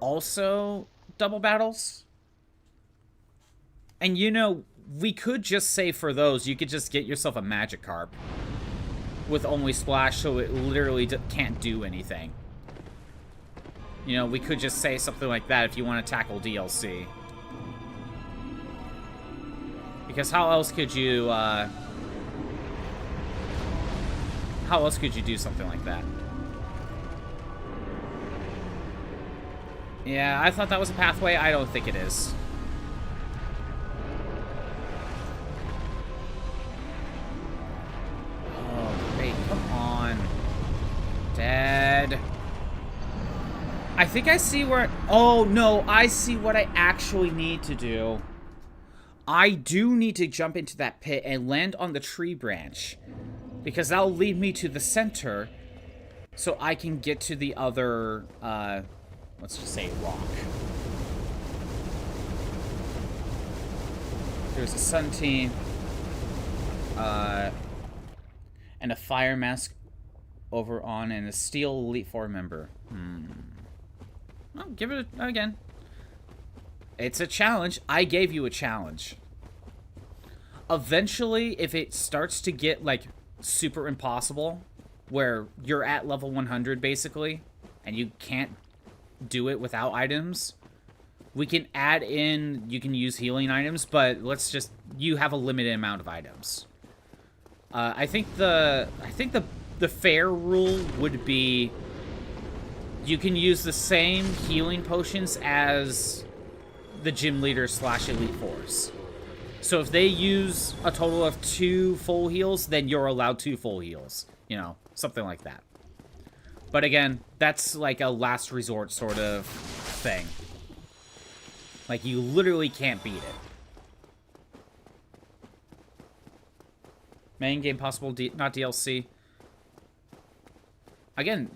S2: also double battles? And you know, we could just say for those, you could just get yourself a Magikarp with only Splash, so it literally can't do anything. You know, we could just say something like that if you want to tackle DLC. Because how else could you do something like that? Yeah, I thought that was a pathway. I don't think it is. Oh, great. Come on. Dead. I think I see where... Oh, no. I see what I actually need to do. I do need to jump into that pit and land on the tree branch. Because that'll lead me to the center. So I can get to the other... let's just say rock. There's a Sun Team. And a Fire Mask over on, and a Steel Elite Four member. Well, give it again. It's a challenge. I gave you a challenge. Eventually, if it starts to get, like, super impossible, where you're at level 100, basically, and you can't do it without items, we can add in, you can use healing items, but let's just, you have a limited amount of items. I think the fair rule would be you can use the same healing potions as the gym leader / Elite Fours. So if they use a total of 2 full heals, then you're allowed 2 full heals. You know, something like that. But again, that's like a last resort sort of thing. Like, you literally can't beat it. Main game possible, not DLC. Again,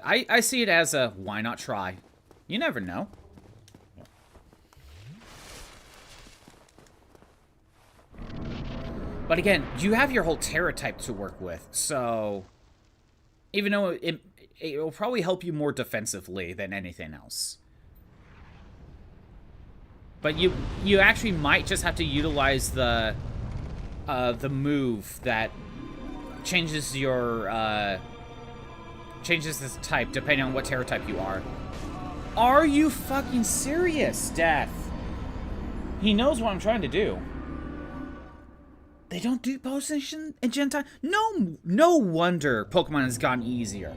S2: I see it as a why not try? You never know. But again, you have your whole Terra type to work with, so even though it will probably help you more defensively than anything else. But you actually might just have to utilize the move that changes your changes this type depending on what Terra type you are. Are you fucking serious, Death? He knows what I'm trying to do. They don't do potion in Gen time? No wonder Pokemon has gotten easier.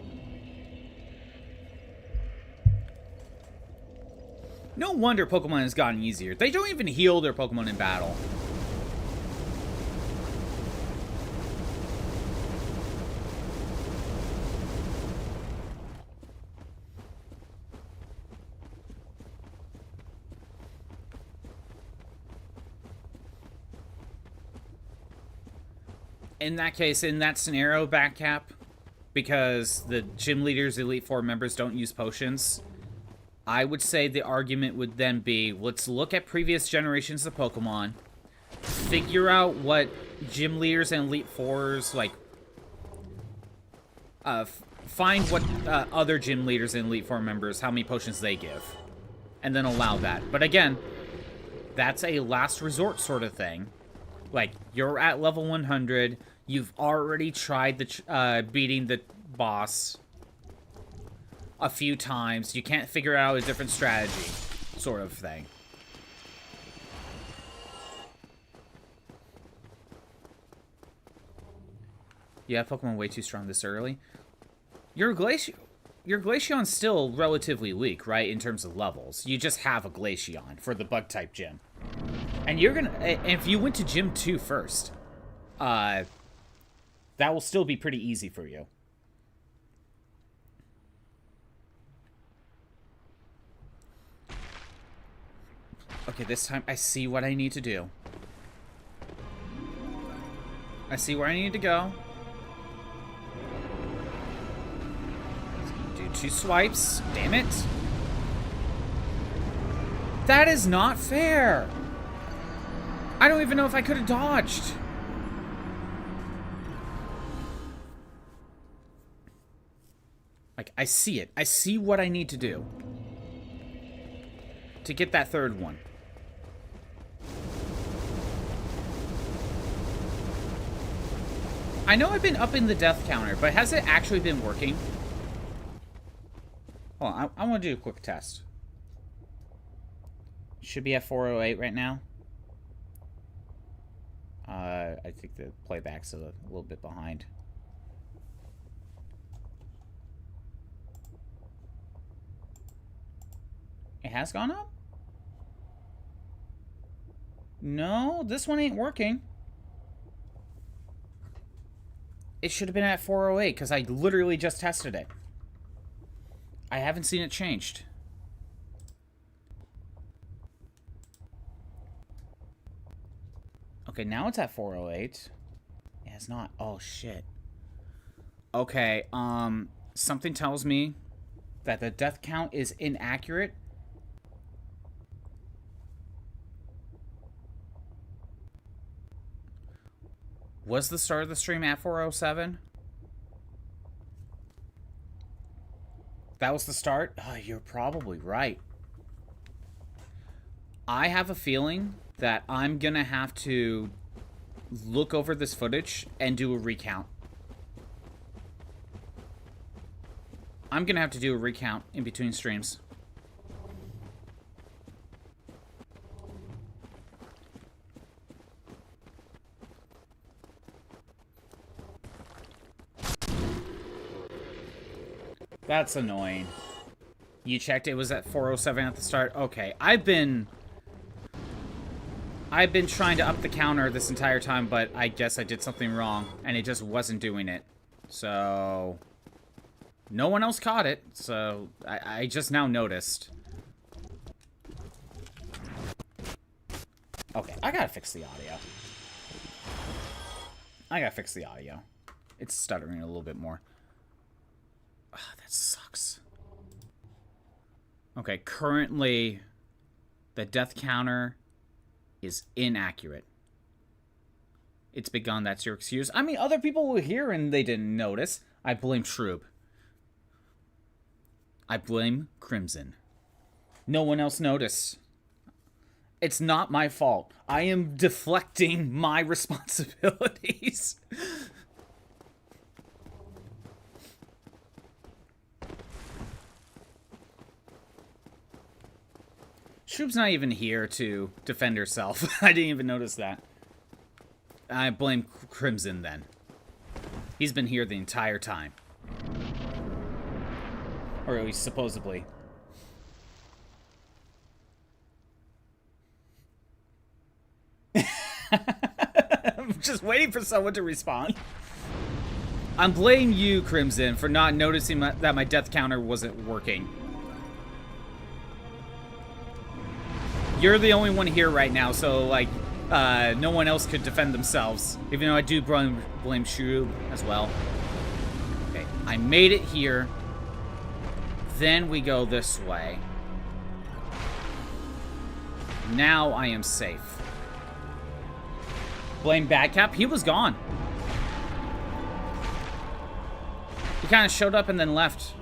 S2: No wonder Pokemon has gotten easier. They don't even heal their Pokemon in battle. In that case, in that scenario, Backcap, because the gym leaders, Elite Four members don't use potions, I would say the argument would then be, let's look at previous generations of Pokemon, figure out what gym leaders and Elite Fours, like, find what other gym leaders and Elite Four members, how many potions they give, and then allow that. But again, that's a last resort sort of thing. Like, you're at level 100, you've already tried the beating the boss a few times, you can't figure out a different strategy, sort of thing. You have Pokemon way too strong this early. Your Glaceon's still relatively weak, right, in terms of levels. You just have a Glaceon for the Bug-type gym. And you're gonna, if you went to Gym 2 first, that will still be pretty easy for you. Okay, this time I see what I need to do. I see where I need to go. Do 2 swipes. Damn it. That is not fair. I don't even know if I could have dodged. Like, I see it. I see what I need to do to get that third one. I know I've been upping the death counter, but has it actually been working? Hold on, I want to do a quick test. Should be at 408 right now. I think the playback's a little bit behind. It has gone up? No, this one ain't working. It should have been at 408 because I literally just tested it. I haven't seen it changed. Okay, now it's at 408. Yeah, it's not. Oh, shit. Okay, something tells me that the death count is inaccurate. Was the start of the stream at 407? That was the start? Oh, you're probably right. I have a feeling that I'm gonna have to look over this footage and do a recount. I'm gonna have to do a recount in between streams. That's annoying. You checked it was at 407 at the start? Okay, I've been trying to up the counter this entire time, but I guess I did something wrong, and it just wasn't doing it. So, no one else caught it, so I just now noticed. Okay, I gotta fix the audio. It's stuttering a little bit more. Oh, that sucks. Okay, currently the death counter is inaccurate. It's begun, that's your excuse. I mean, other people were here and they didn't notice. I blame Shroob. I blame Crimson. No one else noticed. It's not my fault. I am deflecting my responsibilities. Shroob's not even here to defend herself. I didn't even notice that. I blame Crimson then. He's been here the entire time. Or at least supposedly. I'm just waiting for someone to respond. I'm blaming you, Crimson, for not noticing that my death counter wasn't working. You're the only one here right now, so, like, no one else could defend themselves. Even though I do blame Shroob as well. Okay, I made it here. Then we go this way. Now I am safe. Blame Badcap? He was gone. He kind of showed up and then left.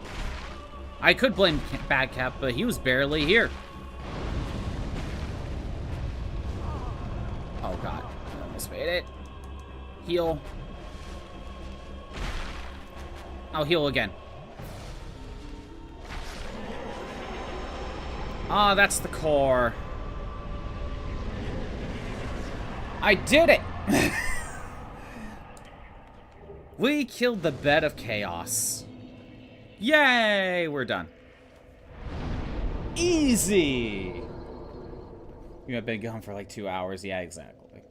S2: I could blame Badcap, but he was barely here. Oh god, I almost made it. Heal. I'll heal again. Ah, that's the core. I did it! We killed the bed of chaos. Yay! We're done. Easy! You have been gone for like 2 hours. Yeah, exactly.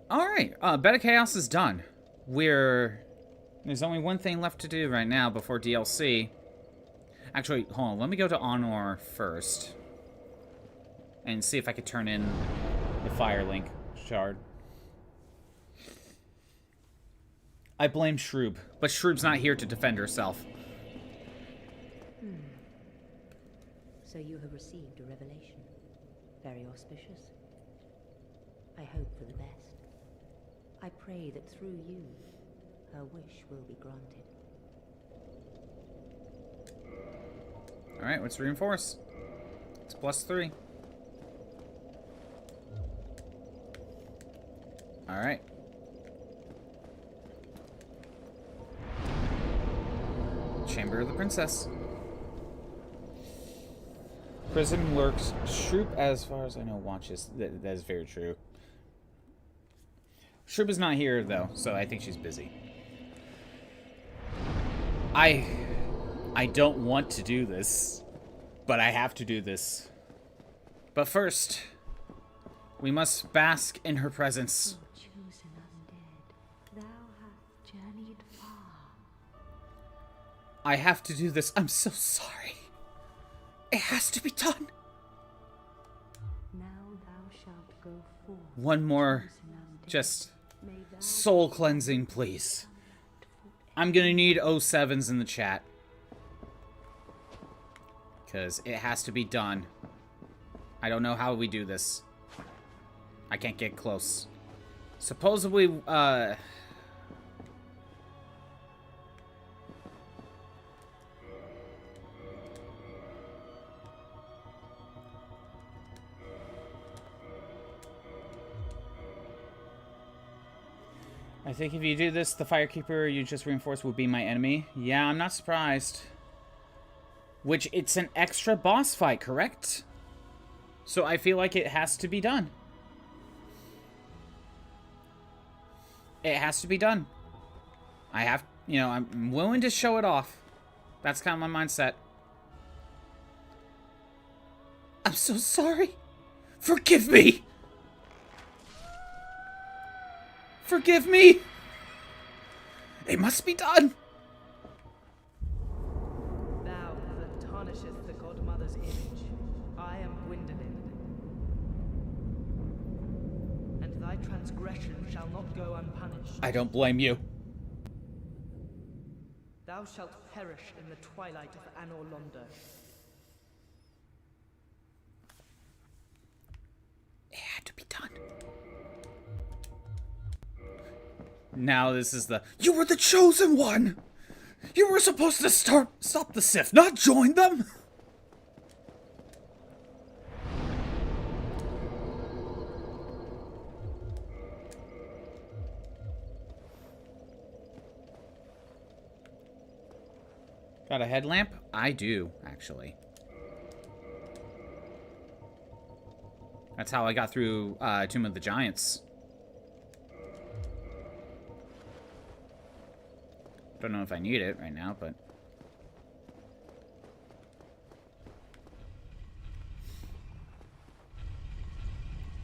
S2: Alright, bed of chaos is done. There's only one thing left to do right now before DLC. Actually, hold on. Let me go to Honor first. And see if I could turn in the Firelink shard. I blame Shroob, but Shroob's not here to defend herself.
S7: So you have received a revelation. Very auspicious. I hope for the best. I pray that through you, her wish will be granted.
S2: Alright, let's reinforce. It's +3. Alright. Chamber of the Princess. Prism lurks. Shroob, as far as I know, watches. That is very true. Shroob is not here, though, so I think she's busy. I don't want to do this, but I have to do this. But first, we must bask in her presence.
S7: O chosen undead, thou hast journeyed far.
S2: I have to do this. I'm so sorry. It has to be done.
S7: Now thou shalt go forth.
S2: One more,
S7: chosen undead.
S2: just
S7: May thou
S2: soul cleansing, please. I'm gonna need 07s in the chat. Because it has to be done. I don't know how we do this. I can't get close. Supposedly, I think if you do this, the Firekeeper you just reinforced will be my enemy. Yeah, I'm not surprised. Which, it's an extra boss fight, correct? So I feel like it has to be done. It has to be done. I have, I'm willing to show it off. That's kind of my mindset. I'm so sorry. Forgive me. Forgive me. It must be done.
S8: Thou that tarnisheth the Godmother's image, I am Qwynevere. And thy transgression shall not go unpunished.
S2: I don't blame you.
S8: Thou thou shalt perish in the twilight of Anor Londo.
S2: It had to be done. Now this is the... You were the chosen one! You were supposed to stop the Sith, not join them! Got a headlamp? I do, actually. That's how I got through Tomb of the Giants. Don't know if I need it right now, but...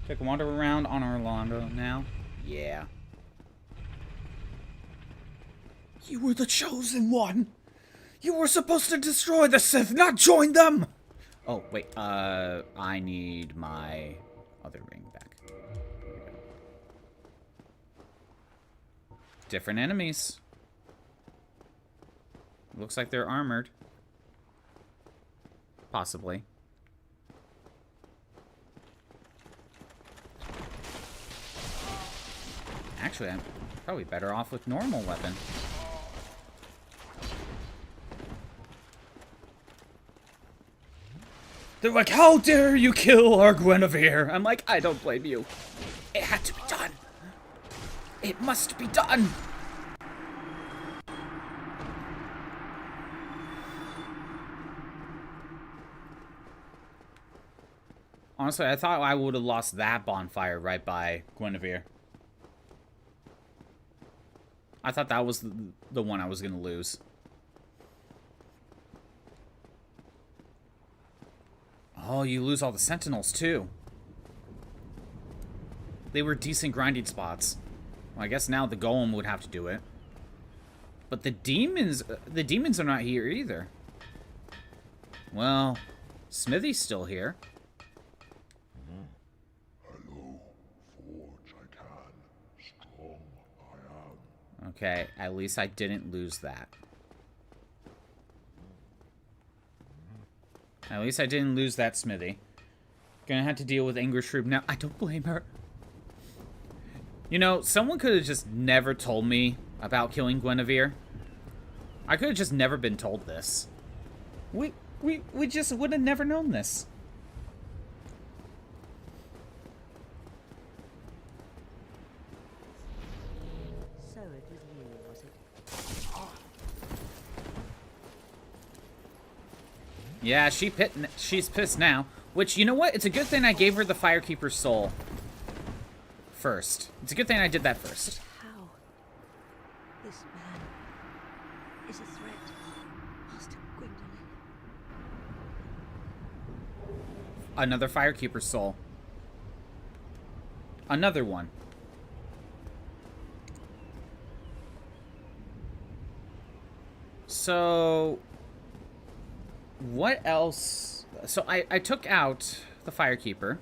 S2: Take a wander around on Orlando now. Yeah. You were the chosen one! You were supposed to destroy the Sith, not join them! Oh, wait, I need my other ring back. Different enemies. Looks like they're armored. Possibly. Actually, I'm probably better off with normal weapon. They're like, how dare you kill our Qwynevere? I'm like, I don't blame you. It had to be done. It must be done. Honestly, I thought I would have lost that bonfire right by Qwynevere. I thought that was the one I was going to lose. Oh, you lose all the sentinels, too. They were decent grinding spots. Well, I guess now the golem would have to do it. But the demons are not here either. Well, Smithy's still here.
S9: Hello, forge I can, strong I am.
S2: Okay, at least I didn't lose that. At least I didn't lose that smithy. Gonna have to deal with Angershroop now. I don't blame her. You know, someone could have just never told me about killing Qwynevere. I could have just never been told this. We just would have never known this.
S7: So it was you, was it?
S2: Yeah, she's pissed now. Which, you know what? It's a good thing I gave her the Firekeeper's soul first. It's a good thing I did that first.
S7: How? This man is a threat, Master Gwendolyn.
S2: Another Firekeeper's soul. Another one. So... what else? So I took out the Firekeeper.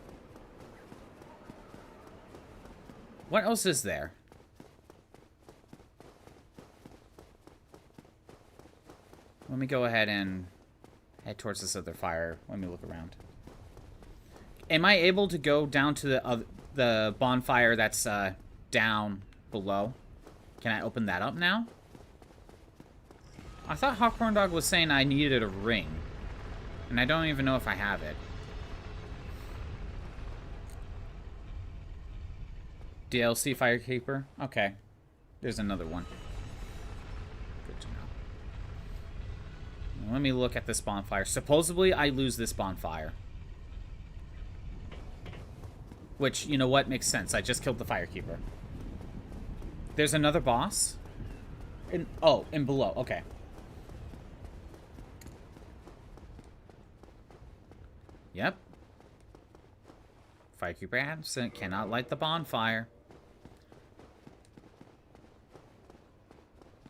S2: What else is there? Let me go ahead and head towards this other fire. Let me look around. Am I able to go down to the bonfire that's down below? Can I open that up now? I thought Hawkhorn Dog was saying I needed a ring. And I don't even know if I have it. DLC Firekeeper? Okay. There's another one. Good to know. Let me look at this bonfire. Supposedly, I lose this bonfire. Which, you know what? Makes sense. I just killed the Firekeeper. There's another boss? In below. Okay. Yep. Firekeeper absent. Cannot light the bonfire.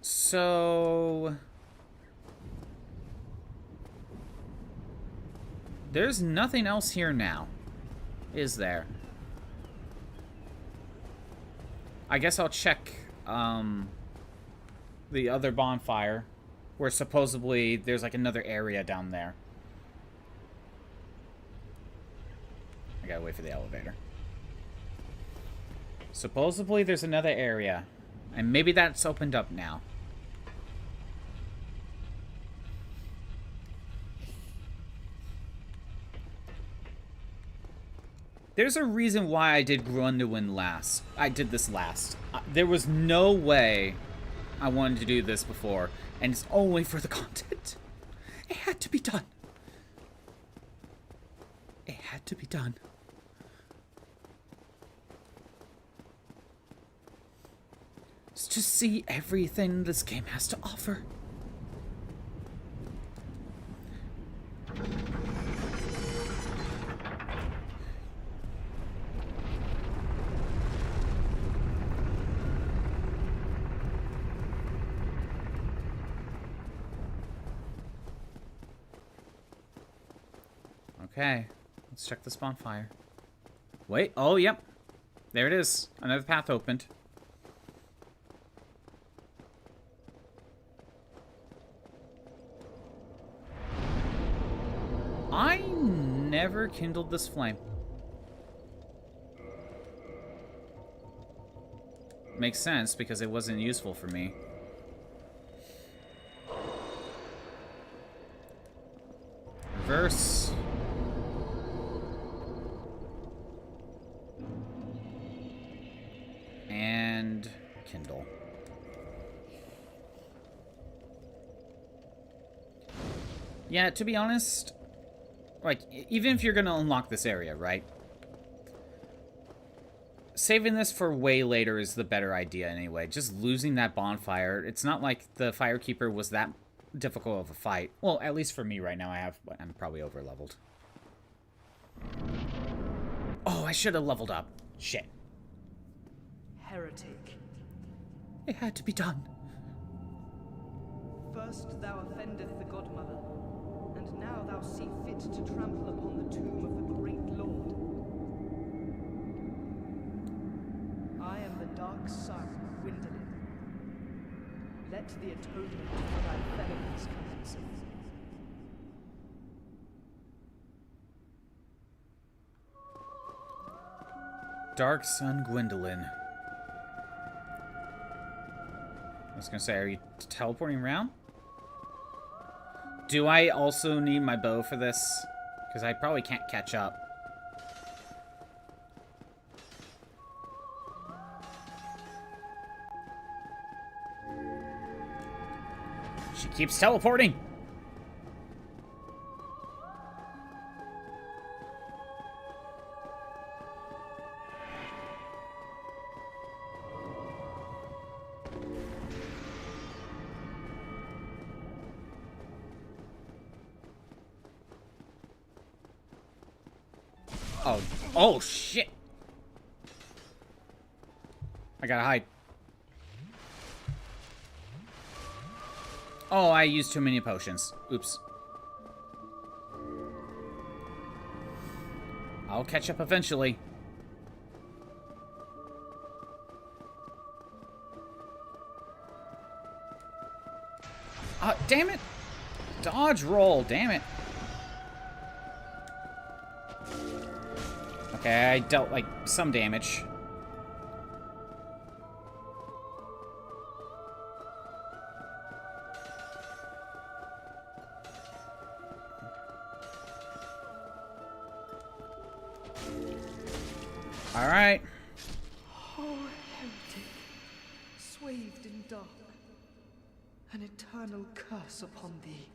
S2: So... there's nothing else here now. Is there? I guess I'll check, the other bonfire Where supposedly there's like another area down there. I gotta wait for the elevator. Supposedly there's another area. And maybe that's opened up now. There's a reason why I did Qwynevere last. I did this last. There was no way I wanted to do this before. And it's only for the content. It had to be done. It had to be done. It's to see everything this game has to offer. Okay, let's check this bonfire. Wait, oh, yep. There it is. Another path opened. I never kindled this flame. Makes sense, because it wasn't useful for me. Reverse. And kindle. Yeah, to be honest, like, even if you're gonna unlock this area, right? Saving this for way later is the better idea anyway. Just losing that bonfire, it's not like the Firekeeper was that difficult of a fight. Well, at least for me right now, I'm probably over-leveled. Oh, I should have leveled up. Shit.
S8: Heretic.
S2: It had to be done.
S8: First thou offendeth the Godmother, and now thou see fit to trample upon the tomb of the great Lord. I am the dark son, Qwynevere. Let the atonement for thy felonies commence.
S2: Dark Sun Gwendolyn. I was gonna say, are you teleporting around? Do I also need my bow for this? Because I probably can't catch up. She keeps teleporting! Oh, shit! I gotta hide. Oh, I used too many potions. Oops. I'll catch up eventually. Damn it! Dodge roll, damn it. Okay, I dealt, like, some damage. Alright.
S8: Oh, heretic, swathed in dark, an eternal curse upon thee.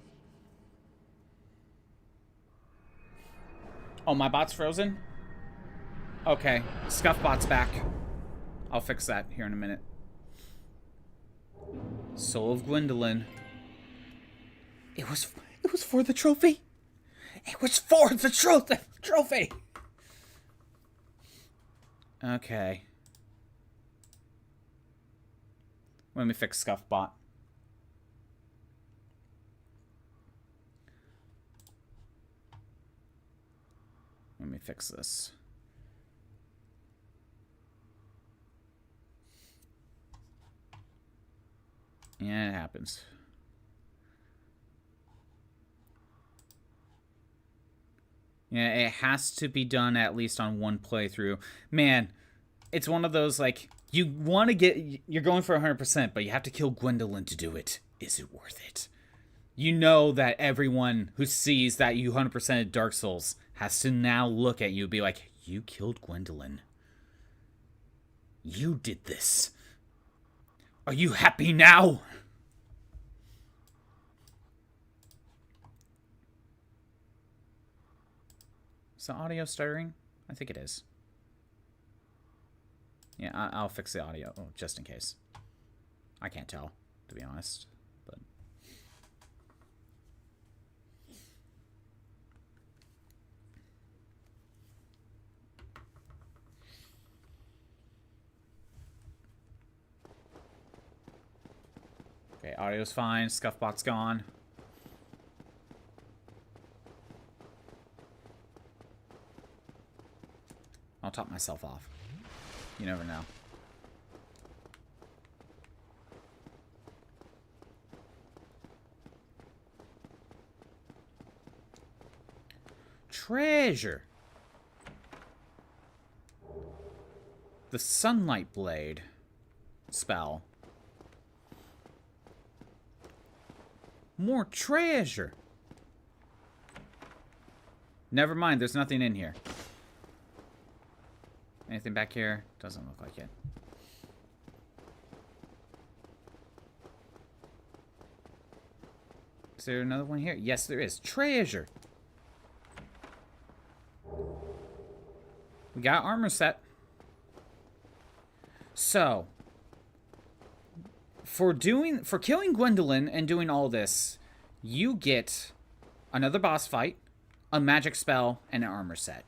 S2: Oh, my bot's frozen? Okay, Scuffbot's back. I'll fix that here in a minute. Soul of Gwendolyn. It was for the trophy. It was for the trophy. Okay. Let me fix Scuffbot. Let me fix this. Yeah, it happens. Yeah, it has to be done at least on one playthrough. Man, it's one of those, like, you want to get... You're going for 100%, but you have to kill Gwendolyn to do it. Is it worth it? You know that everyone who sees that you 100%ed Dark Souls has to now look at you and be like, you killed Gwendolyn. You did this. Are you happy now? Is the audio stuttering? I think it is. Yeah, I'll fix the audio, just in case. I can't tell, to be honest. But okay, audio's fine. Scuffbot's gone. I'll top myself off. You never know. Treasure. The Sunlight Blade spell. More treasure. Never mind, there's nothing in here. Anything back here? Doesn't look like it. Is there another one here? Yes, there is. Treasure. We got armor set. So, for killing Gwendolyn and doing all this, you get another boss fight, a magic spell, and an armor set.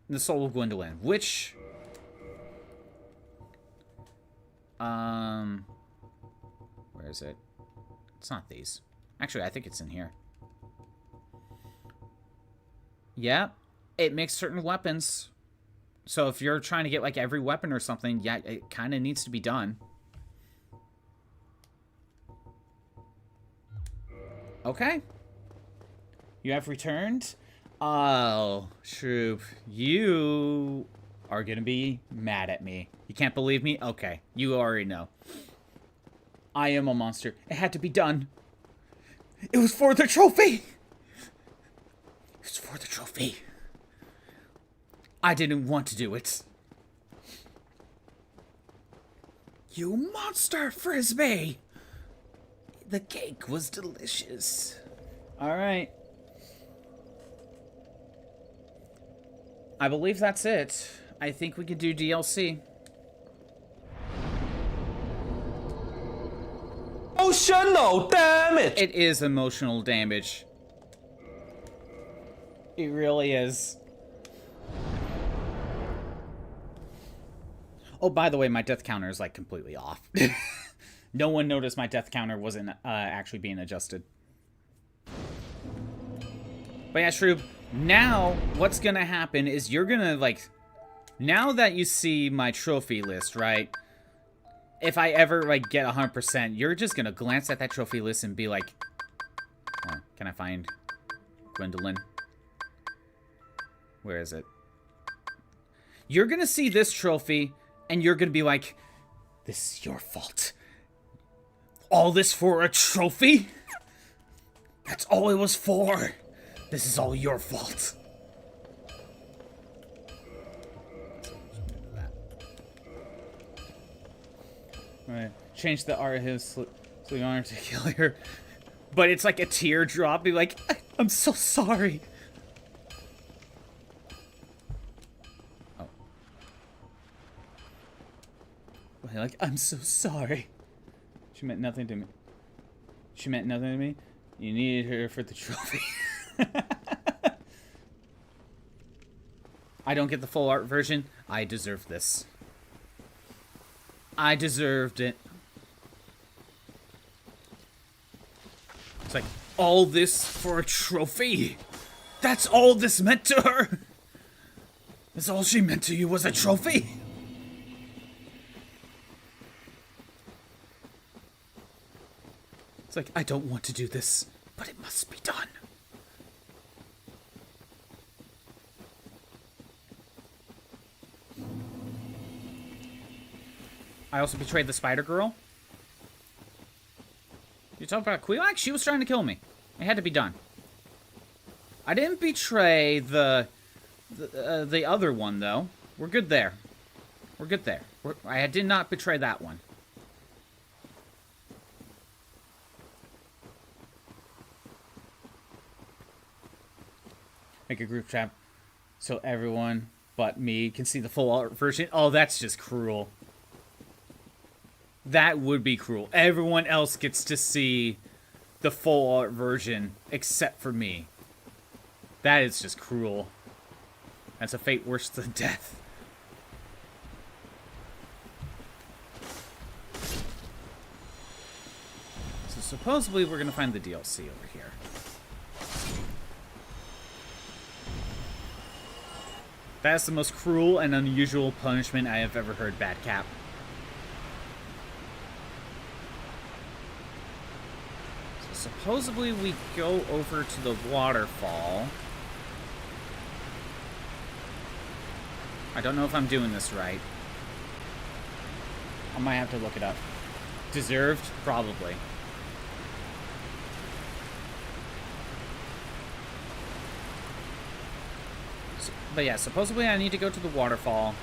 S2: The Soul of Gwendolyn, which... Where is it? It's not these. Actually, I think it's in here. Yeah, it makes certain weapons. So if you're trying to get, like, every weapon or something, yeah, it kind of needs to be done. Okay. You have returned... Oh, Shroop, you are gonna be mad at me. You can't believe me? Okay, you already know. I am a monster. It had to be done. It was for the trophy! It was for the trophy. I didn't want to do it. You monster, Frisbee! The cake was delicious. Alright. I believe that's it. I think we could do DLC.
S10: Emotional damage!
S2: It is emotional damage. It really is. Oh, by the way, my death counter is, like, completely off. No one noticed my death counter wasn't actually being adjusted. But yeah, Shroop, now what's gonna happen is you're gonna, like... Now that you see my trophy list, right? If I ever, like, get 100%, you're just gonna glance at that trophy list and be like... Oh, can I find Gwendolyn? Where is it? You're gonna see this trophy, and you're gonna be like... This is your fault. All this for a trophy? That's all it was for. This is all your fault. Alright, change the art of his so you want her to kill her. But it's like a teardrop. Be like, I'm so sorry. Oh. Like, I'm so sorry. She meant nothing to me. She meant nothing to me. You needed her for the trophy. I don't get the full art version. I deserve this. I deserved it. It's like, all this for a trophy? That's all this meant to her? That's all she meant to you was a trophy? It's like, I don't want to do this, but it must be done. I also betrayed the spider girl. You talk about Qwynevere? She was trying to kill me. It had to be done. I didn't betray the other one, though. We're good there. We're good there. I did not betray that one. Make a group chat so everyone but me can see the full art version. Oh, that's just cruel. That would be cruel. Everyone else gets to see the full art version except for me. That is just cruel. That's a fate worse than death. So supposedly we're gonna find the DLC over here. That's the most cruel and unusual punishment I have ever heard, Bad Cap. So supposedly we go over to the waterfall. I don't know if I'm doing this right. I might have to look it up. Deserved? Probably. But yeah, supposedly I need to go to the waterfall.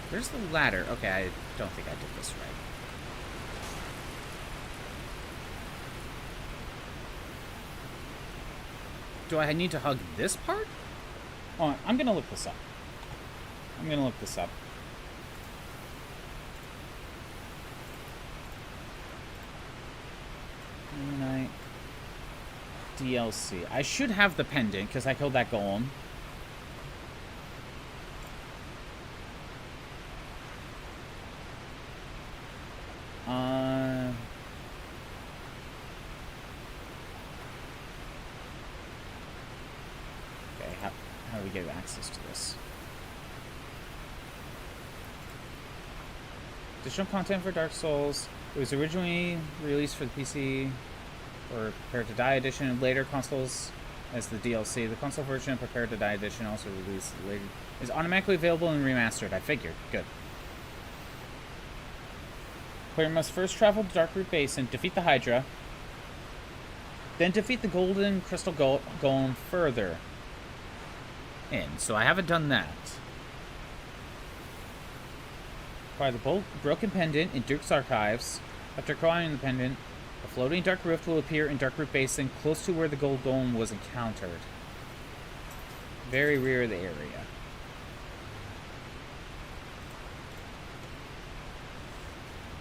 S2: Where's the ladder? Okay, I don't think I did this right. Do I need to hug this part? Oh, I'm gonna look this up. I'm gonna look this up. Midnight DLC. I should have the pendant because I killed that golem. Okay, how do we get access to this? Additional content for Dark Souls. It was originally released for the PC or Prepare to Die edition and later consoles as the DLC. The console version of Prepare to Die edition also released later is automatically available and remastered. I figured. Good. Player must first travel to Darkroot Basin, defeat the Hydra, then defeat the Golden Crystal Golem further in. So I haven't done that. Acquire the broken pendant in Duke's archives. After acquiring the pendant, a floating dark rift will appear in Darkroot Basin, close to where the gold golem was encountered. Very rear of the area.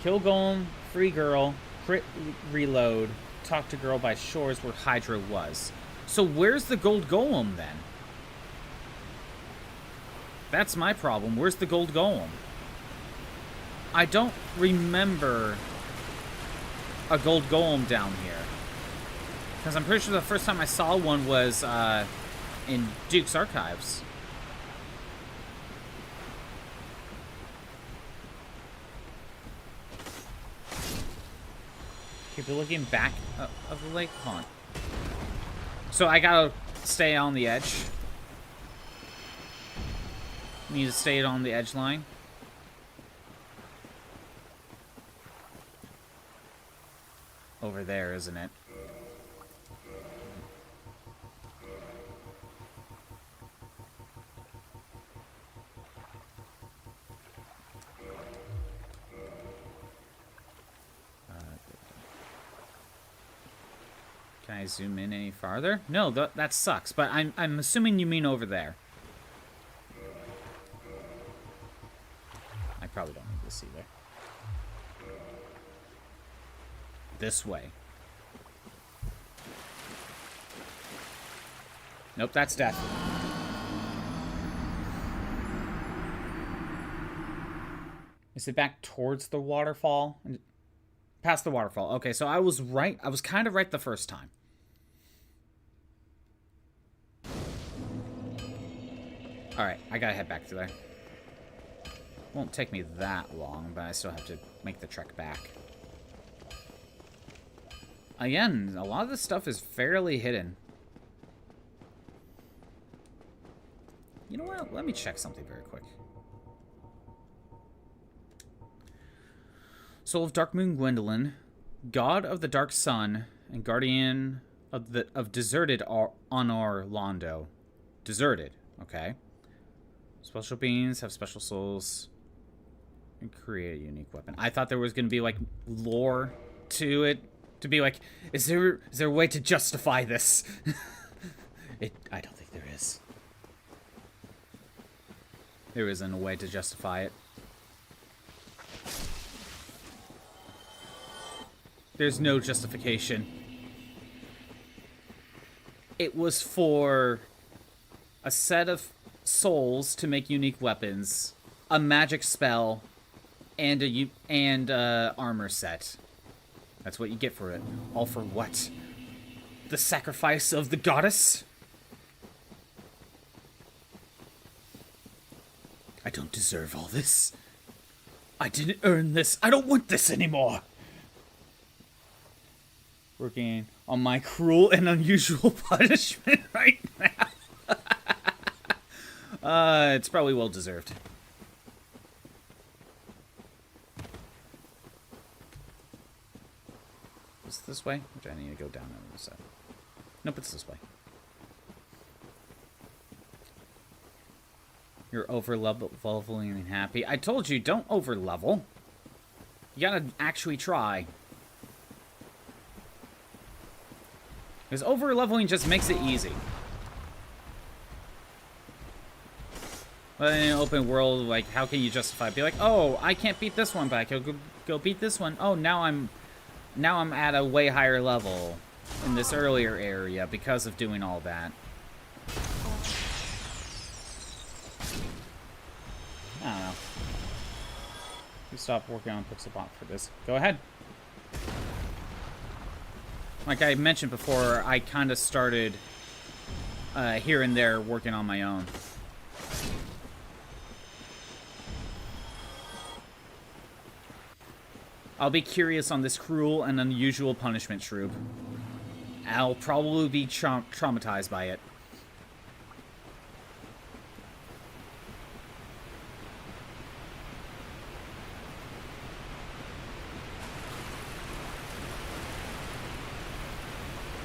S2: Kill golem, free girl, crit reload, talk to girl by shores where Hydra was. So where's the gold golem then? That's my problem. Where's the gold golem? I don't remember a gold golem down here. Because I'm pretty sure the first time I saw one was in Duke's archives. Keep looking back of the lake pond. So I gotta stay on the edge. Need to stay on the edge line. Over there, isn't it? Can I zoom in any farther? No, that sucks, but I'm assuming you mean over there. I probably don't need this either. This way. Nope, that's death. Is it back towards the waterfall? Past the waterfall. Okay, so I was right. I was kind of right the first time. Alright, I gotta head back to there. Won't take me that long, but I still have to make the trek back. Again, a lot of this stuff is fairly hidden. You know what? Let me check something very quick. Soul of Dark Moon Gwendolyn, God of the Dark Sun, and Guardian of Deserted Honor Londo. Deserted, okay. Special beings have special souls and create a unique weapon. I thought there was going to be, like, lore to it. To be like, is there a way to justify this? I don't think there is. There isn't a way to justify it. There's no justification. It was for a set of souls to make unique weapons, a magic spell, and a armor set. That's what you get for it. All for what? The sacrifice of the goddess? I don't deserve all this. I didn't earn this. I don't want this anymore. Working on my cruel and unusual punishment right now. It's probably well deserved. Is it this way? Which I need to go down on the side. Nope, it's this way. You're over-leveling and happy. I told you, don't over-level. You gotta actually try. Because over-leveling just makes it easy. But in an open world, like, how can you justify? Be like, oh, I can't beat this one, but I can go beat this one. Oh, now I'm at a way higher level in this earlier area because of doing all that. I don't know. We stopped working on Pixelbot for this. Go ahead. Like I mentioned before, I kind of started here and there working on my own. I'll be curious on this cruel and unusual punishment shroop. I'll probably be traumatized by it.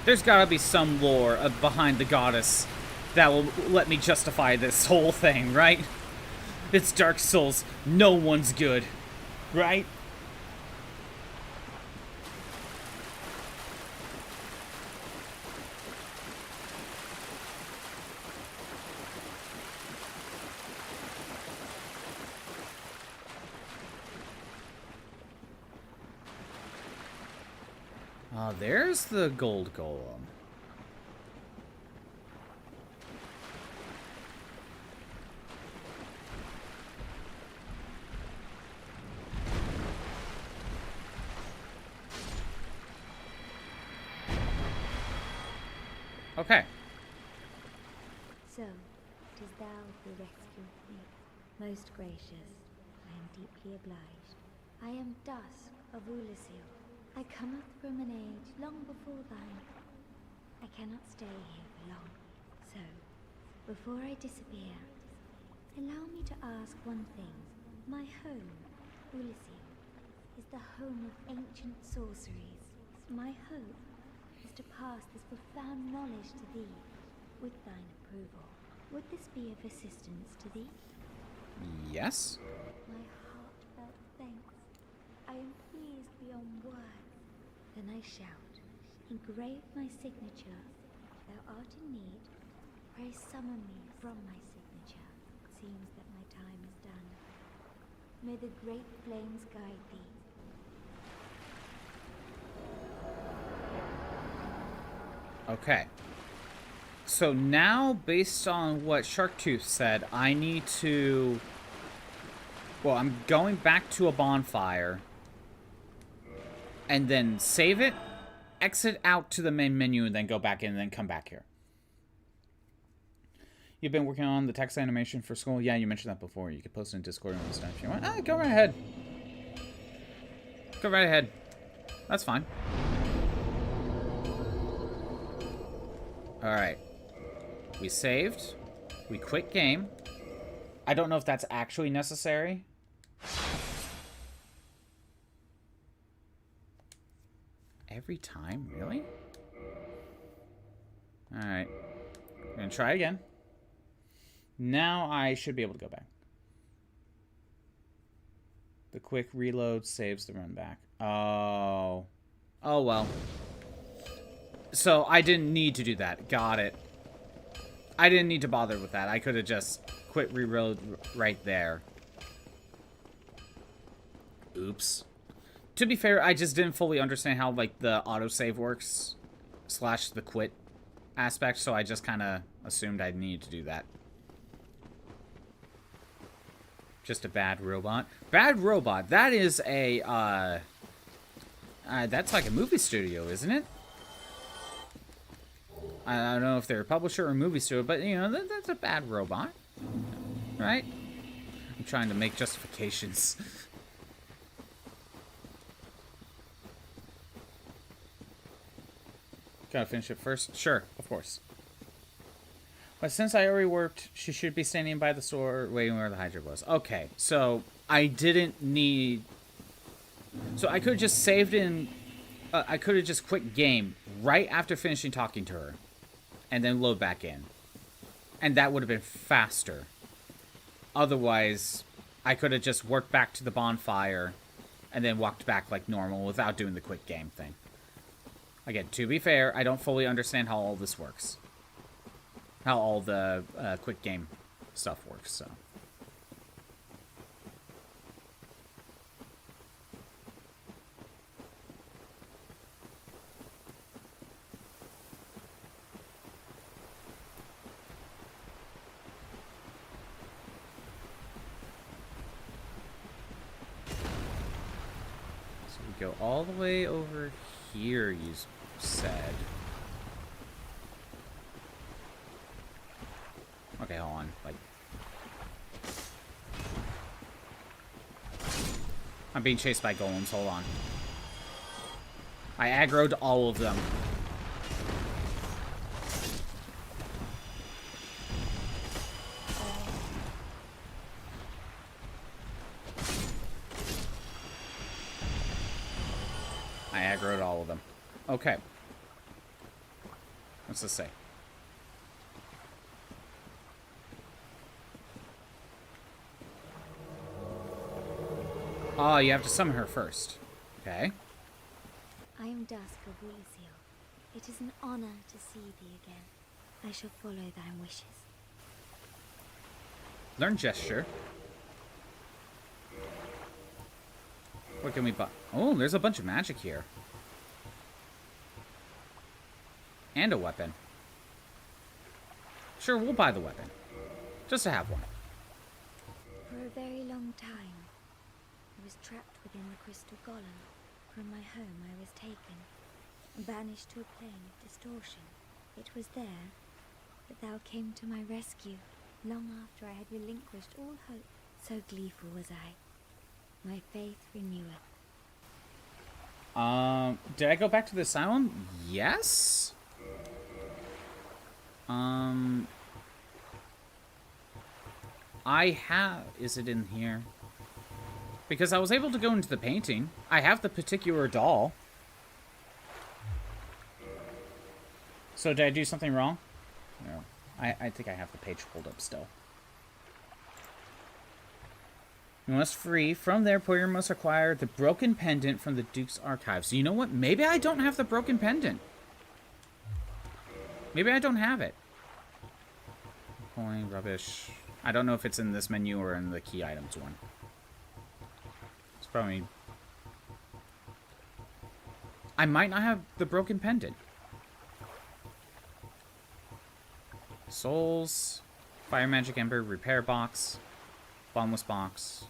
S2: There's gotta be some lore behind the goddess that will let me justify this whole thing, right? It's Dark Souls. No one's good, right? There's the gold golem. Okay.
S11: So, 'tis thou who rescued me. Most gracious, I am deeply obliged. I am Dusk of Ulasil. I cometh from an age long before thine. I cannot stay here for long, so, before I disappear, allow me to ask one thing. My home, Ulasil, is the home of ancient sorceries. My hope is to pass this profound knowledge to thee, with thine approval. Would this be of assistance to thee?
S2: Yes.
S11: My heartfelt thanks. I am pleased beyond words. Then I shout, engrave my signature. Thou art in need. Pray summon me from my signature. It seems that my time is done. May the great flames guide thee.
S2: Okay. So now, based on what Sharktooth said, I need to... Well, I'm going back to a bonfire. And then save it, exit out to the main menu, and then go back in, and then come back here. You've been working on the text animation for school? Yeah, you mentioned that before. You could post it in Discord and stuff if you want. Ah, go right ahead. Go right ahead. That's fine. Alright. We saved. We quit game. I don't know if that's actually necessary. every time? Really? Alright. I'm gonna try again. Now I should be able to go back. The quick reload saves the run back. Oh. Oh, well. So I didn't need to do that. Got it. I didn't need to bother with that. I could have just quit reload right there. Oops. To be fair, I just didn't fully understand how, like, the autosave works. / the quit aspect, so I just kind of assumed I'd need to do that. Just a bad robot. Bad robot. That is a, that's like a movie studio, isn't it? I don't know if they're a publisher or a movie studio, but, you know, that's a bad robot. Right? I'm trying to make justifications. Gotta finish it first? Sure, of course. But since I already worked, she should be standing by the store waiting where the Hydra was. Okay, so I didn't need... So I could have just saved in... I could have just quit game right after finishing talking to her. And then load back in. And that would have been faster. Otherwise, I could have just worked back to the bonfire and then walked back like normal without doing the quick game thing. Again, to be fair, I don't fully understand how all this works. How all the quick game stuff works, so... Go all the way over here, you said. Okay, hold on. Like, I'm being chased by golems. Hold on. I aggroed all of them. I aggroed all of them. Okay. What's this say? Oh, you have to summon her first. Okay.
S11: I am Dusk of Wheelseal. It is an honor to see thee again. I shall follow thy wishes.
S2: Learn gesture. What can we buy? Oh, there's a bunch of magic here. And a weapon. Sure, we'll buy the weapon. Just to have one.
S11: For a very long time, I was trapped within the crystal golem. From my home I was taken, and banished to a plane of distortion. It was there that thou came to my rescue, long after I had relinquished all hope. So gleeful was I. My faith reneweth.
S2: Did I go back to the asylum? Yes? I have... Is it in here? Because I was able to go into the painting. I have the particular doll. So did I do something wrong? No. I think I have the page pulled up still. You must free. From there, player must acquire the broken pendant from the Duke's archives. So you know what? Maybe I don't have the broken pendant. Maybe I don't have it. Coin, rubbish. I don't know if it's in this menu or in the key items one. It's probably... I might not have the broken pendant. Souls. Fire magic ember. Repair box. Bottomless box.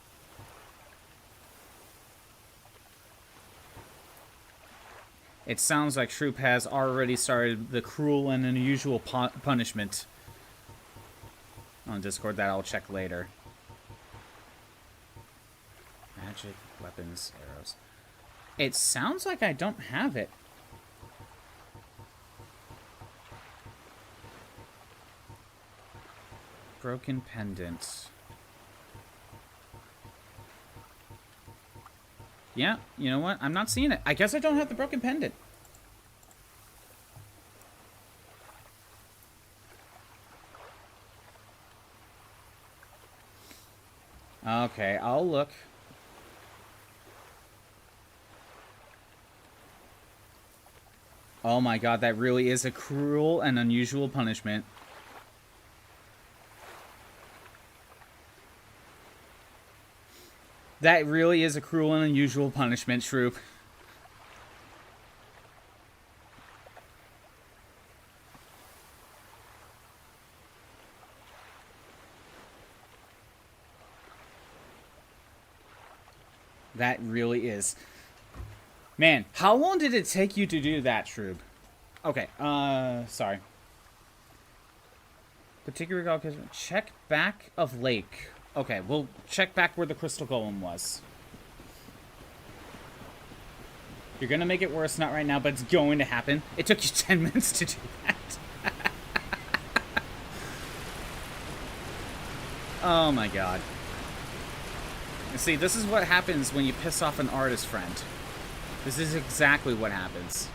S2: It sounds like Shroop has already started the cruel and unusual punishment on Discord. That I'll check later. Magic, weapons, arrows. It sounds like I don't have it. Broken pendant. Yeah, you know what? I'm not seeing it. I guess I don't have the broken pendant. Okay, I'll look. Oh my god, that really is a cruel and unusual punishment. That really is a cruel and unusual punishment, Shroop. That really is. Man, how long did it take you to do that, Shroop? Okay, sorry. Particular god, check back of lake. Okay, we'll check back where the crystal golem was. You're gonna make it worse, not right now, but it's going to happen. It took you 10 minutes to do that. Oh my god. See, this is what happens when you piss off an artist friend. This is exactly what happens.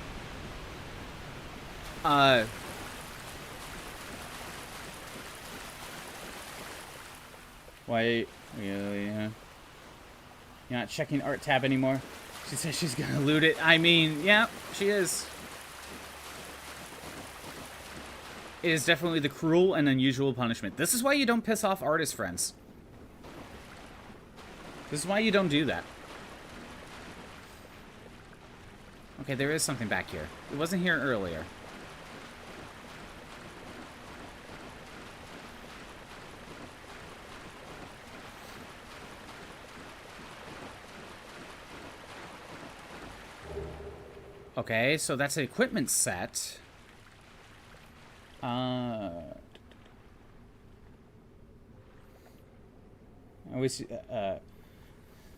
S2: Wait, really, huh? You're not checking art tab anymore? She says she's gonna loot it. I mean, yeah, she is. It is definitely the cruel and unusual punishment. This is why you don't piss off artist friends. This is why you don't do that. Okay, there is something back here. It wasn't here earlier. Okay, so that's an equipment set.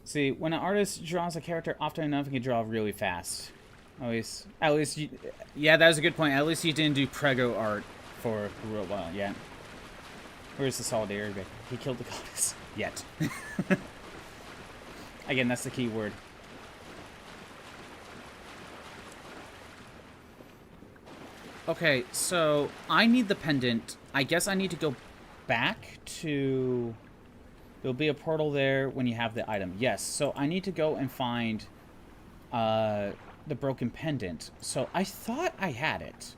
S2: See, when an artist draws a character often enough, he can draw really fast. At least you, yeah, that was a good point. At least you didn't do prego art for a real while, yeah. Where's the solidarity? He killed the goddess. Yet. Again, that's the key word. Okay, so I need the pendant. I guess I need to go back to... There'll be a portal there when you have the item. Yes, so I need to go and find the broken pendant. So I thought I had it.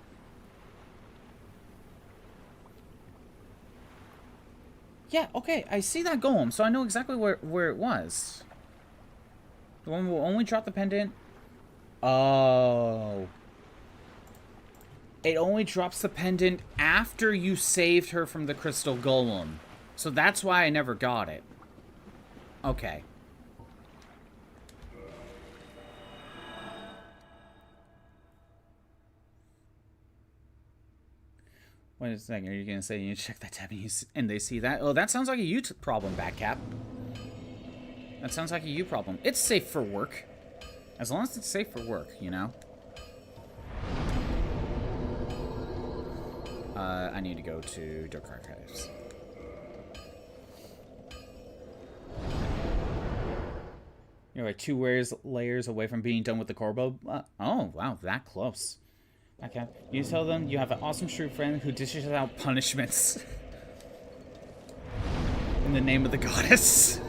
S2: Yeah, okay, I see that golem, so I know exactly where it was. The one who will only drop the pendant. Oh... It only drops the pendant after you saved her from the crystal golem. So that's why I never got it. Okay. Wait a second. Are you going to say you need to check that tab and they see that? Oh, that sounds like a you problem, Batcap. That sounds like a you problem. It's safe for work. As long as it's safe for work, you know? I need to go to Dark Archives. You're like 2 layers away from being done with the Corbo. Oh, wow, that close. Okay. You tell them you have an awesome shrew friend who dishes out punishments. In the name of the goddess.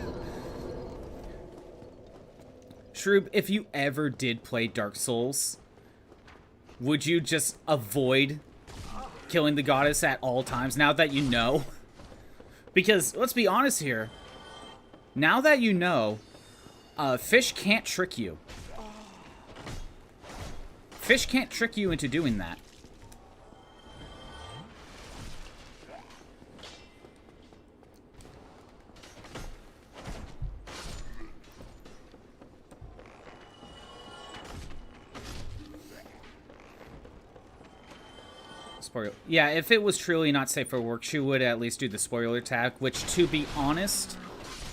S2: Shroob, if you ever did play Dark Souls, would you just avoid killing the goddess at all times, now that you know? Because, let's be honest here, now that you know, fish can't trick you. Fish can't trick you into doing that. Spoiler. Yeah, if it was truly not safe for work, she would at least do the spoiler tag, which, to be honest,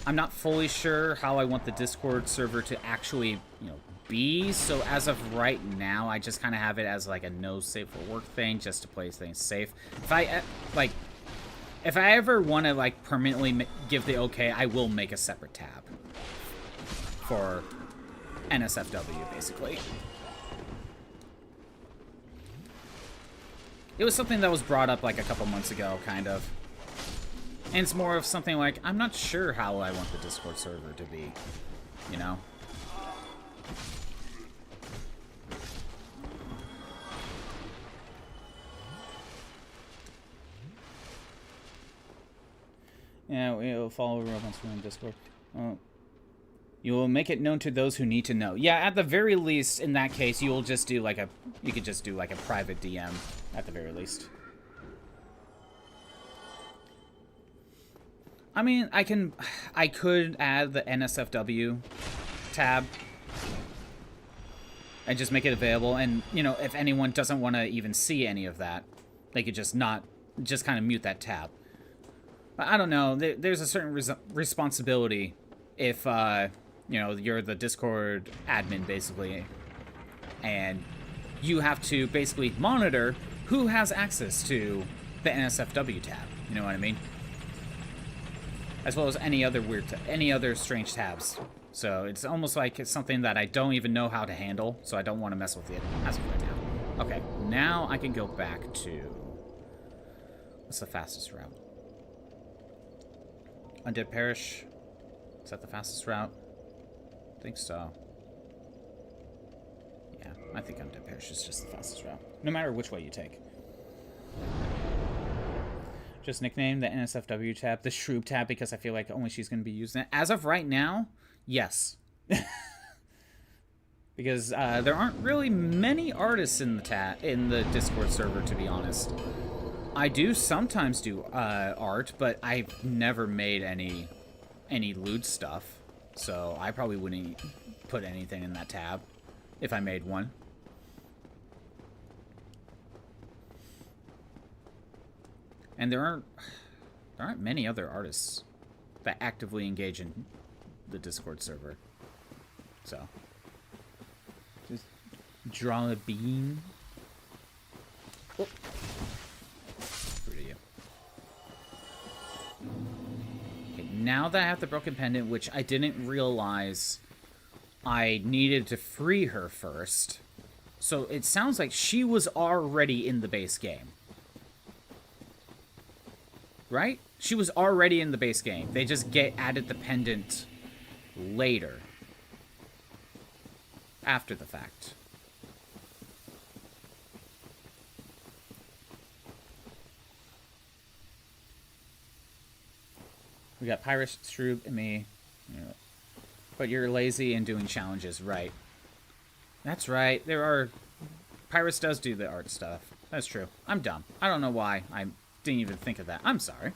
S2: I'm not fully sure how I want the Discord server to actually, you know, be. So as of right now, I just kind of have it as like a no safe for work thing, just to play things safe. If I ever want to like permanently give the okay, I will make a separate tab for NSFW, basically. It was something that was brought up like a couple months ago, kind of. And it's more of something like, I'm not sure how I want the Discord server to be, you know? Yeah, we'll follow robots from Discord. Oh. You will make it known to those who need to know. Yeah, at the very least, in that case, you will just do like a... You could just do like a private DM, at the very least. I mean, I could add the NSFW tab and just make it available. And, you know, if anyone doesn't want to even see any of that, they could just kind of mute that tab. But I don't know. There's a certain responsibility if, you know, you're the Discord admin, basically. And you have to basically monitor who has access to the NSFW tab. You know what I mean? As well as any other strange tabs. So it's almost like it's something that I don't even know how to handle, so I don't want to mess with it as of right now. Okay, now I can go back to... What's the fastest route? Undead Parish. Is that the fastest route? I think so. Yeah, I think Undead Parish is just the fastest route. No matter which way you take. Just nickname the NSFW tab the Shroob tab because I feel like only she's going to be using it. As of right now, yes. Because there aren't really many artists in the Discord server, to be honest. I do sometimes do art, but I've never made any lewd stuff. So I probably wouldn't put anything in that tab if I made one. And there aren't many other artists that actively engage in the Discord server. So, just draw a bean. Oh. Rude of you. Okay, now that I have the broken pendant, which I didn't realize I needed to free her first. So it sounds like she was already in the base game. Right? She was already in the base game. They just added the pendant later. After the fact. We got Pyrus, Shroob, and me. But you're lazy and doing challenges, right? That's right. Pyrus does do the art stuff. That's true. I'm dumb. I don't know why I didn't even think of that. I'm sorry.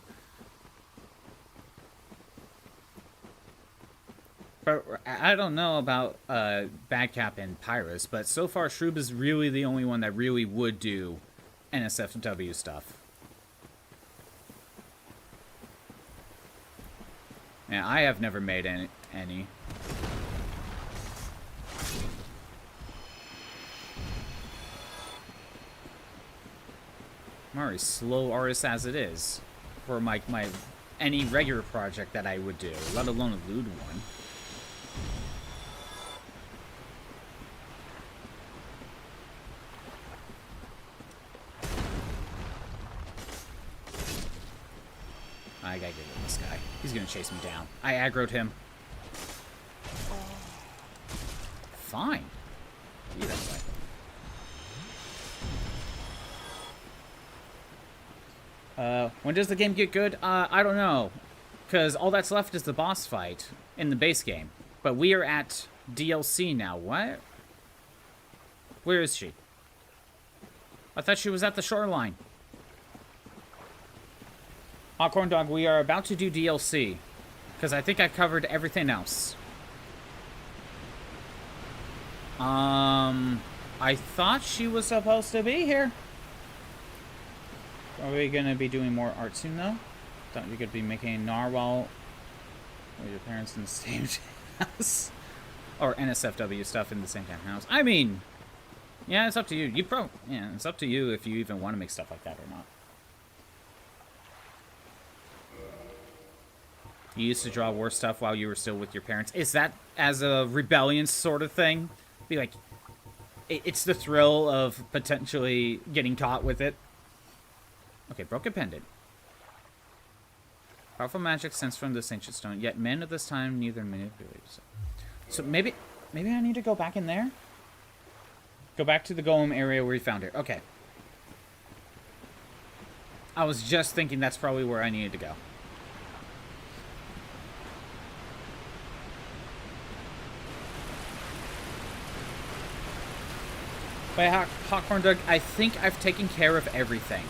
S2: But I don't know about Badcap and Pyrus, but so far Shroob is really the only one that really would do NSFW stuff. Yeah, I have never made any. I'm already slow artist as it is for my any regular project that I would do, let alone a lewd one. I gotta get rid of this guy. He's gonna chase me down. I aggroed him. Fine. Be that way. When does the game get good? I don't know. Because all that's left is the boss fight in the base game. But we are at DLC now. What? Where is she? I thought she was at the shoreline. Corn Dog, we are about to do DLC. Because I think I covered everything else. I thought she was supposed to be here. Are we going to be doing more art soon, though? Thought we could be making narwhal with your parents in the same house. Or NSFW stuff in the same house. I mean, yeah, it's up to you. Yeah, it's up to you if you even want to make stuff like that or not. You used to draw war stuff while you were still with your parents. Is that as a rebellion sort of thing? Be like, it's the thrill of potentially getting caught with it. Okay, broken pendant. Powerful magic sensed from this ancient stone, yet men of this time neither manipulated. So maybe I need to go back in there? Go back to the golem area where we found it. Okay. I was just thinking that's probably where I needed to go. But Hawkhorn Doug, I think I've taken care of everything.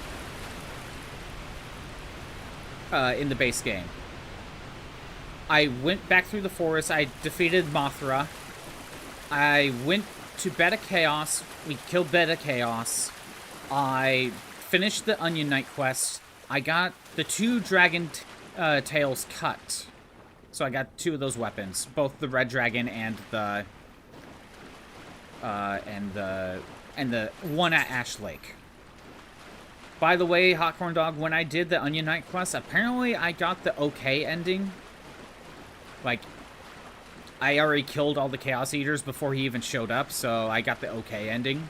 S2: In the base game. I went back through the forest. I defeated Mothra. I went to Beta Chaos. We killed Beta Chaos. I finished the Onion Knight quest. I got the 2 dragon tails cut. So I got 2 of those weapons. Both the red dragon and the one at Ash Lake. By the way, Hawkhorn Dog, when I did the Onion Knight quest, apparently I got the okay ending. Like, I already killed all the Chaos Eaters before he even showed up, so I got the okay ending.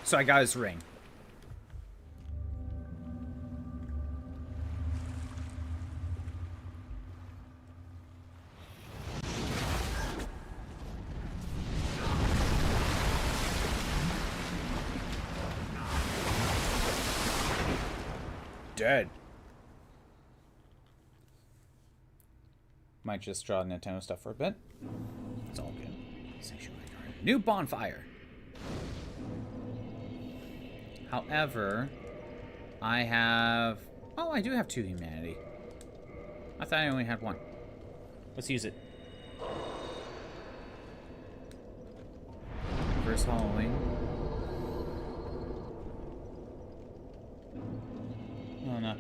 S2: So I got his ring. Dead. Might just draw Nintendo stuff for a bit. It's all good. Sanctuary Garden. New bonfire. However, I have... Oh, I do have 2 humanity. I thought I only had 1. Let's use it. First Halloween. Oh no.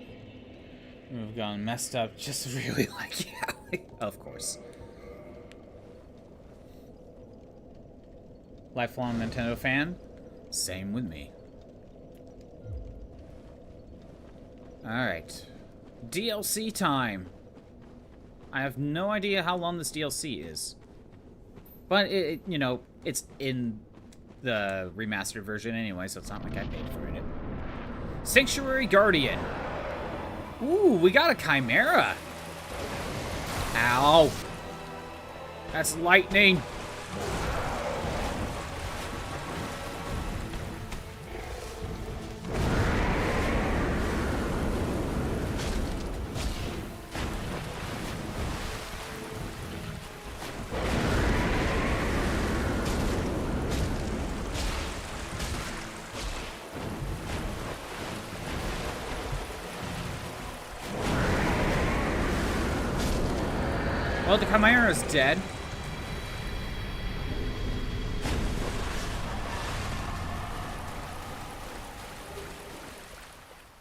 S2: We've gone messed up just really like yeah, of course. Lifelong Nintendo fan? Same with me. Alright. DLC time. I have no idea how long this DLC is. But, you know, it's in the remastered version anyway, so it's not like I paid for it. Sanctuary Guardian. Ooh, we got a Chimera. Ow. That's lightning. Well, the Chimera's dead.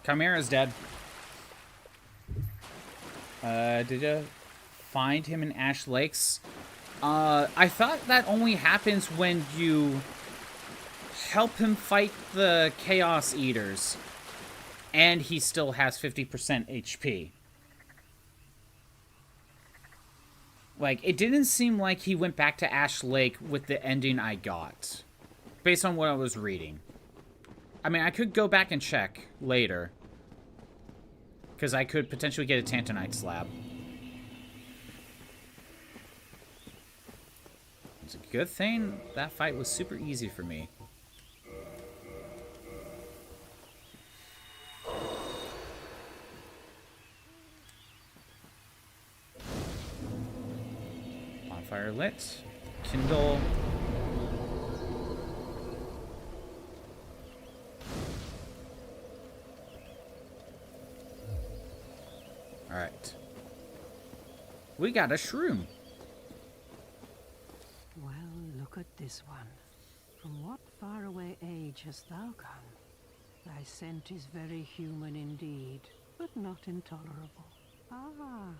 S2: Chimera's dead. Did you find him in Ash Lakes? I thought that only happens when you help him fight the Chaos Eaters. And he still has 50% HP. Like, it didn't seem like he went back to Ash Lake with the ending I got. Based on what I was reading. I mean, I could go back and check later. Because I could potentially get a Tantanite slab. It's a good thing that fight was super easy for me. Bonfire lit. Kindle. Alright. We got a shroom.
S12: Well, look at this one. From what faraway age hast thou come? Thy scent is very human indeed, but not intolerable. Ah,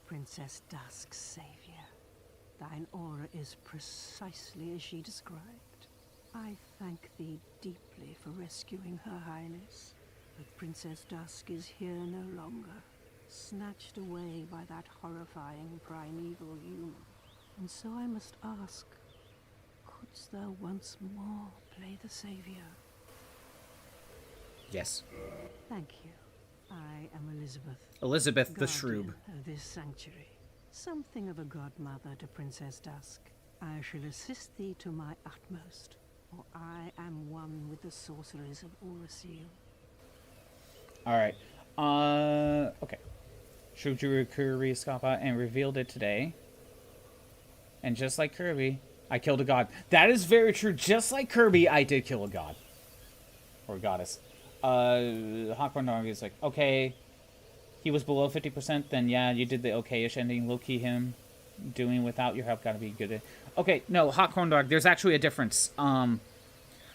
S12: Princess Dusk's savior. Thine aura is precisely as she described. I thank thee deeply for rescuing Her Highness. But Princess Dusk is here no longer, snatched away by that horrifying primeval human. And so I must ask, couldst thou once more play the savior?
S2: Yes.
S12: Thank you. I am Elizabeth.
S2: Elizabeth the
S12: Guardian
S2: Shroob.
S12: Of this sanctuary. Something of a godmother to Princess Dusk. I shall assist thee to my utmost, for I am one with the sorcerers of Urasil.
S2: Alright. Okay. Shujuru Kirby Skapa and revealed it today. And just like Kirby, I killed a god. That is very true. Just like Kirby, I did kill a god. Or goddess. Hawkborn Dog is like, okay, he was below 50%, then yeah, you did the okay-ish ending. Low-key him doing without your help gotta be good. Okay, no, Hawkborn Dog, there's actually a difference.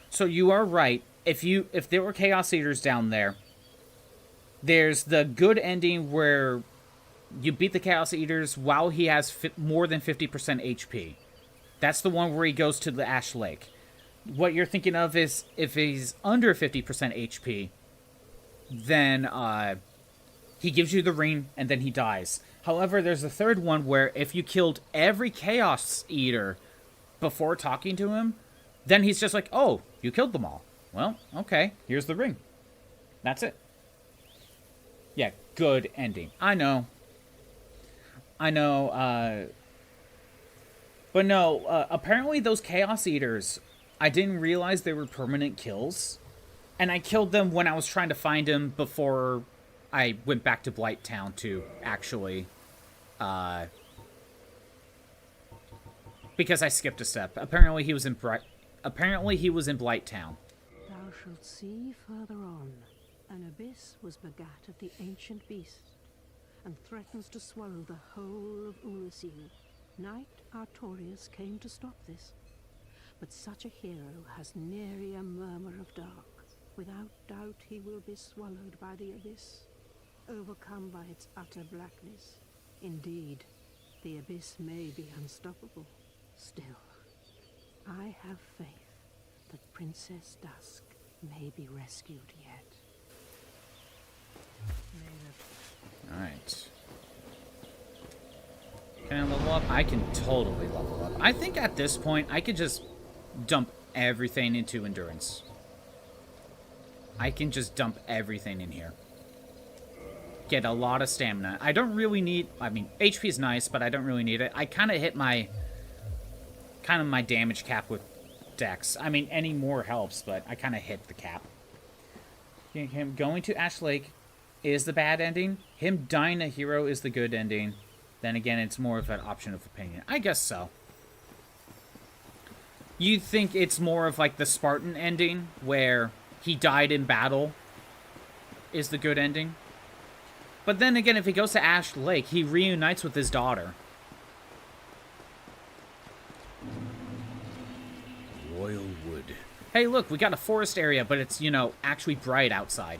S2: So you are right. If there were Chaos Eaters down there, there's the good ending where you beat the Chaos Eaters while he has more than 50% HP. That's the one where he goes to the Ash Lake. What you're thinking of is if he's under 50% HP, then he gives you the ring and then he dies. However, there's a third one where if you killed every Chaos Eater before talking to him, then he's just like, oh, you killed them all. Well, okay, here's the ring. That's it. Yeah, good ending. I know. But no, apparently those Chaos Eaters, I didn't realize they were permanent kills. And I killed them when I was trying to find him before I went back to Blight Town to actually, because I skipped a step. Apparently he was in Blight Town.
S12: Thou shalt see further on, an abyss was begat of the ancient beast, and threatens to swallow the whole of Ulasil. Knight Artorius came to stop this, but such a hero has nary a murmur of dark. Without doubt he will be swallowed by the abyss, overcome by its utter blackness. Indeed, the abyss may be unstoppable. Still, I have faith that Princess Dusk may be rescued yet.
S2: Alright. Can I level up? I can totally level up. I think at this point, I could just dump everything into endurance. I can just dump everything in here. Get a lot of stamina. I don't really need... I mean, HP is nice, but I don't really need it. I kind of hit my... kind of my damage cap with Dex. I mean, any more helps, but I kind of hit the cap. Him going to Ash Lake is the bad ending. Him dying a hero is the good ending. Then again, it's more of an option of opinion. I guess so. You think it's more of like the Spartan ending, where he died in battle, is the good ending? But then again, if he goes to Ash Lake, he reunites with his daughter. Royal Wood. Hey, look, we got a forest area, but it's, you know, actually bright outside.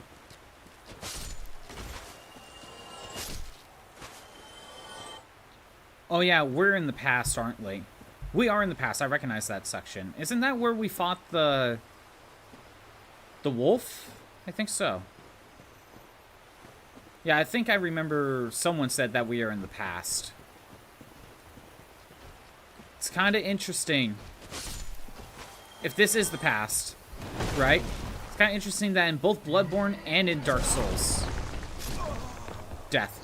S2: Oh yeah, we're in the past, aren't we? We are in the past. I recognize that section. Isn't that where we fought the wolf? I think so. Yeah, I think I remember someone said that we are in the past. It's kind of interesting. If this is the past, right? It's kind of interesting that in both Bloodborne and in Dark Souls, death.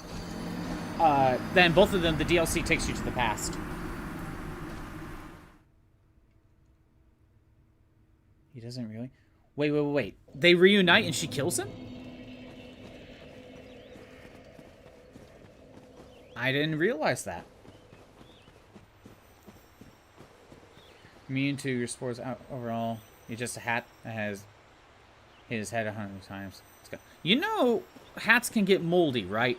S2: Then both of them, the DLC takes you to the past. He doesn't really? Wait. They reunite and she kills him? I didn't realize that. Immune to your spores out overall. You're just a hat that has hit his head 100 times. You know, hats can get moldy, right?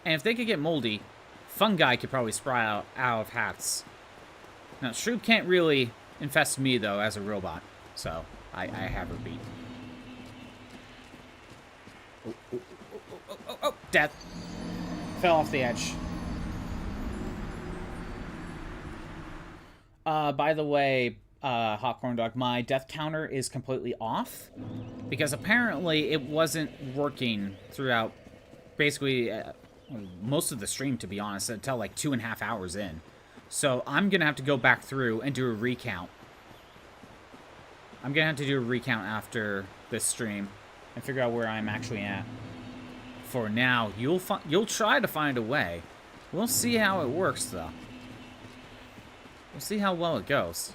S2: And if they could get moldy, fungi could probably sprout out of hats. Now, Shroob can't really infest me, though, as a robot. So, I have her beat. Oh, death. Fell off the edge. By the way, Hawkborn Dog, my death counter is completely off. Because apparently it wasn't working throughout, basically, most of the stream, to be honest, until like 2.5 hours in. So I'm going to have to go back through and do a recount. I'm going to have to do a recount after this stream and figure out where I'm actually at. for now. You'll try to find a way. We'll see how it works, though. We'll see how well it goes.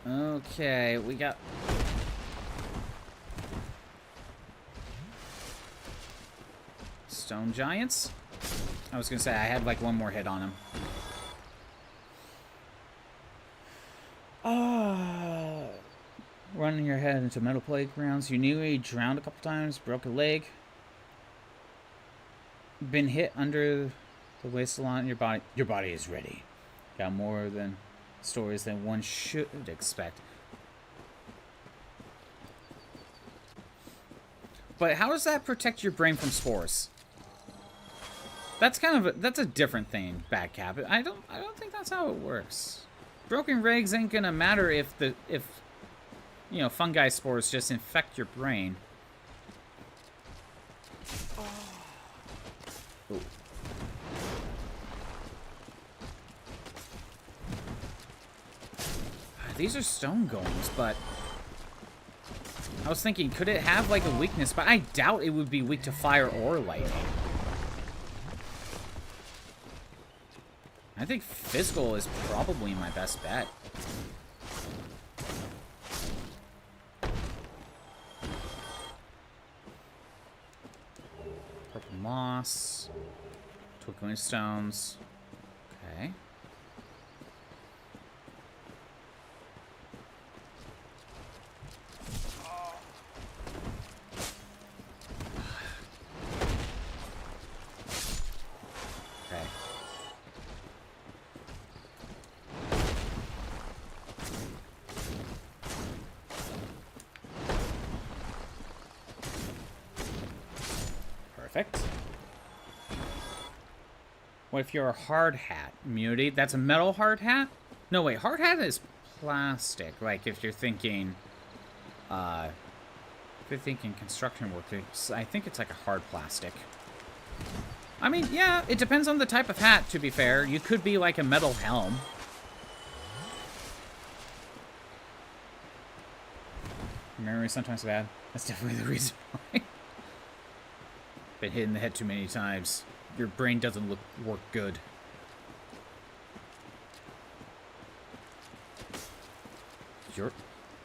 S2: Okay, we got... Stone giants? I was gonna say, I had like one more hit on him. Running your head into metal playgrounds. You knew he drowned a couple times, broke a leg. Been hit under the waist a lot in your body. Your body is ready. Got more than... stories than one should expect. But how does that protect your brain from spores? That's kind of that's a different thing, Badcap. I don't think that's how it works. Broken legs ain't gonna matter if you know, fungi spores just infect your brain. Ooh. These are stone golems, but I was thinking, could it have like a weakness? But I doubt it would be weak to fire or lightning. I think physical is probably my best bet. Purple moss, twinkling stones. Okay. Perfect. What if you're a hard hat? Immunity? That's a metal hard hat? No, wait. Hard hat is plastic. Like, if you're thinking... construction work, I think it's like a hard plastic. I mean, yeah, it depends on the type of hat, to be fair. You could be like a metal helm. Memory is sometimes bad. That's definitely the reason why. Been hit in the head too many times. Your brain doesn't work good.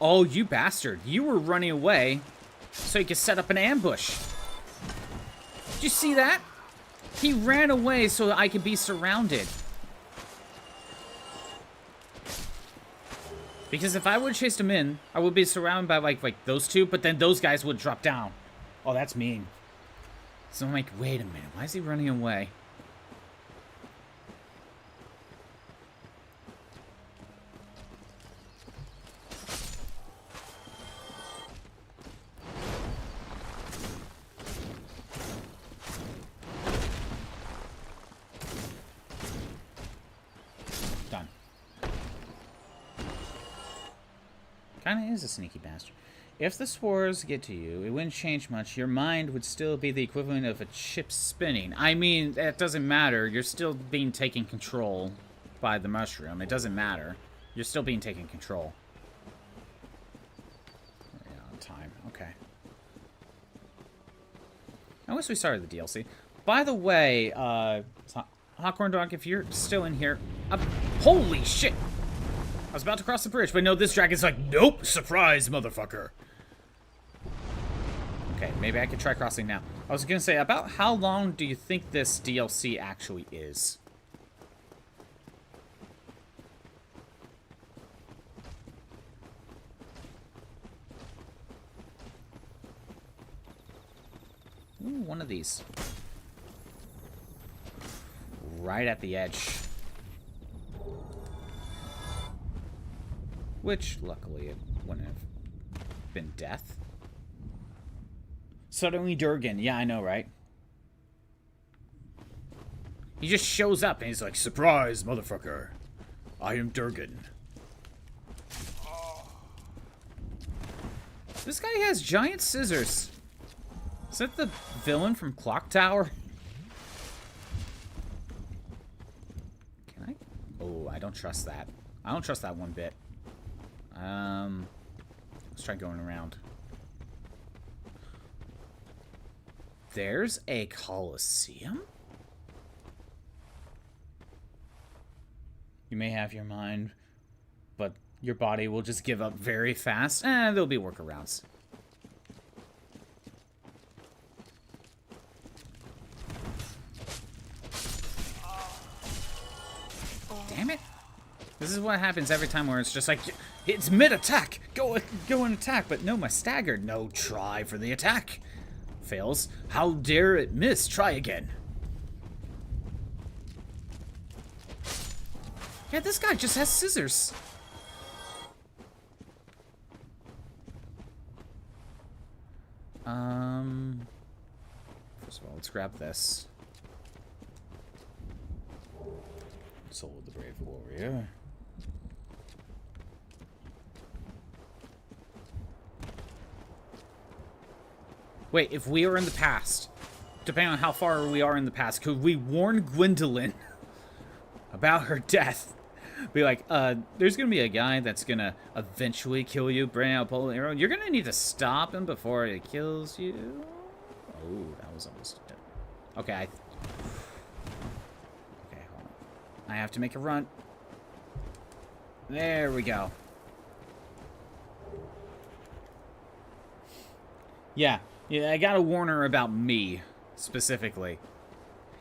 S2: Oh, you bastard. You were running away so you could set up an ambush. Did you see that? He ran away so I could be surrounded. Because if I would have chased him in, I would be surrounded by like those two, but then those guys would drop down. Oh, that's mean. So I'm like, wait a minute, why is he running away? Done. Kinda is a sneaky bastard. If the spores get to you, it wouldn't change much. Your mind would still be the equivalent of a chip spinning. I mean, that doesn't matter. You're still being taken control by the mushroom. It doesn't matter. You're still being taken control. Yeah, on time. Okay. I wish we started the DLC. By the way, Hawkhorn Dog, if you're still in here... holy shit! I was about to cross the bridge, but no, this dragon's like, nope, surprise, motherfucker. Okay, maybe I could try crossing now. I was gonna say, about how long do you think this DLC actually is? Ooh, one of these. Right at the edge. Which, luckily, it wouldn't have been death. Suddenly Durgan. Yeah, I know, right? He just shows up and he's like, surprise, motherfucker. I am Durgan. This guy has giant scissors. Is that the villain from Clock Tower? Can I? Oh, I don't trust that. I don't trust that one bit. Let's try going around. There's a Colosseum? You may have your mind, but your body will just give up very fast. There'll be workarounds. Damn it. This is what happens every time where it's just like, it's mid-attack! Go and attack! But no, my staggered. No, try for the attack. Fails. How dare it miss? Try again. Yeah, this guy just has scissors. First of all, let's grab this. Soul of the Brave Warrior. Wait, if we are in the past, depending on how far we are in the past, could we warn Gwendolyn about her death? Be like, there's gonna be a guy that's gonna eventually kill you, bring out a bow and arrow. You're gonna need to stop him before he kills you. Oh, that was almost it. Okay, okay, hold on. I have to make a run. There we go. Yeah, I gotta warn her about me, specifically.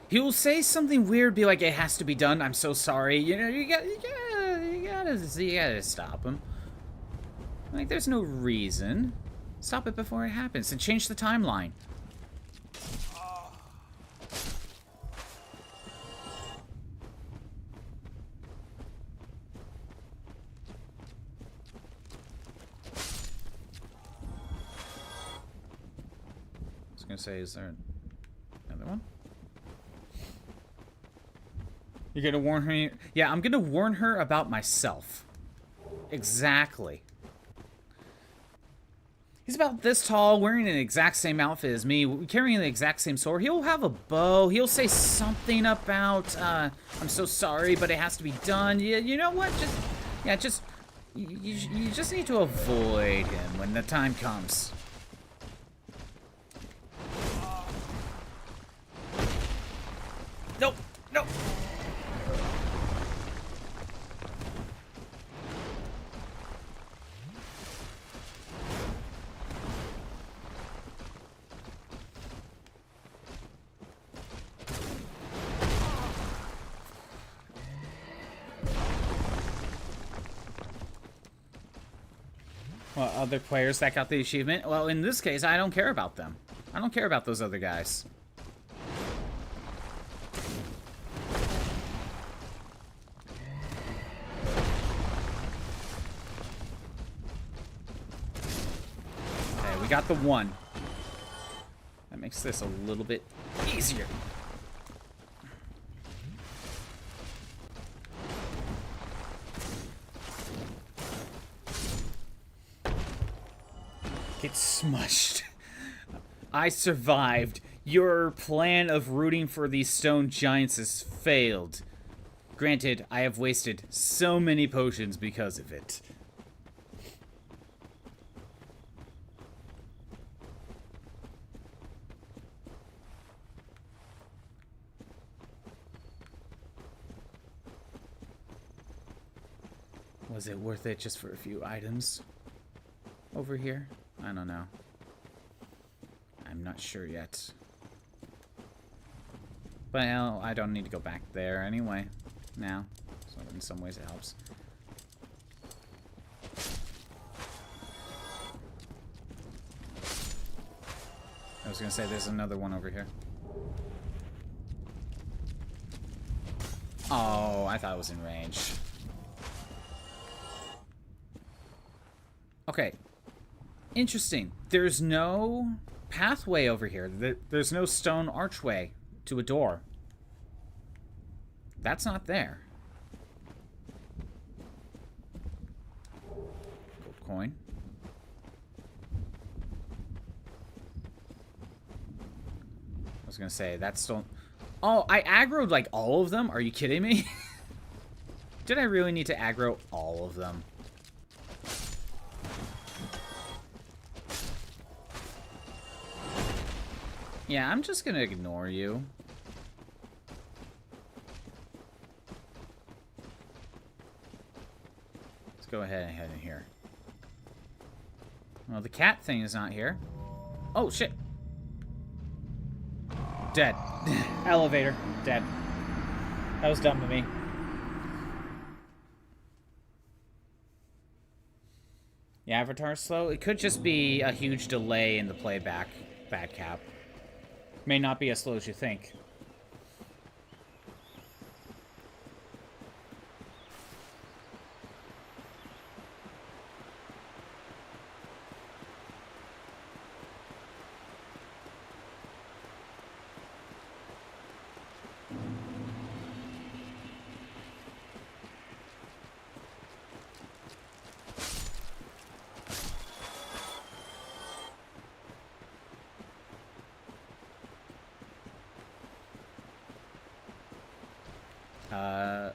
S2: He'll say something weird, be like, it has to be done, I'm so sorry. You know, you gotta stop him. Like, there's no reason. Stop it before it happens and change the timeline. I was gonna say, is there another one? You're gonna warn her? Yeah, I'm gonna warn her about myself. Exactly. He's about this tall, wearing an exact same outfit as me, carrying the exact same sword. He'll have a bow. He'll say something about, I'm so sorry, but it has to be done. You know what? You just need to avoid him when the time comes. Nope. Nope. Well, other players that got the achievement? Well, in this case, I don't care about them. I don't care about those other guys. Okay, we got the one. That makes this a little bit easier. Get smushed. I survived. Your plan of rooting for these stone giants has failed. Granted, I have wasted so many potions because of it. Was it worth it just for a few items over here? I don't know. I'm not sure yet. But hell, I don't need to go back there anyway. Now. So in some ways it helps. I was gonna say there's another one over here. Oh, I thought it was in range. Okay. Interesting. There's no pathway over here. There's no stone archway to a door. That's not there. Gold coin. was gonna say, that's still... Oh, I aggroed, like, all of them? Are you kidding me? Did I really need to aggro all of them? Yeah, I'm just gonna ignore you. Let's go ahead and head in here. Well, the cat thing is not here. Oh, shit. Dead. Elevator. Dead. That was dumb of me. The avatar's slow? It could just be a huge delay in the playback. Bad cap. May not be as slow as you think.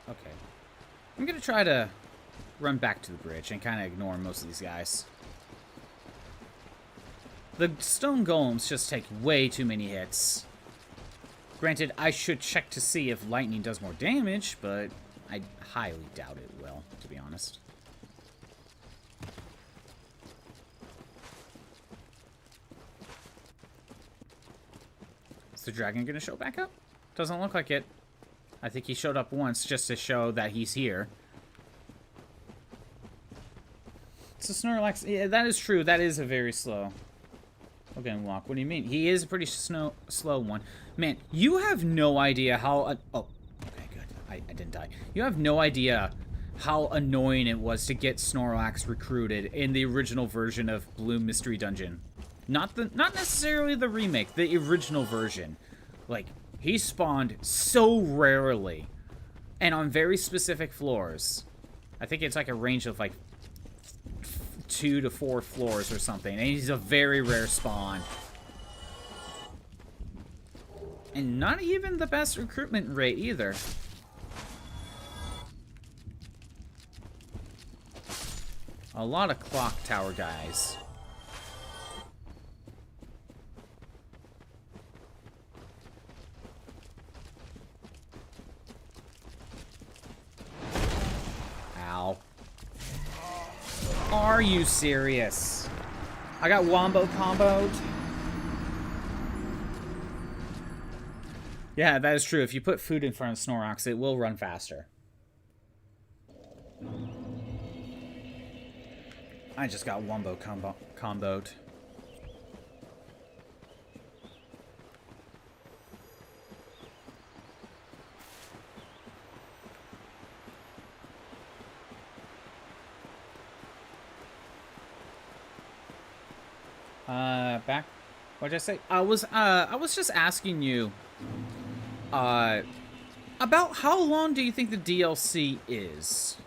S2: Okay. I'm gonna try to run back to the bridge and kind of ignore most of these guys. The stone golems just take way too many hits. Granted, I should check to see if lightning does more damage, but I highly doubt it will, to be honest. Is the dragon gonna show back up? Doesn't look like it. I think he showed up once just to show that he's here. It's a Snorlax. Yeah, that is true. That is a very slow. Okay, walk. What do you mean? He is a pretty slow one. Man, you have no idea how... oh, okay, good. I didn't die. You have no idea how annoying it was to get Snorlax recruited in the original version of Blue Mystery Dungeon. Not necessarily the remake, the original version. Like... He spawned so rarely, and on very specific floors. I think it's like a range of like 2 to 4 floors or something, and he's a very rare spawn. And not even the best recruitment rate either. A lot of clock tower guys. Are you serious? I got wombo comboed. Yeah, that is true. If you put food in front of Snorlax, it will run faster. I just got wombo comboed. Back. What did I say? I was just asking you, about how long do you think the DLC is?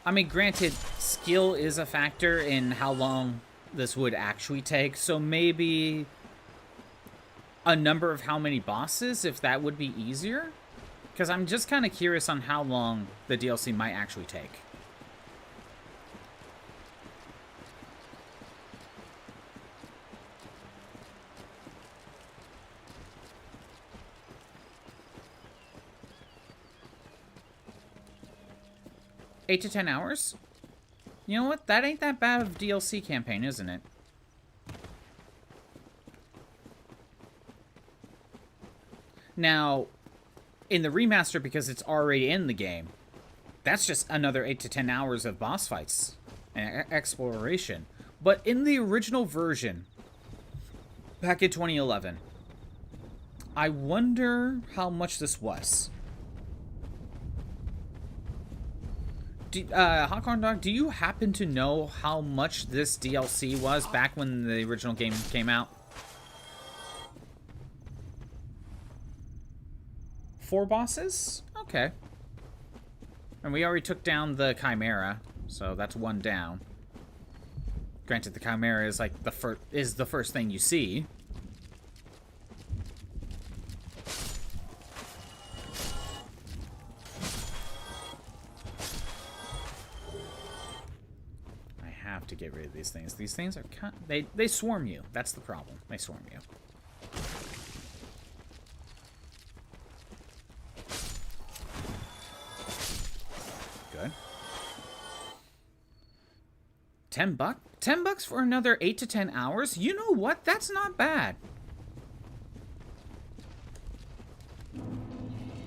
S2: I mean, granted, skill is a factor in how long this would actually take, so maybe a number of how many bosses, if that would be easier? Because I'm just kind of curious on how long the DLC might actually take. $8 to 10 hours? You know what? That ain't that bad of a DLC campaign, isn't it? Now, in the remaster, because it's already in the game, that's just another 8 to 10 hours of boss fights and exploration. But in the original version, back in 2011, I wonder how much this was. Hawkhorn Dog, do you happen to know how much this DLC was back when the original game came out? 4 bosses? Okay. And we already took down the Chimera, so that's 1 down. Granted, the Chimera is like the first thing you see. to get rid of these things. These things are they swarm you. That's the problem. They swarm you. Good. $10? $10 for another 8 to 10 hours? You know what? That's not bad.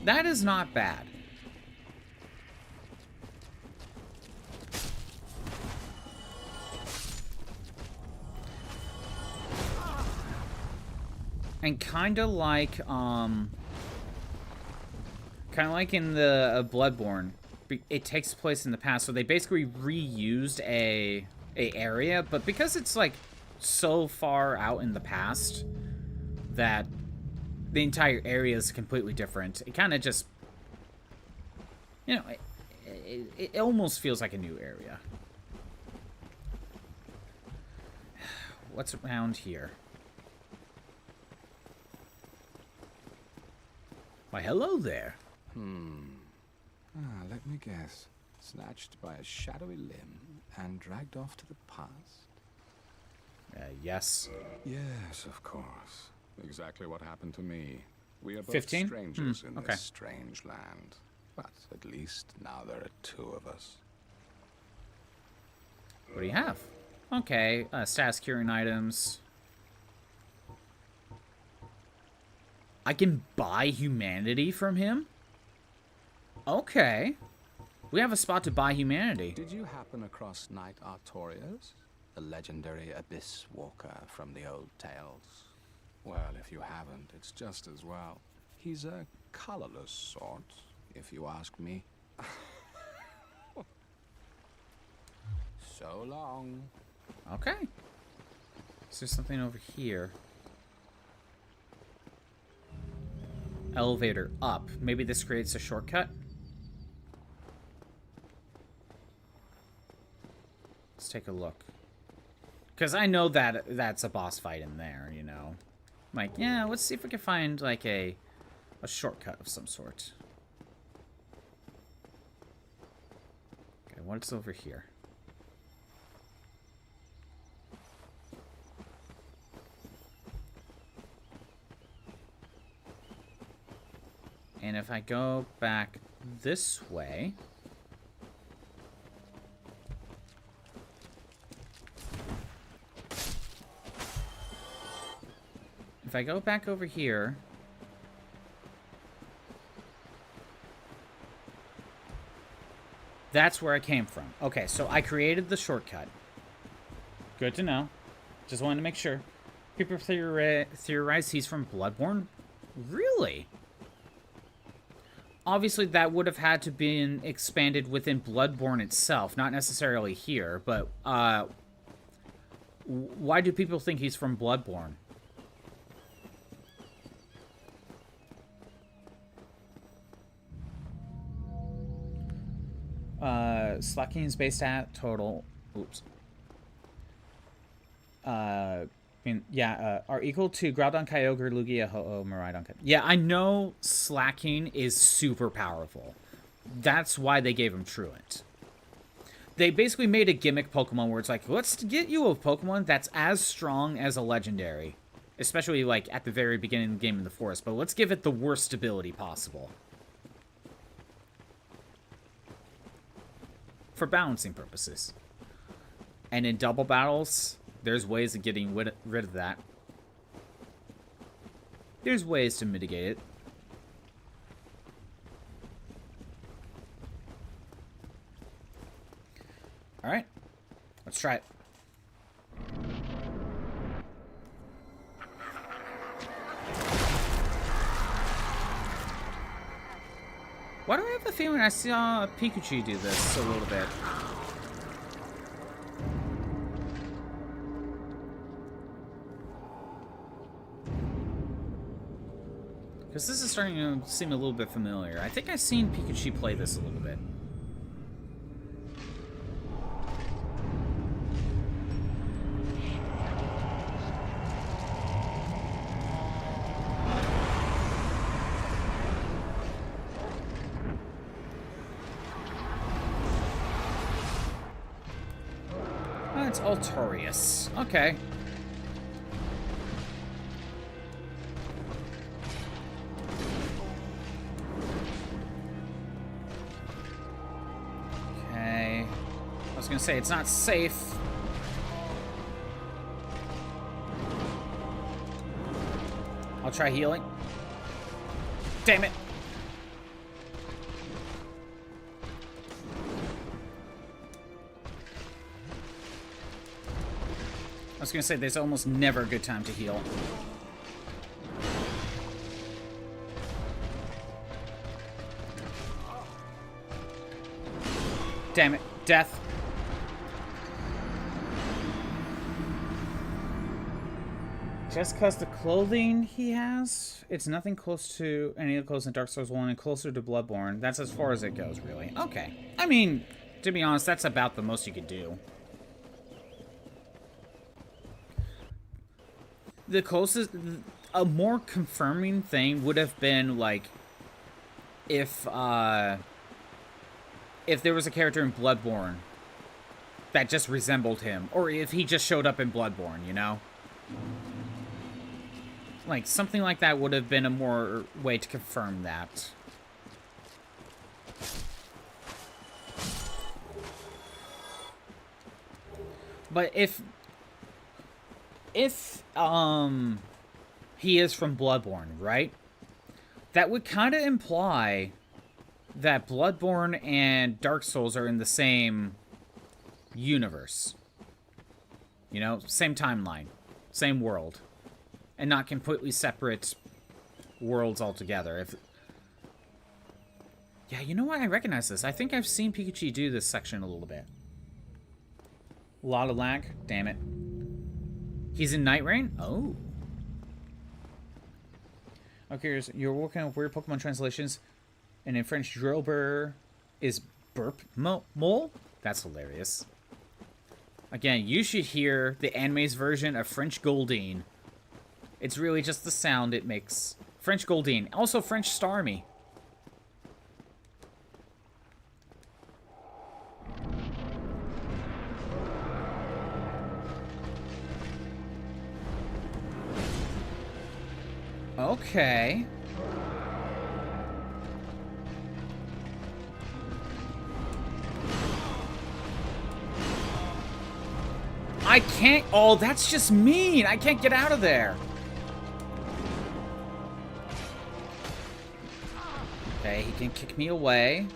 S2: That is not bad. And kind of like in the Bloodborne, it takes place in the past, so they basically reused a area, but because it's like so far out in the past that the entire area is completely different, it kind of just, you know, it almost feels like a new area. What's around here? Why, hello there.
S13: Let me guess. Snatched by a shadowy limb and dragged off to the past?
S2: Yes.
S13: Yes, of course. Exactly what happened to me. We are both
S2: 15?
S13: strangers in
S2: Okay.
S13: this strange land. But at least now there are two of us.
S2: What do you have? Okay, status curing items. I can buy humanity from him? Okay. We have a spot to buy humanity.
S13: Did you happen across Knight Artorias? The legendary abyss walker from the old tales? Well, if you haven't, it's just as well. He's a colorless sort, if you ask me. So long.
S2: Okay. Is there something over here? Elevator up. Maybe this creates a shortcut? Let's take a look. Because I know that that's a boss fight in there, you know. Like, yeah, let's see if we can find, like, a shortcut of some sort. Okay, what's over here? And if I go back this way... If I go back over here... That's where I came from. Okay, so I created the shortcut. Good to know. Just wanted to make sure. People theorize he's from Bloodborne? Really? Obviously, that would have had to been expanded within Bloodborne itself, not necessarily here, but, why do people think he's from Bloodborne? Slacking is based at total. Oops. Are equal to Groudon, Kyogre, Lugia, Ho-Oh, Miraidon. Yeah, I know Slacking is super powerful. That's why they gave him Truant. They basically made a gimmick Pokemon where it's like, let's get you a Pokemon that's as strong as a Legendary. Especially, like, at the very beginning of the game in the forest. But let's give it the worst ability possible. For balancing purposes. And in double battles... There's ways of getting rid of that. There's ways to mitigate it. Alright. Let's try it. Why do I have a feeling I saw Pikachu do this a little bit? Because this is starting to seem a little bit familiar. I think I've seen Pikachu play this a little bit. It's Altorius. Okay. Okay. I was gonna say, it's not safe. I'll try healing. Damn it. I was gonna say, there's almost never a good time to heal. Damn it. Death. Just because the clothing he has, it's nothing close to any of the clothes in Dark Souls 1 and closer to Bloodborne. That's as far as it goes, really. Okay. I mean, to be honest, that's about the most you could do. The closest, a more confirming thing would have been, like, if there was a character in Bloodborne that just resembled him, or if he just showed up in Bloodborne, you know? Like, something like that would have been a more way to confirm that. But if he is from Bloodborne, right? That would kind of imply that Bloodborne and Dark Souls are in the same universe. You know, same timeline, same world. And not completely separate worlds altogether. Yeah, you know what? I recognize this. I think I've seen Pikachu do this section a little bit. A lot of lag. Damn it. He's in Night Rain? Oh. Okay, you're working on weird Pokemon translations. And in French, Drillbur is burp mole? That's hilarious. Again, you should hear the anime's version of French Goldeen. It's really just the sound it makes. French Goldeen. Also French Starmie. Okay. I can't... Oh, that's just mean. I can't get out of there. Okay, he can kick me away.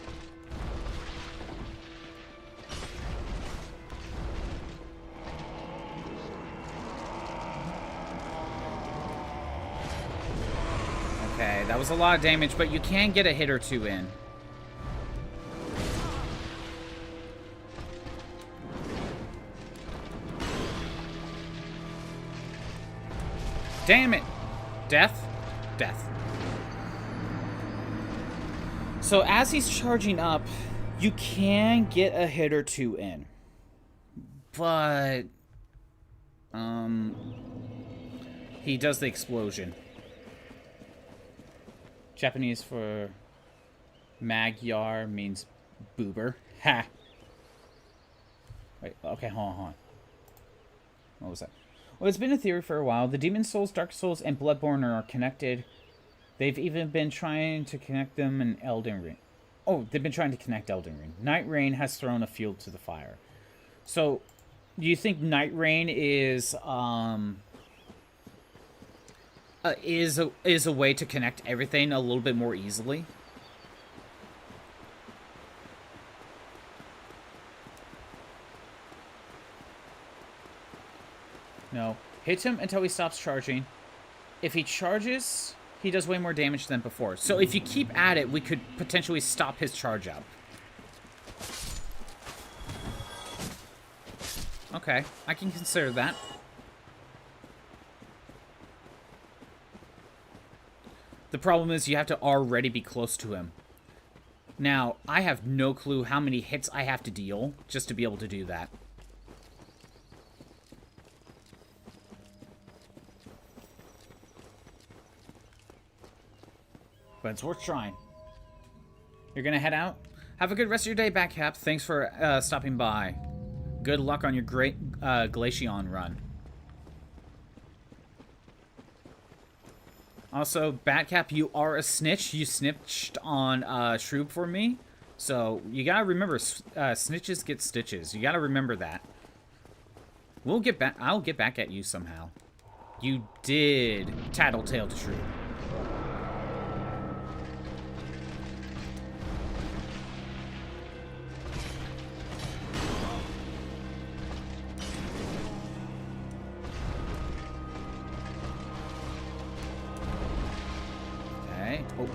S2: Okay, that was a lot of damage, but you can get a hit or two in. Damn it! Death? Death. So as he's charging up, you can get a hit or two in. But... he does the explosion. Japanese for Magyar means boober. Ha! Wait, okay, hold on. What was that? Well, it's been a theory for a while. The Demon Souls, Dark Souls, and Bloodborne are connected. They've even been trying to connect them in Elden Ring. Oh, they've been trying to connect Elden Ring. Night Rain has thrown a fuel to the fire. So, do you think Night Rain is a way to connect everything a little bit more easily? No. Hit him until he stops charging. If he charges, he does way more damage than before. So if you keep at it, we could potentially stop his charge up. Okay, I can consider that. The problem is you have to already be close to him. Now, I have no clue how many hits I have to deal just to be able to do that. But it's worth trying. You're gonna head out? Have a good rest of your day, Backcap. Thanks for stopping by. Good luck on your great Glaceon run. Also, Batcap, you are a snitch. You snitched on Shroob for me. So, you gotta remember, snitches get stitches. You gotta remember that. We'll get back. I'll get back at you somehow. You did tattletale to Shroob. Okay. Oh.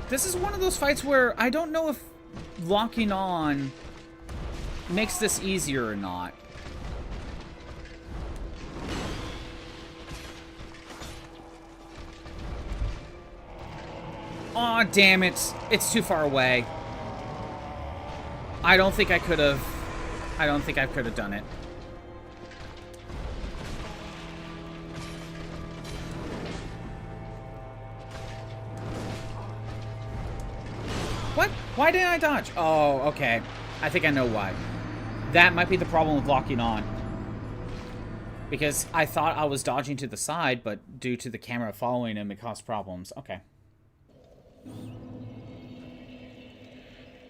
S2: This is one of those fights where I don't know if locking on makes this easier or not. Aw, damn it. It's too far away. I don't think I could have done it. What? Why didn't I dodge? Oh, okay. I think I know why. That might be the problem with locking on. Because I thought I was dodging to the side, but due to the camera following him, it caused problems. Okay.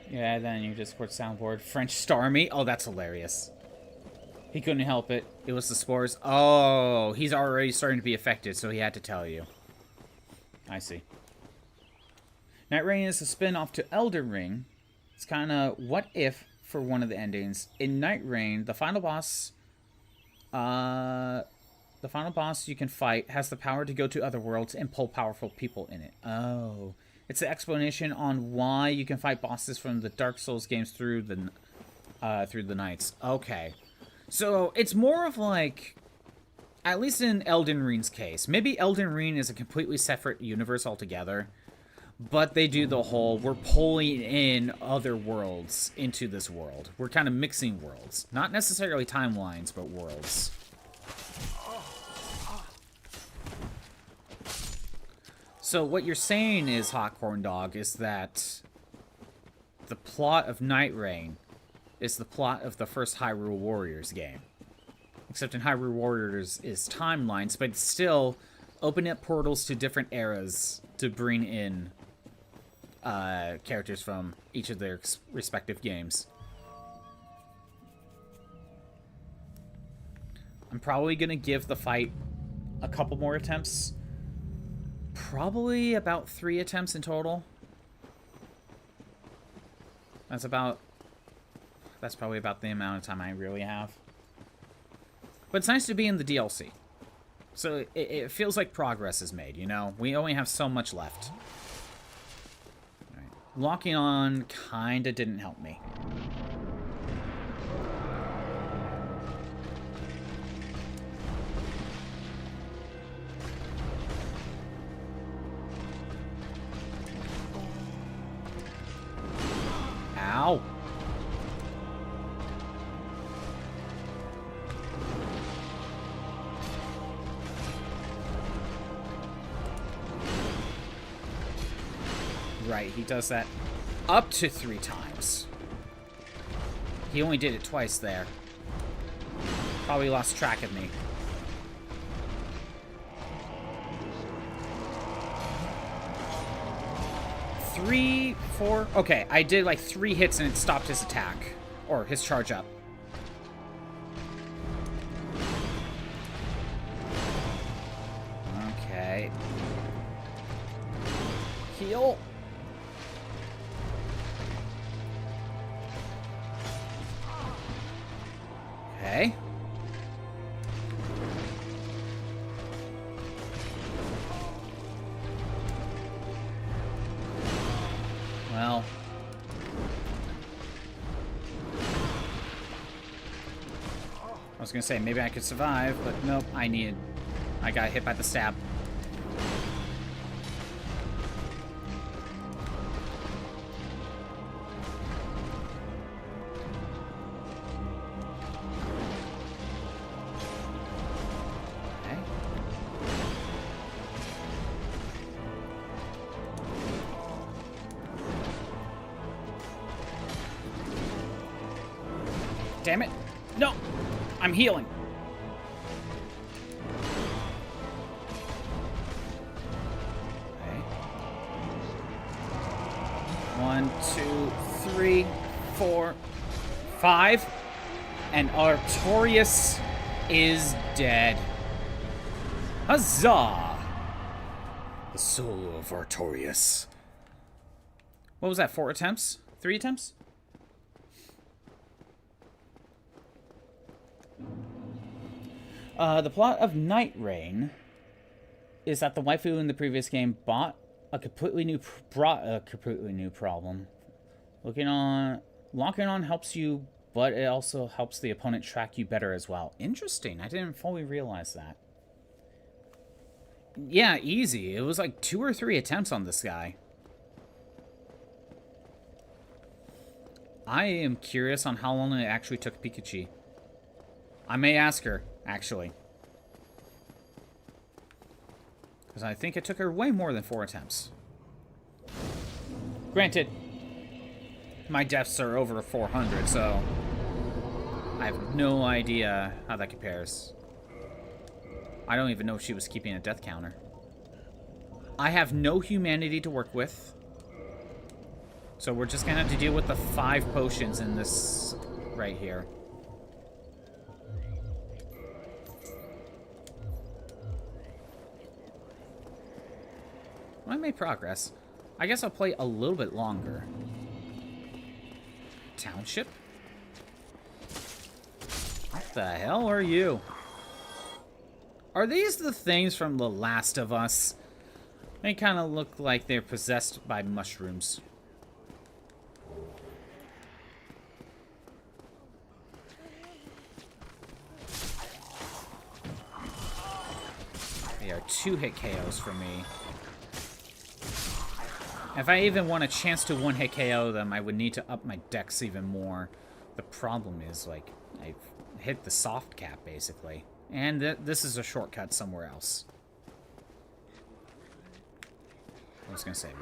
S2: Yeah, then you Discord soundboard. French Star Me? Oh, that's hilarious. He couldn't help it. It was the spores. Oh, he's already starting to be affected, so he had to tell you. I see. Night Rain is a spin-off to Elden Ring. It's kind of what if for one of the endings. In Night Rain, the final boss you can fight has the power to go to other worlds and pull powerful people in it. Oh. It's the explanation on why you can fight bosses from the Dark Souls games through the nights. Okay. So, it's more of like, at least in Elden Ring's case, maybe Elden Ring is a completely separate universe altogether, but they do the whole, we're pulling in other worlds into this world. We're kind of mixing worlds. Not necessarily timelines, but worlds. So what you're saying is, Hot Corn Dog, is that the plot of Night Rain is the plot of the first Hyrule Warriors game. Except in Hyrule Warriors is timelines, but it's still opening up portals to different eras to bring in characters from each of their respective games. I'm probably going to give the fight a couple more attempts. Probably about 3 attempts in total. That's probably about the amount of time I really have. But it's nice to be in the DLC. So it feels like progress is made, you know? We only have so much left. All right. Locking on kinda didn't help me. Ow. Right, he does that up to 3 times. He only did it twice there. Probably lost track of me. Three, 4... Okay, I did like 3 hits and it stopped his attack. Or his charge up. Okay. Heal. Okay. Well. I was gonna say, maybe I could survive, but nope, I got hit by the stab. Damn it. No! I'm healing. Okay. 1, 2, 3, 4, 5. And Artorias is dead. Huzzah! The soul of Artorias. What was that, 4 attempts? 3 attempts? The plot of Night Rain is that the waifu in the previous game brought a completely new problem. Locking on helps you, but it also helps the opponent track you better as well. Interesting. I didn't fully realize that. Yeah, easy. It was like 2 or 3 attempts on this guy. I am curious on how long it actually took Pikachu. I may ask her, actually. Because I think it took her way more than 4 attempts. Granted, my deaths are over 400, so I have no idea how that compares. I don't even know if she was keeping a death counter. I have no humanity to work with. So we're just going to have to deal with the 5 potions in this right here. Well, I made progress. I guess I'll play a little bit longer. Township? What the hell are you? Are these the things from The Last of Us? They kind of look like they're possessed by mushrooms. They are 2-hit KOs for me. If I even want a chance to 1-hit KO them, I would need to up my dex even more. The problem is, like, I've hit the soft cap, basically. And this is a shortcut somewhere else. I was going to say, wait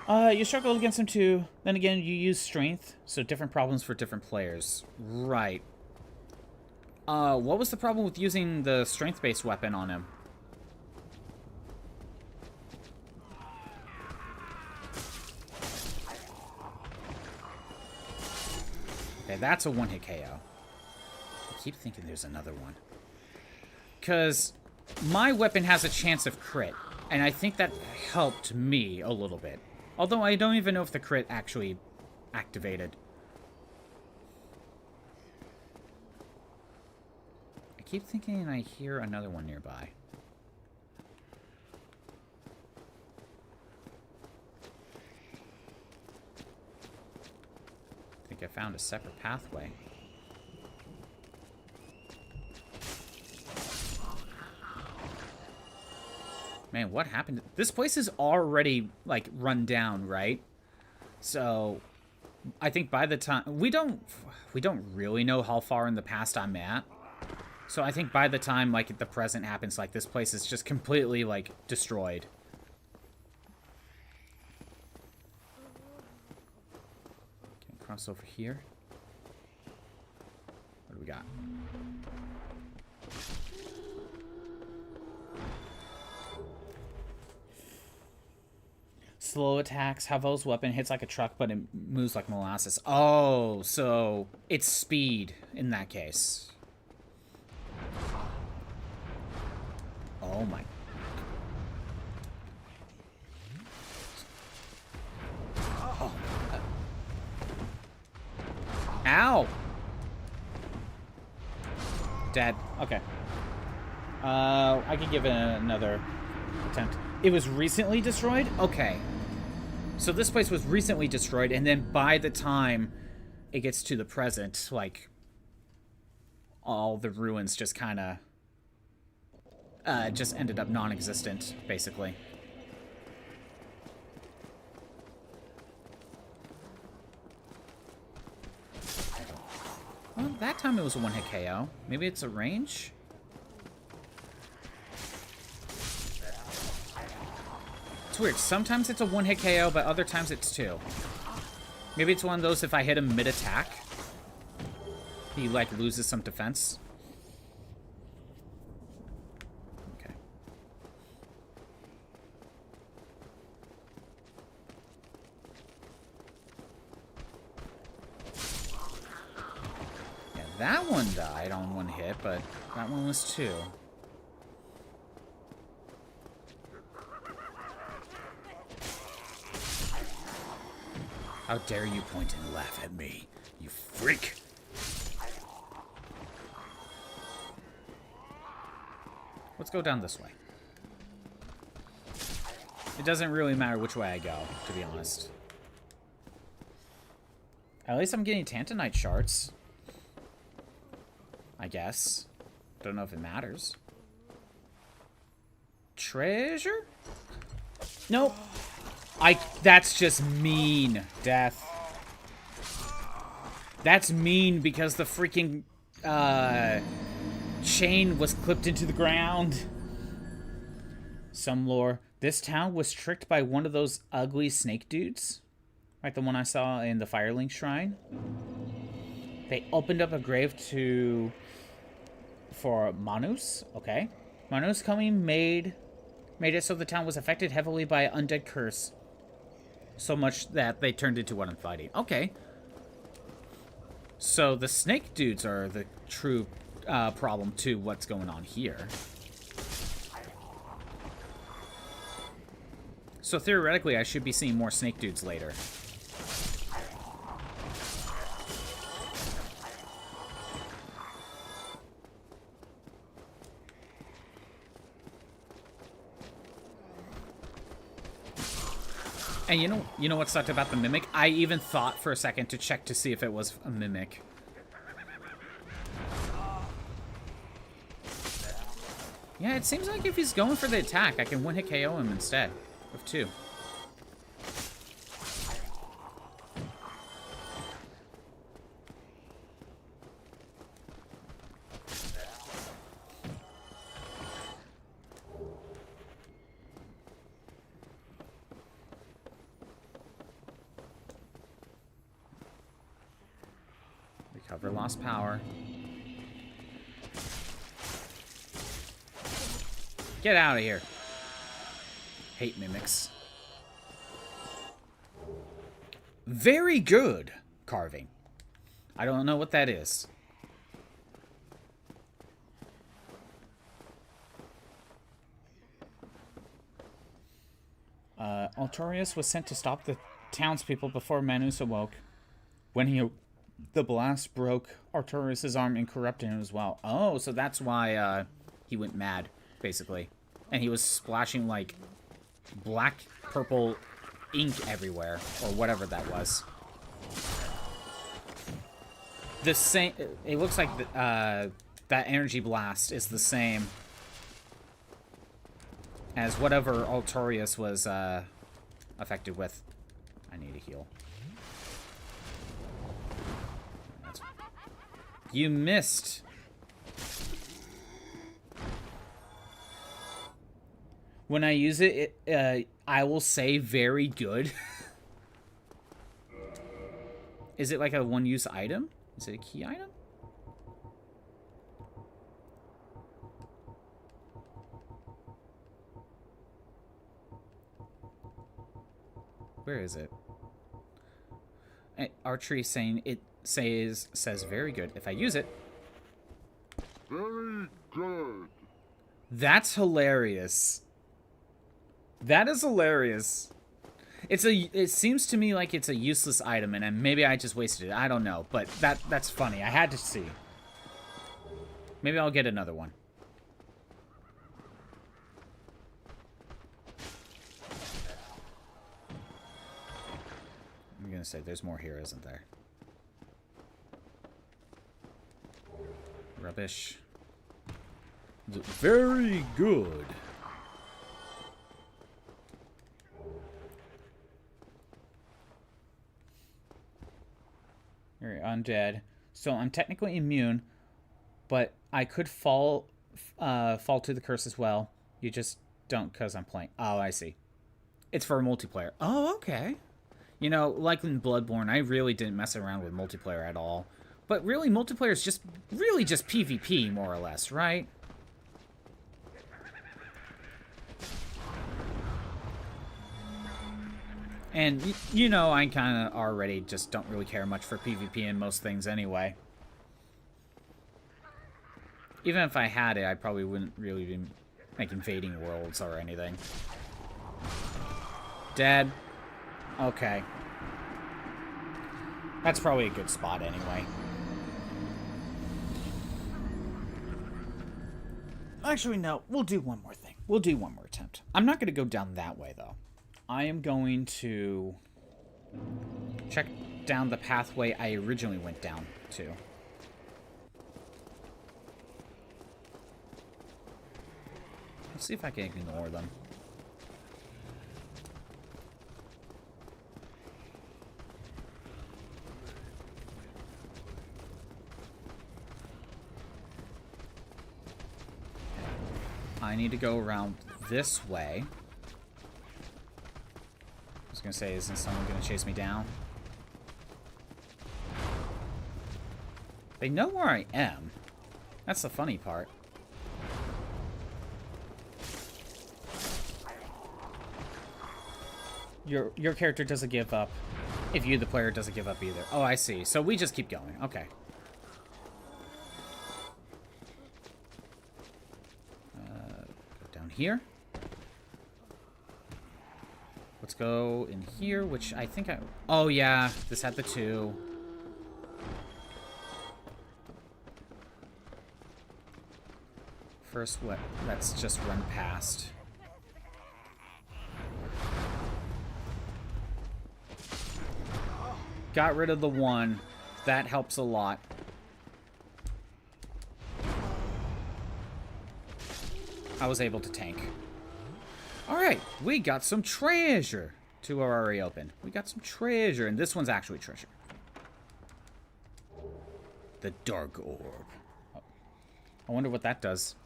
S2: a minute. You struggle against him too. Then again, you use strength, so different problems for different players. Right. What was the problem with using the strength-based weapon on him? Okay, that's a 1-hit KO. I keep thinking there's another one. Because my weapon has a chance of crit, and I think that helped me a little bit. Although I don't even know if the crit actually activated. I keep thinking I hear another one nearby. I think I found a separate pathway. Man, what happened? This place is already, like, run down, right? So, I think by the time... We don't really know how far in the past I'm at. So I think by the time, like, the present happens, like, this place is just completely, like, destroyed. Okay, cross over here. What do we got? Slow attacks. Havel's weapon hits like a truck, but it moves like molasses. Oh, so it's speed in that case. Oh my. Oh. Ow. Dead. Okay. I can give it another attempt. It was recently destroyed? Okay. So this place was recently destroyed, and then by the time it gets to the present, like, all the ruins just kind of just ended up non-existent, basically. Well, that time it was a 1-hit KO. Maybe it's a range? weird. Sometimes it's a one-hit KO, but other times it's two. Maybe it's one of those if I hit him mid-attack, he, like, loses some defense. Okay. Yeah, that one died on one hit, but that one was two. How dare you point and laugh at me, you freak! Let's go down this way. It doesn't really matter which way I go, to be honest. At least I'm getting Tantanite shards. I guess. Don't know if it matters. Treasure? Nope. That's just mean, Death. That's mean because the freaking, chain was clipped into the ground. Some lore. This town was tricked by one of those ugly snake dudes. Like the one I saw in the Firelink Shrine. They opened up a grave for Manus. Okay. Manus coming made it so the town was affected heavily by an undead curse. So much that they turned into what I'm fighting. Okay. So the snake dudes are the true problem to what's going on here. So theoretically, I should be seeing more snake dudes later. And you know what sucked about the Mimic? I even thought for a second to check to see if it was a Mimic. Yeah, it seems like if he's going for the attack, I can one-hit KO him instead of two. Recover lost power. Get out of here. Hate mimics. Very good carving. I don't know what that is. Altorius was sent to stop the townspeople before Manus awoke. When the blast broke Artorius' arm and corrupted him as well. Oh, so that's why he went mad, basically. And he was splashing, like, black, purple ink everywhere, or whatever that was. The same... It looks like that energy blast is the same as whatever Altorius was affected with. I need a heal. You missed. When I use it, I will say very good. Is it like a one-use item? Is it a key item? Where is it? Archery saying it says very good. If I use it.
S9: Very good.
S2: That's hilarious. That is hilarious. It seems to me like it's a useless item, and maybe I just wasted it. I don't know, but that's funny. I had to see. Maybe I'll get another one. I'm gonna say there's more here, isn't there? Rubbish. Very good. You're undead. So I'm technically immune, but I could fall to the curse as well. You just don't because I'm playing. Oh, I see. It's for multiplayer. Oh, okay. You know, like in Bloodborne, I really didn't mess around with multiplayer at all. But really, multiplayer is just PvP, more or less, right? And, you know, I kind of already just don't really care much for PvP in most things anyway. Even if I had it, I probably wouldn't really be like invading worlds or anything. Dead. Okay. That's probably a good spot anyway. Actually, no. We'll do one more thing. We'll do one more attempt. I'm not going to go down that way, though. I am going to check down the pathway I originally went down to. Let's see if I can ignore them. I need to go around this way. I was gonna say, isn't someone gonna chase me down? They know where I am. That's the funny part. Your character doesn't give up if you, the player, doesn't give up either. Oh, I see. So we just keep going. Okay. Go down here. Let's go in here, which I think I... Oh, yeah. This had the 2. First, what? Let's just run past. Got rid of the 1. That helps a lot. I was able to tank. Alright, we got some treasure. 2 are already open. We got some treasure, and this one's actually treasure. The Dark Orb. Oh. I wonder what that does.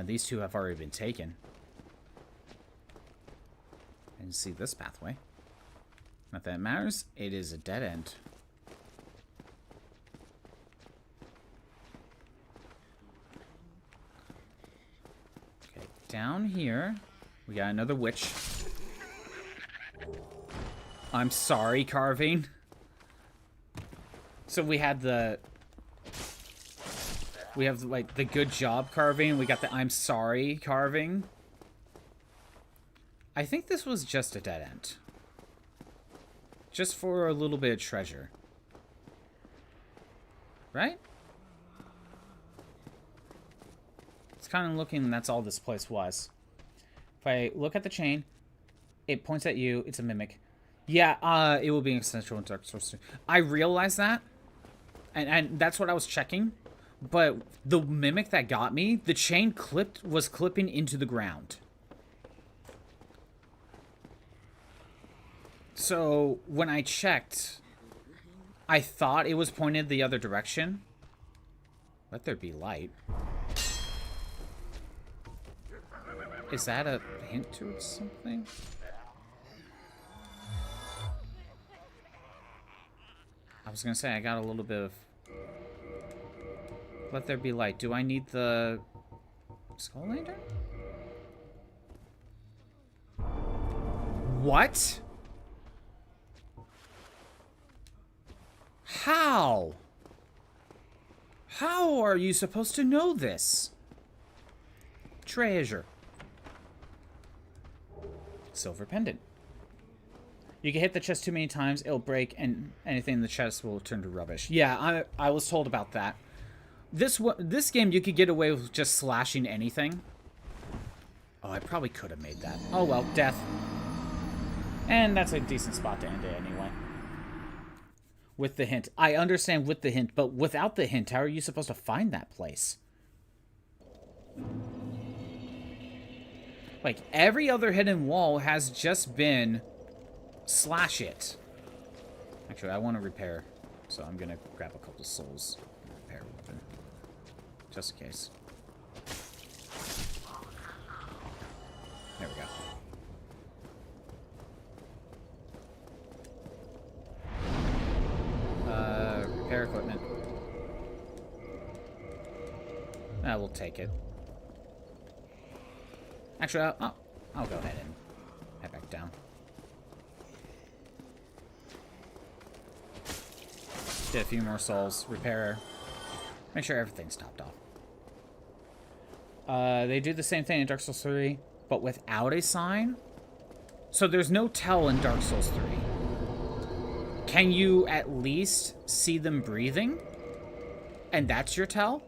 S2: These 2 have already been taken. I didn't see this pathway. Not that it matters. It is a dead end. Okay, down here, we got another witch. I'm sorry, carving. So we had the... We have, like, the good job carving. We got the I'm sorry carving. I think this was just a dead end. Just for a little bit of treasure. Right? It's kind of looking that's all this place was. If I look at the chain, it points at you. It's a mimic. Yeah, it will be essential in Dark Souls 2. I realized that. And that's what I was checking. But the mimic that got me, the chain was clipping into the ground. So, when I checked, I thought it was pointed the other direction. Let there be light. Is that a hint towards something? I was gonna say, I got a little bit of... Let there be light. Do I need the... Skull Lantern? What? How? How are you supposed to know this? Treasure. Silver pendant. You can hit the chest too many times, it'll break, and anything in the chest will turn to rubbish. Yeah, I was told about that. This game, you could get away with just slashing anything. Oh, I probably could have made that. Oh well, death. And that's a decent spot to end it anyway. With the hint. I understand with the hint, but without the hint, how are you supposed to find that place? Like, every other hidden wall has just been... slash it. Actually, I want to repair, so I'm gonna grab a couple souls. Repair weapon. Just in case. There we go. I will take it. Actually, I'll go ahead and head back down. Get a few more souls, repair, make sure everything's topped off. They do the same thing in Dark Souls 3, but without a sign. So there's no tell in Dark Souls 3. Can you at least see them breathing? And that's your tell?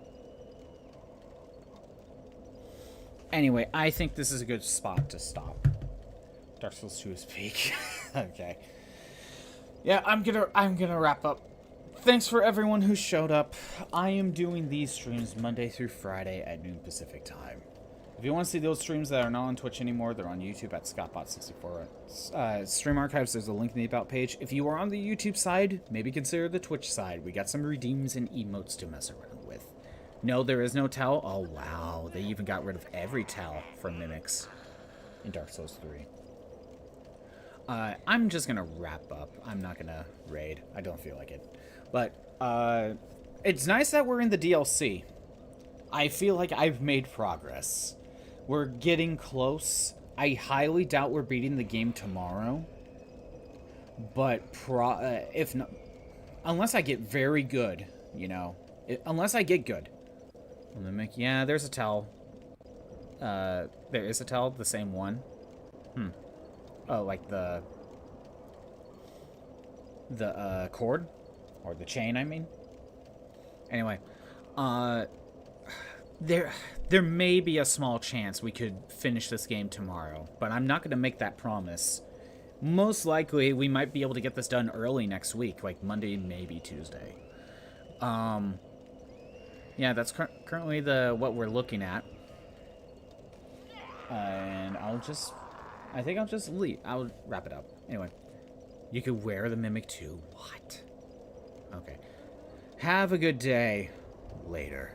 S2: Anyway, I think this is a good spot to stop. Dark Souls 2 is peak. Okay. Yeah, I'm gonna wrap up. Thanks for everyone who showed up. I am doing these streams Monday through Friday at noon Pacific time. If you want to see those streams that are not on Twitch anymore, they're on YouTube at ScottBot64. Stream archives, there's a link in the About page. If you are on the YouTube side, maybe consider the Twitch side. We got some redeems and emotes to mess around with. No, there is no tell. Oh, wow. They even got rid of every tell for mimics in Dark Souls 3. I'm just going to wrap up. I'm not going to raid. I don't feel like it. But it's nice that we're in the DLC. I feel like I've made progress. We're getting close. I highly doubt we're beating the game tomorrow. But if not, unless I get very good, you know, unless I get good. Yeah, there's a tell. There is a tell, the same one. Oh, like the cord? Or the chain, I mean. Anyway, there may be a small chance we could finish this game tomorrow, but I'm not going to make that promise. Most likely, we might be able to get this done early next week, like Monday, maybe Tuesday. Yeah, that's currently what we're looking at. And I think I'll just leave. I'll wrap it up. Anyway, you could wear the Mimic too. What? Okay. Have a good day. Later.